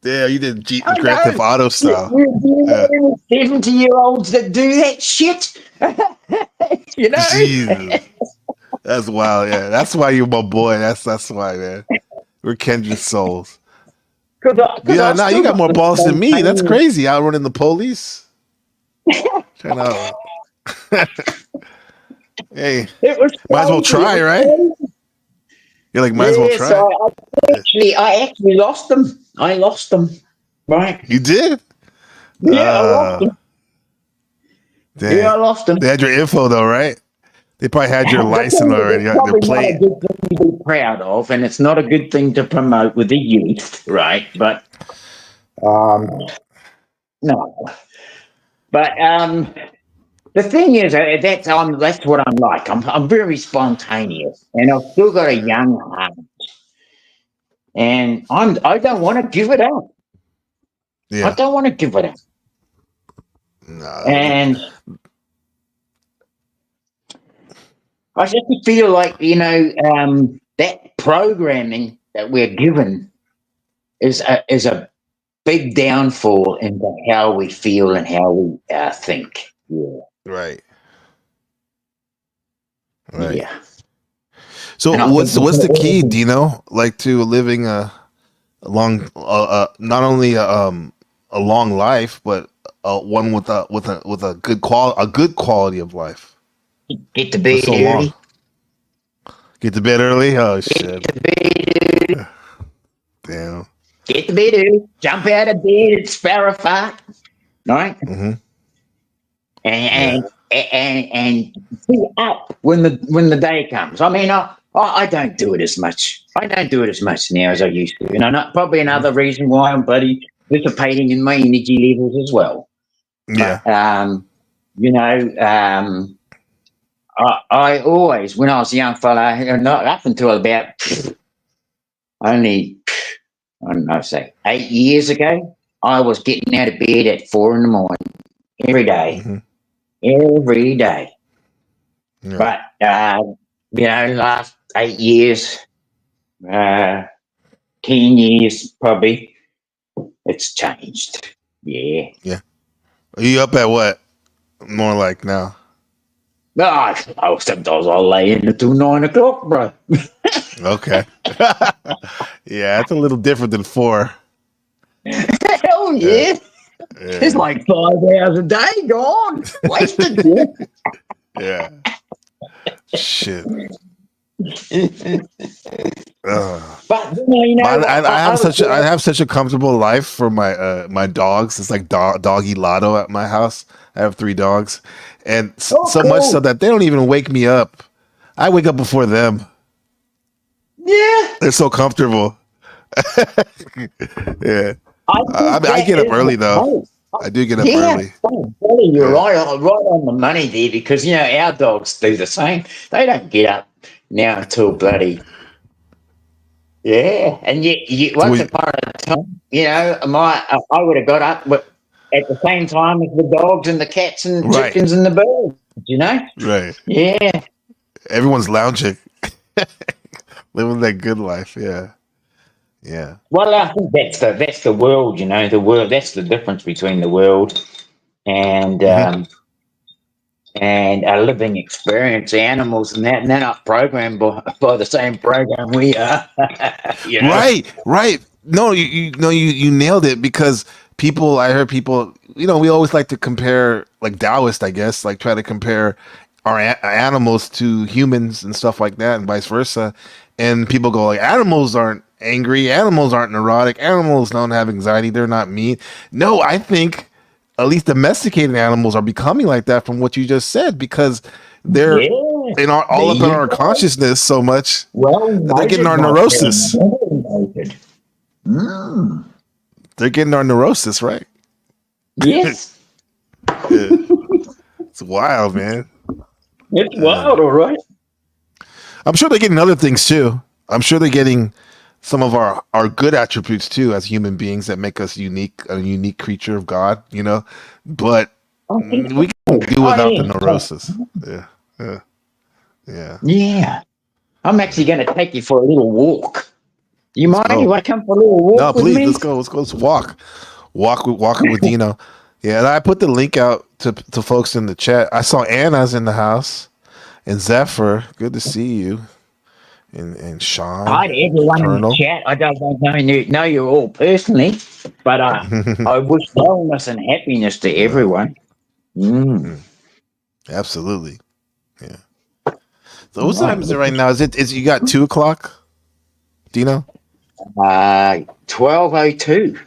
Yeah, you did I Grand Theft know. Auto You, style. you, Yeah. you know, 70-year-olds that do that shit, you know. Jesus, that's wild. Yeah, that's why you're my boy. That's why, man. We're kindred souls. Yeah, nah, you got more balls than me. That's spontaneous. crazy. Outrunning the police. Trying to, hey, It was might as well crazy. It try, was right? crazy. You're like, might as well Yes, try. Yeah. I actually lost them. I lost them. Right. You did? Yeah, I lost them. Yeah, Dang. I lost them. They had your info though, right? They probably had your The license thing is, already, it's your probably not a plate. good thing to be proud of, and it's not a good thing to promote with the youth, right? But um, no. But the thing is, that's what I'm like. I'm very spontaneous, and I've still got a young heart, and I don't want to give it up. I Yeah. don't want to give it up, Nah, and I just feel like that programming that we're given is a big downfall into how we feel and how we think. Yeah, right. Right. yeah. So And I think we what's can the key, all. Dino? Like to living a long, not only a long life, but one with a good quality of life Get to for bed so long. early. Get to bed early. Oh Get shit! to bed. Damn. Get to bed early. Jump out of bed at sparrow fart. Right. Hmm. Yeah. And be up when the day comes. I mean, I don't do it as much. I don't do it as much now as I used to. Probably Hmm. another reason why I'm bloody dissipating in my energy levels as well. Yeah. But you know, I always, when I was a young fella, not up until about only, I don't know, say 8 years ago, I was getting out of bed at 4 in the morning every day, Hmm. every day. Yeah. But last 8 years, 10 years probably, it's changed. Yeah. Yeah. Are you up at what? More like now. Sometimes I'll lay in until 9 o'clock, bro. Okay. Yeah, that's a little different than 4. Hell Yeah. yeah. It's Yeah. like 5 hours a day gone. Wasted. Yeah. Shit. Yeah. Ugh. But But I I have such a comfortable life for my my dogs. It's like doggy lotto at my house. I have 3 dogs, and oh so much so cool. that they don't even wake me up. I wake up before them. Yeah. They're so comfortable. Yeah, I I think mean, I that get up is early the though. case. I do get up Yeah, early. you're Yeah, right on the money there because our dogs do the same. They don't get up now until bloody yeah, and you so once upon a time, I would have got up at the same time as the dogs and the cats and right, chickens and the birds. You know, right. yeah. Everyone's lounging, living that good life. Yeah, yeah. Well, I think that's the world. The world. That's the difference between the world and Hmm. a living experience. Animals and they're not programmed by the same program we are. you know. Right, right. No, you nailed it because I heard people, we always like to compare, like Taoist, I guess, like try to compare our animals to humans and stuff like that and vice versa. And people go like, animals aren't angry, animals aren't neurotic, animals don't have anxiety, they're not mean. No, I think at least domesticated animals are becoming like that from what you just said because they're Yeah. There all up in you our go. consciousness so much Well that they're getting noted, our my friend. neurosis. Well noted. Mm. They're getting our neurosis, right? Yes. Yeah. It's wild, man. It's Uh, wild, all right. I'm sure they're getting other things too. I'm sure they're getting some of our good attributes too as human beings that make us unique, a unique creature of God. But I think we can so. do Oh, without the yeah. neurosis. Yeah, yeah, yeah. Yeah. I'm actually going to take you for a little walk. You Let's mind? You go. want to come for a little No, walk with please, me? let's go. Let's go. Let's walk it with Dino. Yeah, and I put the link out to folks in the chat. I saw Anna's in the house and Zephyr. Good to see you. and Sean, Hi to everyone in the Colonel. chat. I don't know you all personally, but I wish wellness and happiness to Yeah, everyone. Mm. absolutely. Yeah. So what time is it right now? Is you got 2 o'clock? Do you know? 12:02.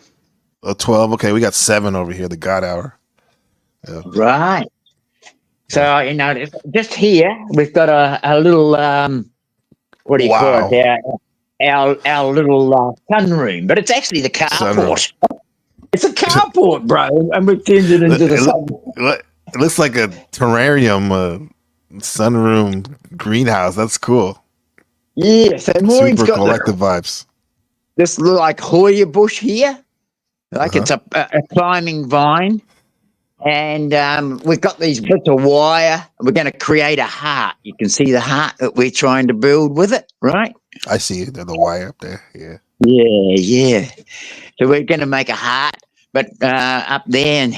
Oh, 12. Okay, we got 7 over here. The God hour. Yeah. Right. Yeah. So just here we've got a little what do you call it? Wow. Our little sunroom, but it's actually the Sunroom. carport. It's a carport, bro, and we've turned it into the sun. It looks like a terrarium, sunroom greenhouse. That's cool. Yeah. So Maureen's Super got collective vibes. this little like Hoya bush here, like Uh-huh. it's a climbing vine. And we've got these bits of wire. We're going to create a heart. You can see the heart that we're trying to build with it, right? I see it. There's the wire up there. Yeah. Yeah, yeah. So we're going to make a heart, but up there, and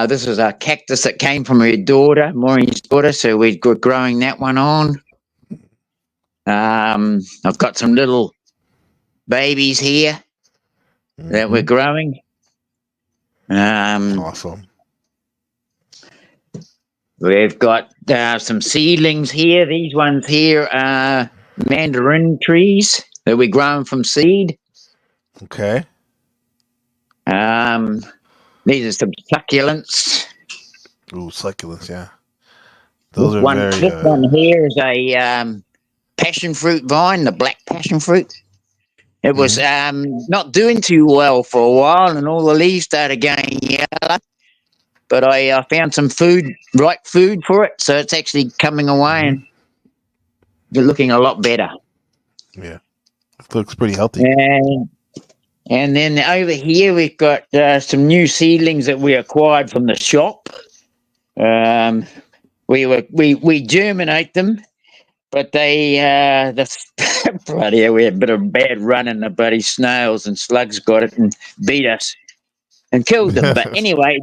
this is a cactus that came from her daughter, Maureen's daughter. So we're growing that one on. I've got some little babies here that we're growing. Awesome. We've got some seedlings here. These ones here are mandarin trees that we're growing from seed. Okay. These are some succulents. Ooh, succulents. Yeah. Those are This very. one here is a passion fruit vine, the black passion fruit. It was not doing too well for a while, and all the leaves started going yellow. But I found some right food for it, so it's actually coming away and looking a lot better. Yeah. It looks pretty healthy. And then over here we've got some new seedlings that we acquired from the shop. We germinate them, but they bloody hell, we had a bit of a bad run, and the bloody snails and slugs got it and beat us and killed them. But anyway,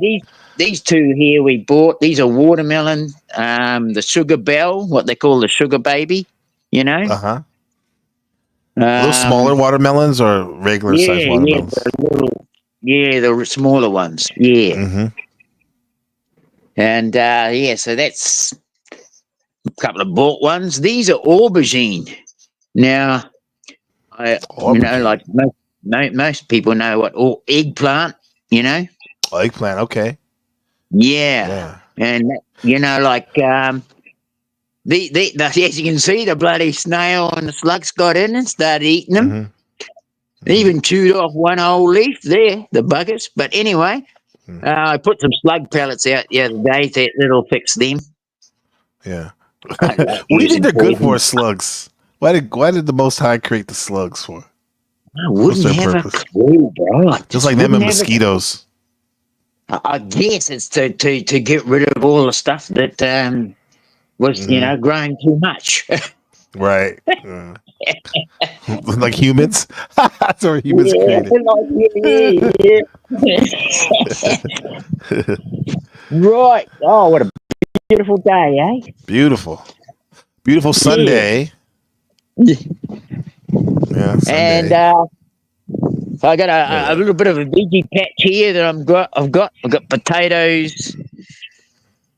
these two here we bought. These are watermelon, the sugar bell, what they call the sugar baby. Uh-huh. Are those smaller watermelons or regular sized watermelons? The smaller ones. Yeah. Mm-hmm. And so that's a couple of bought ones. These are aubergine. Now, like most people know what eggplant. Eggplant. Okay. Yeah. And like as you can see, the bloody snail and the slugs got in and started eating them. They even chewed off one whole leaf there, the buggers. But anyway, I put some slug pellets out the other day. That'll fix them. Yeah. What do you think they're good for, slugs? Why did the Most High create the slugs for? I wouldn't have a clue, bro. Just like them and mosquitoes. I guess it's to get rid of all the stuff that was growing too much. Right. Like humans. That's what humans created. Right. Oh, what a beautiful day, eh? Beautiful Sunday. Yeah, Sunday. And I got a little bit of a veggie patch here that I've got potatoes,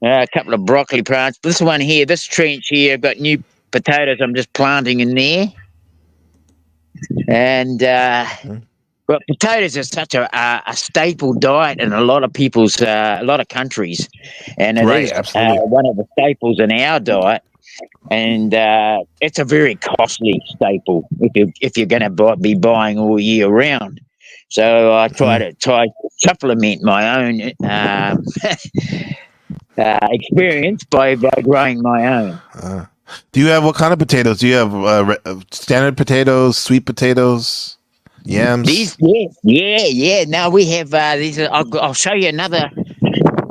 a couple of broccoli plants. This one here, this trench here, I've got new potatoes I'm just planting in there. And but potatoes are such a staple diet in a lot of countries, and it is one of the staples in our diet. And it's a very costly staple if you're going to be buying all year round. So I try to supplement my own experience by growing my own. Do you have what kind of potatoes? Do you have standard potatoes, sweet potatoes, yams? Yeah. Now we have these. I'll show you another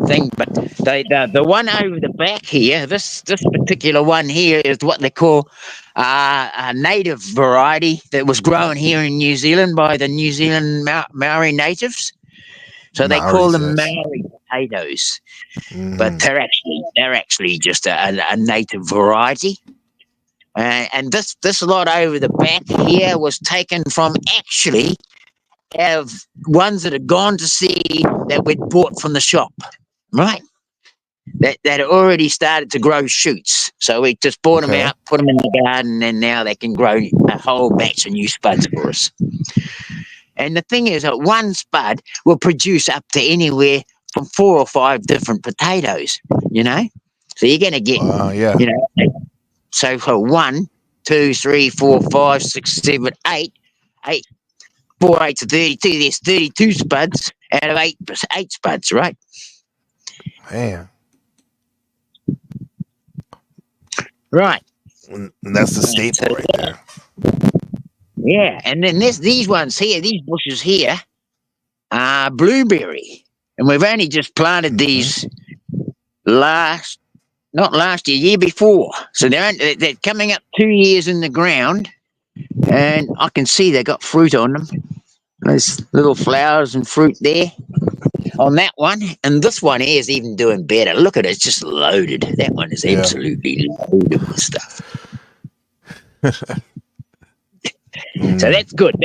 thing, but the one over the back here, this particular one here is what they call a native variety that was grown here in New Zealand by the New Zealand Maori natives. So they call them Maori potatoes, but they're actually just a native variety. And this lot over the back here was taken from actually out of ones that had gone to seed that we'd bought from the shop, right? That had already started to grow shoots. So we just bought them out, put them in the garden, and now they can grow a whole batch of new spuds for us. And the thing is that one spud will produce up to anywhere from 4 or 5 different potatoes, you know? So you're going to get, you know, so for 1, 2, 3, 4, 5, 6, 7, 8, 4 8s are 32. There's 32 spuds out of 8 spuds, right? Man. Right. And that's the staple right there. Yeah, and then these ones here, these bushes here, are blueberry. And we've only just planted these not last year, year before. So they're coming up 2 years in the ground, and I can see they got fruit on them. There's little flowers and fruit there on that one. And this one here is even doing better. Look at it, it's just loaded. That one is absolutely loaded with stuff. So that's good.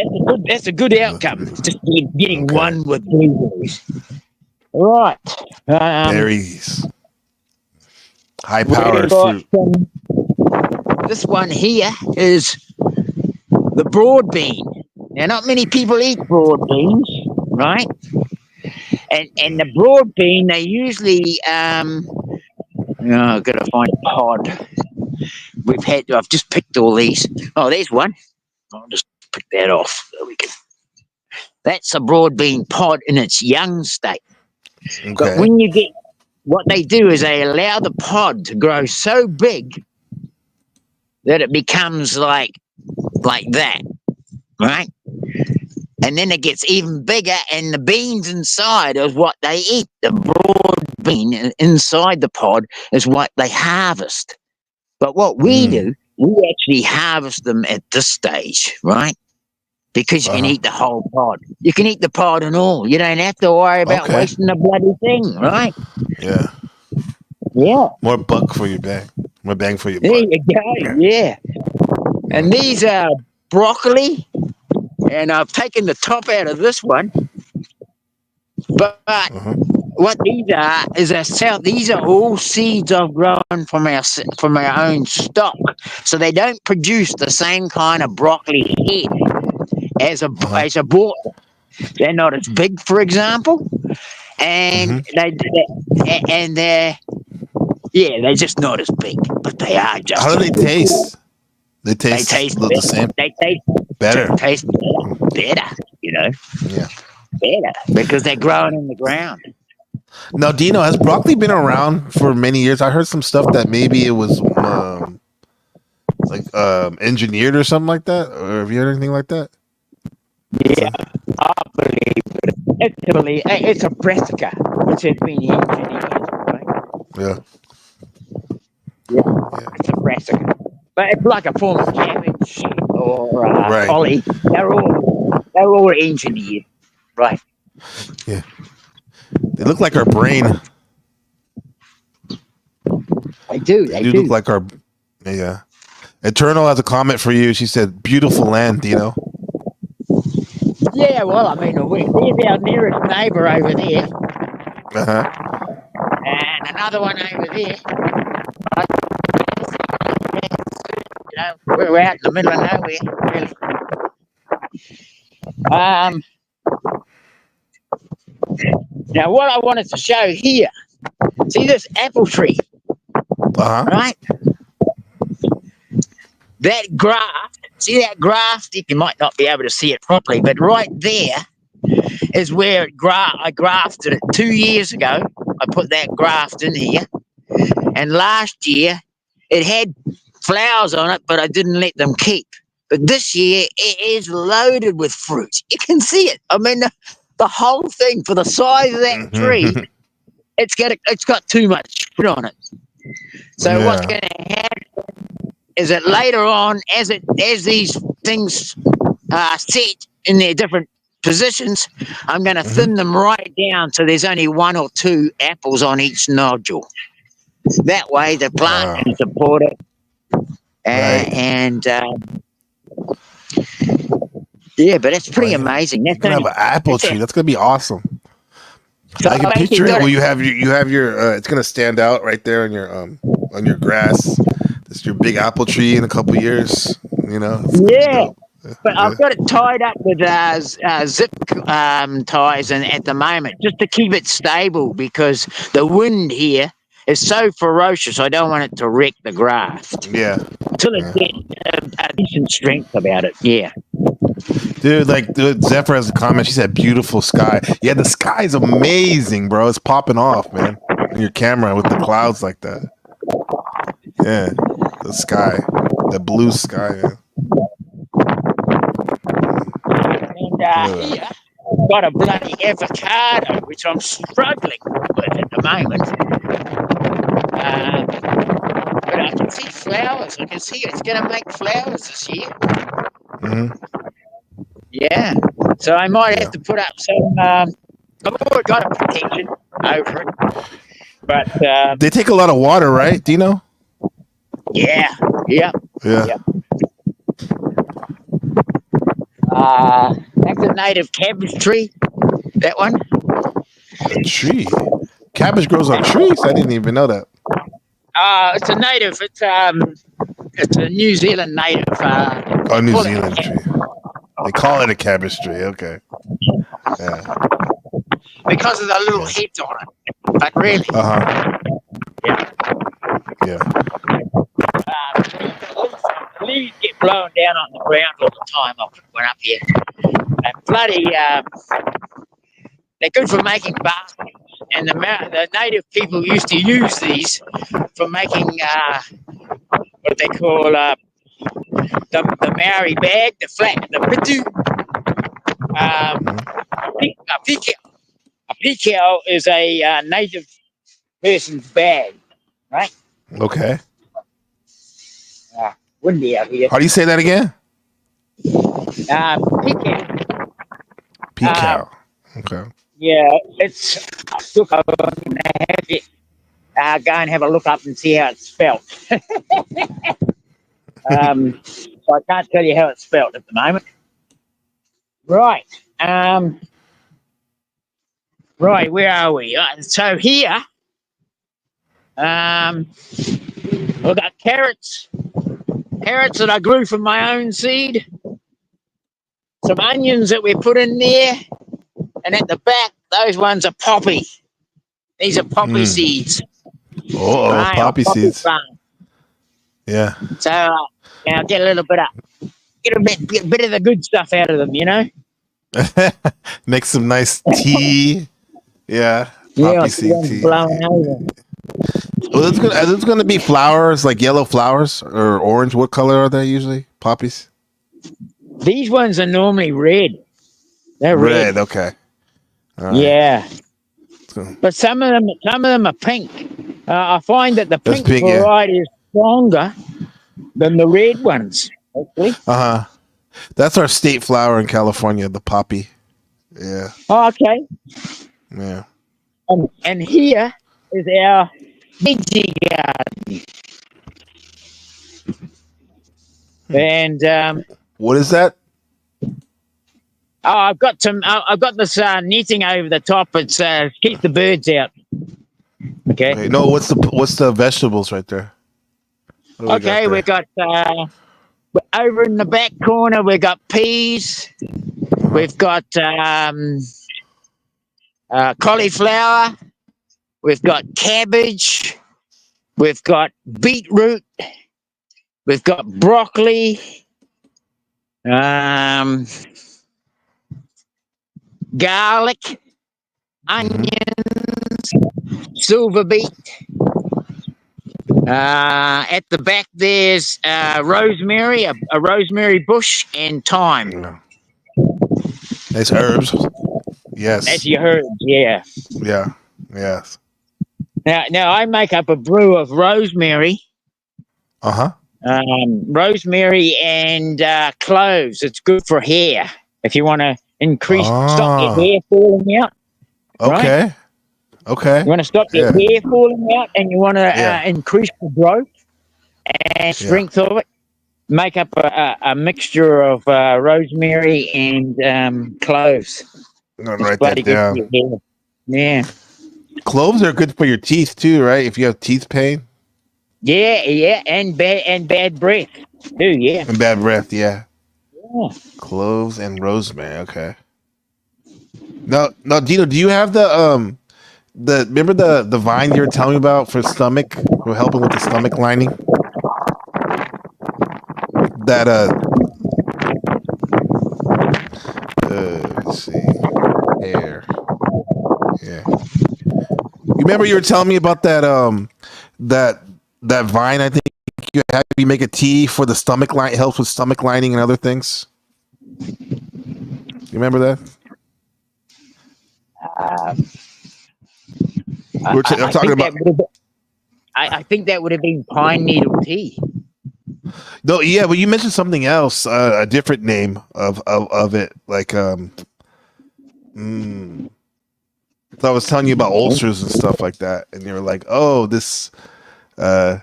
That's a good outcome. Just getting one with blueberries. Right. Berries. High powered fruit. This one here is the broad bean. Now, not many people eat broad beans, right? And the broad bean, they usually I've got to find a pod. I've just picked all these. Oh, there's one. I'll just pick that off. There we go. That's a broad bean pod in its young state. Okay. But when you get, what they do is they allow the pod to grow so big that it becomes like that, right? And then it gets even bigger, and the beans inside is what they eat. The broad bean inside the pod is what they harvest. But what we do, we actually harvest them at this stage, right? Because you can eat the whole pod. You can eat the pod and all. You don't have to worry about wasting the bloody thing, right? Yeah. Yeah. More buck for your bang. More bang for your buck. There you go. Yeah. And these are broccoli, and I've taken the top out of this one. But what these are is these are all seeds I've grown from our own stock. So they don't produce the same kind of broccoli head as a bought. They're not as big, for example, and they're just not as big, but they are just. How do they taste? They taste the same. They taste better. They taste better, you know. Yeah. Better because they're growing in the ground. Now, Dino, has broccoli been around for many years? I heard some stuff that maybe it was engineered or something like that. Or have you heard anything like that? Yeah, I believe it. It's a brassica, which has been engineered, right? Yeah, it's a brassica, but it's like a form of cabbage or collie. They're all engineered, right? Yeah, they look like our brain. They do. They do look like our. Yeah. Eternal has a comment for you. She said, "Beautiful land, Dino." Yeah, well, I mean, there's our nearest neighbour over there. And another one over there. You know, we're out in the middle of nowhere, really. Now, what I wanted to show here, see this apple tree, right? That graft, see that graft? You might not be able to see it properly, but right there is where I grafted it 2 years ago. I put that graft in here. And last year, it had flowers on it, but I didn't let them keep. But this year, it is loaded with fruit. You can see it. I mean, the whole thing, for the size of that tree, it's got too much fruit on it. So what's going to happen is that later on, as these things are set in their different positions, I'm going to thin them right down so there's only 1 or 2 apples on each nodule. That way, the plant can support it Right. And yeah, but it's pretty amazing. You're That's gonna have only an apple tree. That's gonna be awesome. so I can like picture you it. got Well, it. you have your. It's gonna stand out right there on your grass. That's your big apple tree in a couple years. You know, it's gonna be Yeah, dope. but Yeah. I've got it tied up with zip ties and at the moment just to keep it stable because the wind here is so ferocious. I don't want it to wreck the graft Yeah. until it Yeah. gets a decent strength about it. Yeah. Dude, Zephyr has a comment. She said, "Beautiful sky." Yeah, the sky's amazing, bro. It's popping off, man, on your camera with the clouds like that. Yeah, the sky, the blue sky, man. And here I've got a bloody avocado, which I'm struggling with at the moment. But I can see flowers. I can see it's going to make flowers this year. Mm-hmm. Yeah. So I might Yeah. have to put up some. I've already got a protection over it. But They take a lot of water, right, Dino? yeah. Yeah. That's a native cabbage tree. That one. A tree. Cabbage grows on trees. I didn't even know that. It's a native. It's a New Zealand native. Oh, New Zealand tree. They call it a cabbage tree. Okay. Yeah. Because of the little heads on it. But really. Yeah. Leaves get blown down on the ground all the time. I'll put one up here. And bloody, they're good for making baskets. And the native people used to use these for making what they call the Maori bag, the flat, the pitu. A pikau is a native person's bag, right? Okay. Windy out here. How do you say that again? Pikau. Peacow. Okay. Yeah, it's. Look, I'm going to have to go and have a look up and see how it's spelt. So I can't tell you how it's spelt at the moment. Right. Right, where are we? So here, we've got carrots that I grew from my own seed, some onions that we put in there, and at the back, those ones are poppy. These are poppy seeds. Oh, right, poppy seeds. Farm. Yeah. So now get a little bit get a bit of the good stuff out of them, you know. Make some nice tea. Yeah. Poppy seed tea. Blowing over. Well, it's going to be flowers, like yellow flowers or orange. What color are they usually? Poppies? These ones are normally red. They're red. Okay. Right. Yeah. But some of them are pink. I find that the pink variety is stronger than the red ones. Actually. That's our state flower in California, the poppy. Yeah. Oh, okay. Yeah. And here is our veggie garden. And what is that? Oh, I've got this netting over the top. It's keep the birds out. Okay. No, what's the vegetables right there? Okay, we got over in the back corner. We got peas. We've got cauliflower. We've got cabbage. We've got beetroot. We've got broccoli. Garlic, onions, silver beet. At the back there's rosemary, a rosemary bush, and thyme. Nice herbs. Yes. That's your herbs, yeah. Yeah. Yes. Now I make up a brew of rosemary. Rosemary and cloves. It's good for hair if you want to stop your hair falling out. Okay. Right? Okay. You want to stop your hair falling out, and you want to increase the growth and strength of it. make up a mixture of rosemary and cloves. I'm gonna It's write bloody that good for down. your hair. Yeah. Cloves are good for your teeth too, right? If you have teeth pain Yeah, and bad breath too. Yeah. and bad breath, yeah. Yeah. Cloves and rosemary. Okay. No, Dino, do you have the remember the vine you were telling me about for stomach, for helping with the stomach lining? That let's see, hair. Yeah. You remember you were telling me about that that vine? I think you have you make a tea for the stomach line, helps with stomach lining and other things. You remember that? Um, I'm I talking think about. that would have. I think that would have been pine needle tea. No, yeah, but you mentioned something else, a different name of it, like mm, so I was telling you about ulcers and stuff like that, and you were like, "Oh, uh,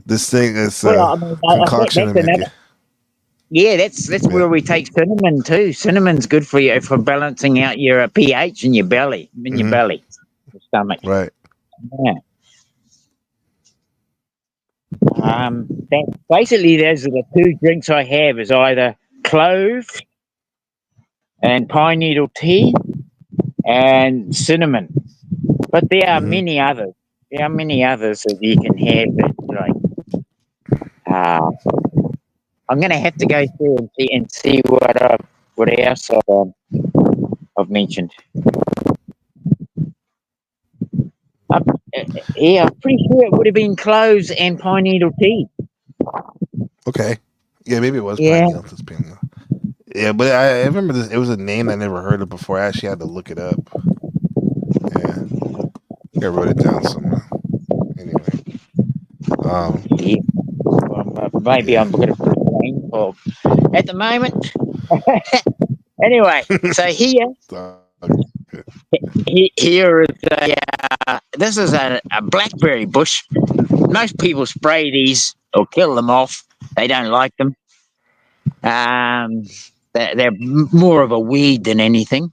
this thing is Well, I mean, concoction to that's make it." another. Yeah, that's Yeah. where we take cinnamon too. Cinnamon's good for you for balancing out your pH in your belly, Hmm. your stomach. Right. Yeah. That basically those are the two drinks I have: is either clove and pine needle tea and cinnamon. But there are Hmm. many others. There are many others that you can have. That, uh, I'm going to have to go through and see what else I've mentioned. Uh, yeah, I'm pretty sure it would have been cloves and pine needle tea. Okay. Yeah, maybe it was Yeah, pine needle. Yeah, but I remember this. It was a name I never heard of before. I actually had to look it up. Yeah, I think I wrote it down somewhere. Anyway, yeah. Maybe yeah. I'm going to put a rainfall at the moment. Anyway, so So, here is this is a blackberry bush. Most people spray these or kill them off. They don't like them. Um, they're more of a weed than anything.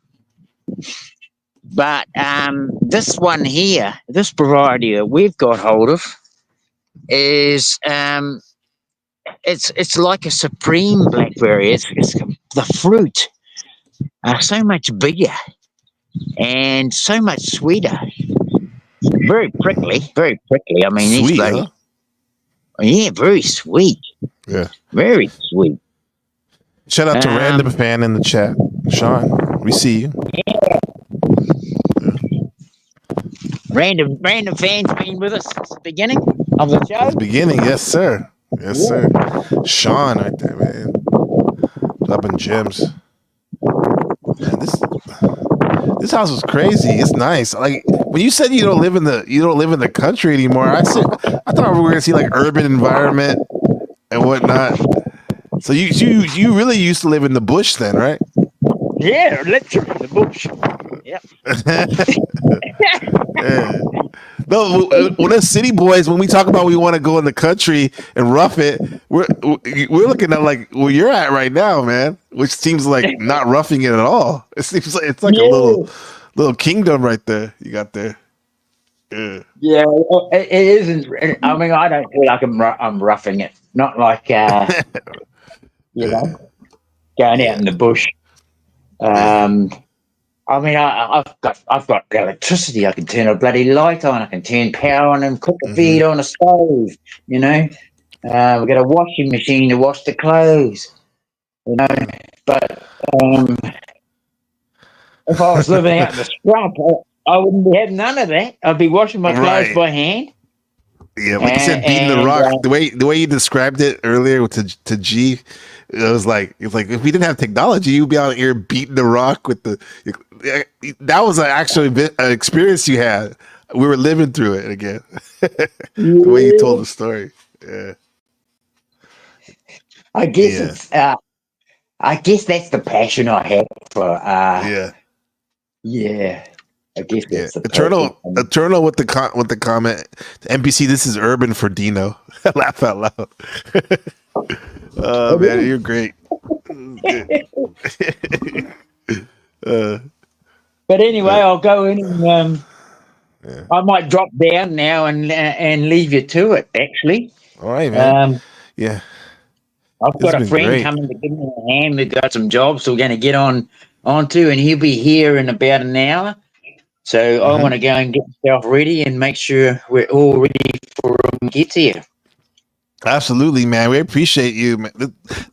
But this one here, this variety that we've got hold of, is it's like a supreme blackberry. It's the fruit are so much bigger and so much sweeter. Very prickly, very prickly. I mean, these sweet, huh? bloody, yeah, very sweet, Yeah. very sweet. Shout out to random Um, fan in the chat, Sean. We see you. Yeah. random fans been with us since the beginning of the Since show. the beginning, yes, sir. Yes, sir. Sean, right there, man. Dropping gems. Man, this house was crazy. It's nice. Like when you said you don't live in the country anymore, I thought we were gonna see like urban environment and whatnot. So you really used to live in the bush then, right? Yeah, literally the bush. Yep. Yeah. No, when us city boys, when we talk about we want to go in the country and rough it, we're looking at like where you're at right now, man. Which seems like not roughing it at all. It seems like it's like a Yeah, little kingdom right there. You got there. Yeah. yeah. It isn't. I mean, I don't feel like I'm roughing it. Not like you Yeah. know, going out Yeah. in the bush. Yeah. Um, I mean, I've got electricity. I can turn a bloody light on. I can turn power on and cook the Hmm. feed on a stove. You know, we've got a washing machine to wash the clothes. You know, but if I was living out in the scrub, I wouldn't have none of that. I'd be washing my clothes Right. by hand. Yeah, when you said beating the And rock, the way you described it earlier to G, it was like if we didn't have technology, you'd be out here beating the rock with the. That was an actual experience you had. We were living through it again. The way you told yeah, the story. Yeah, I guess yeah, it's. I guess that's the passion I have for. yeah, Yeah, I guess yeah. that's the passion. Eternal with the comment. The NPC, this is urban for Dino. Laugh out loud. Oh man, you're great. uh, But anyway, uh, I'll go in and yeah. I might drop down now and leave you to it. Actually, All right, man. um, Yeah, I've this got has a been friend great. coming to give me a hand. We've got some jobs we're going to get onto, and he'll be here in about an hour. So I Hmm. want to go and get myself ready and make sure we're all ready for him to get here. Absolutely, man. We appreciate you, man.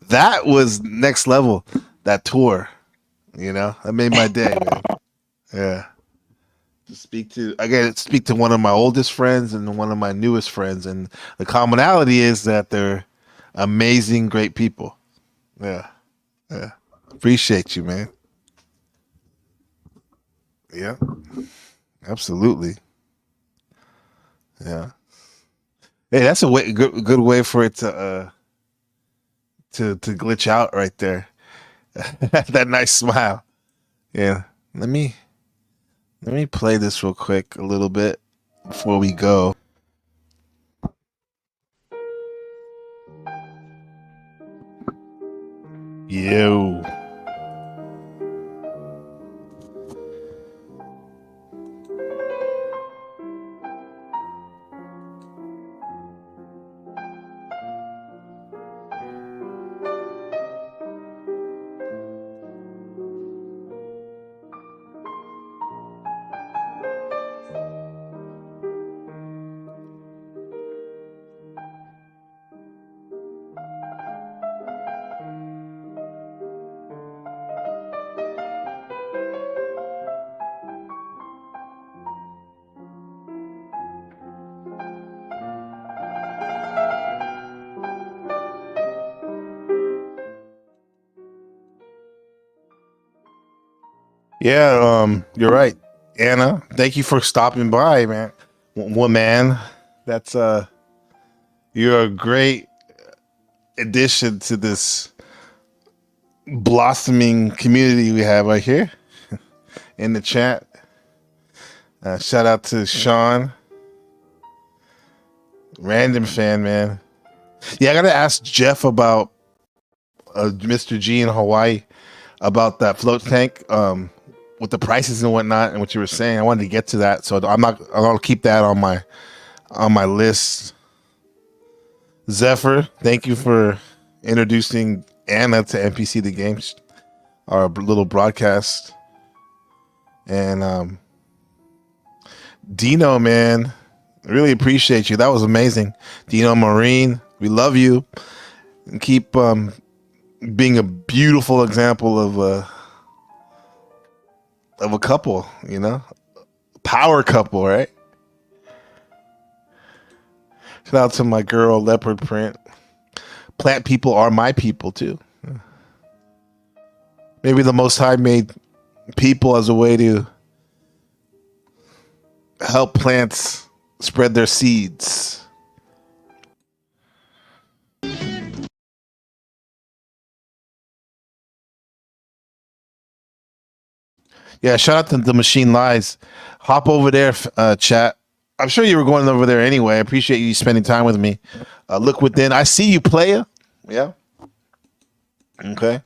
That was next level. That tour, that made my day, man. Yeah. I get to speak to one of my oldest friends and one of my newest friends, and the commonality is that they're amazing, great people. Yeah, yeah. Appreciate you, man. Yeah, absolutely. Yeah. Hey, that's a good way for it to glitch out right there. That nice smile. Yeah. Let me play this real quick a little bit before we go. Yo. Yeah, you're right, Anna. Thank you for stopping by, man. Woman, that's you're a great addition to this blossoming community we have right here in the chat. Shout out to Sean, random fan, man. Yeah, I gotta ask Jeff about Mr. G in Hawaii about that float tank. With the prices and whatnot, and what you were saying, I wanted to get to that, so I'll keep that on my list. Zephyr, thank you for introducing Anna to NPC the Games, our little broadcast. And Dino, man, really appreciate you. That was amazing. Dino Marine, we love you. And keep being a beautiful example of a couple, power couple, right? Shout out to my girl Leopard Print. Plant people are my people too. Maybe the Most High made people as a way to help plants spread their seeds. Yeah, shout out to the Machine Lies. Hop over there, chat. I'm sure you were going over there anyway. I appreciate you spending time with me. Look within. I see you, player. Yeah. Okay.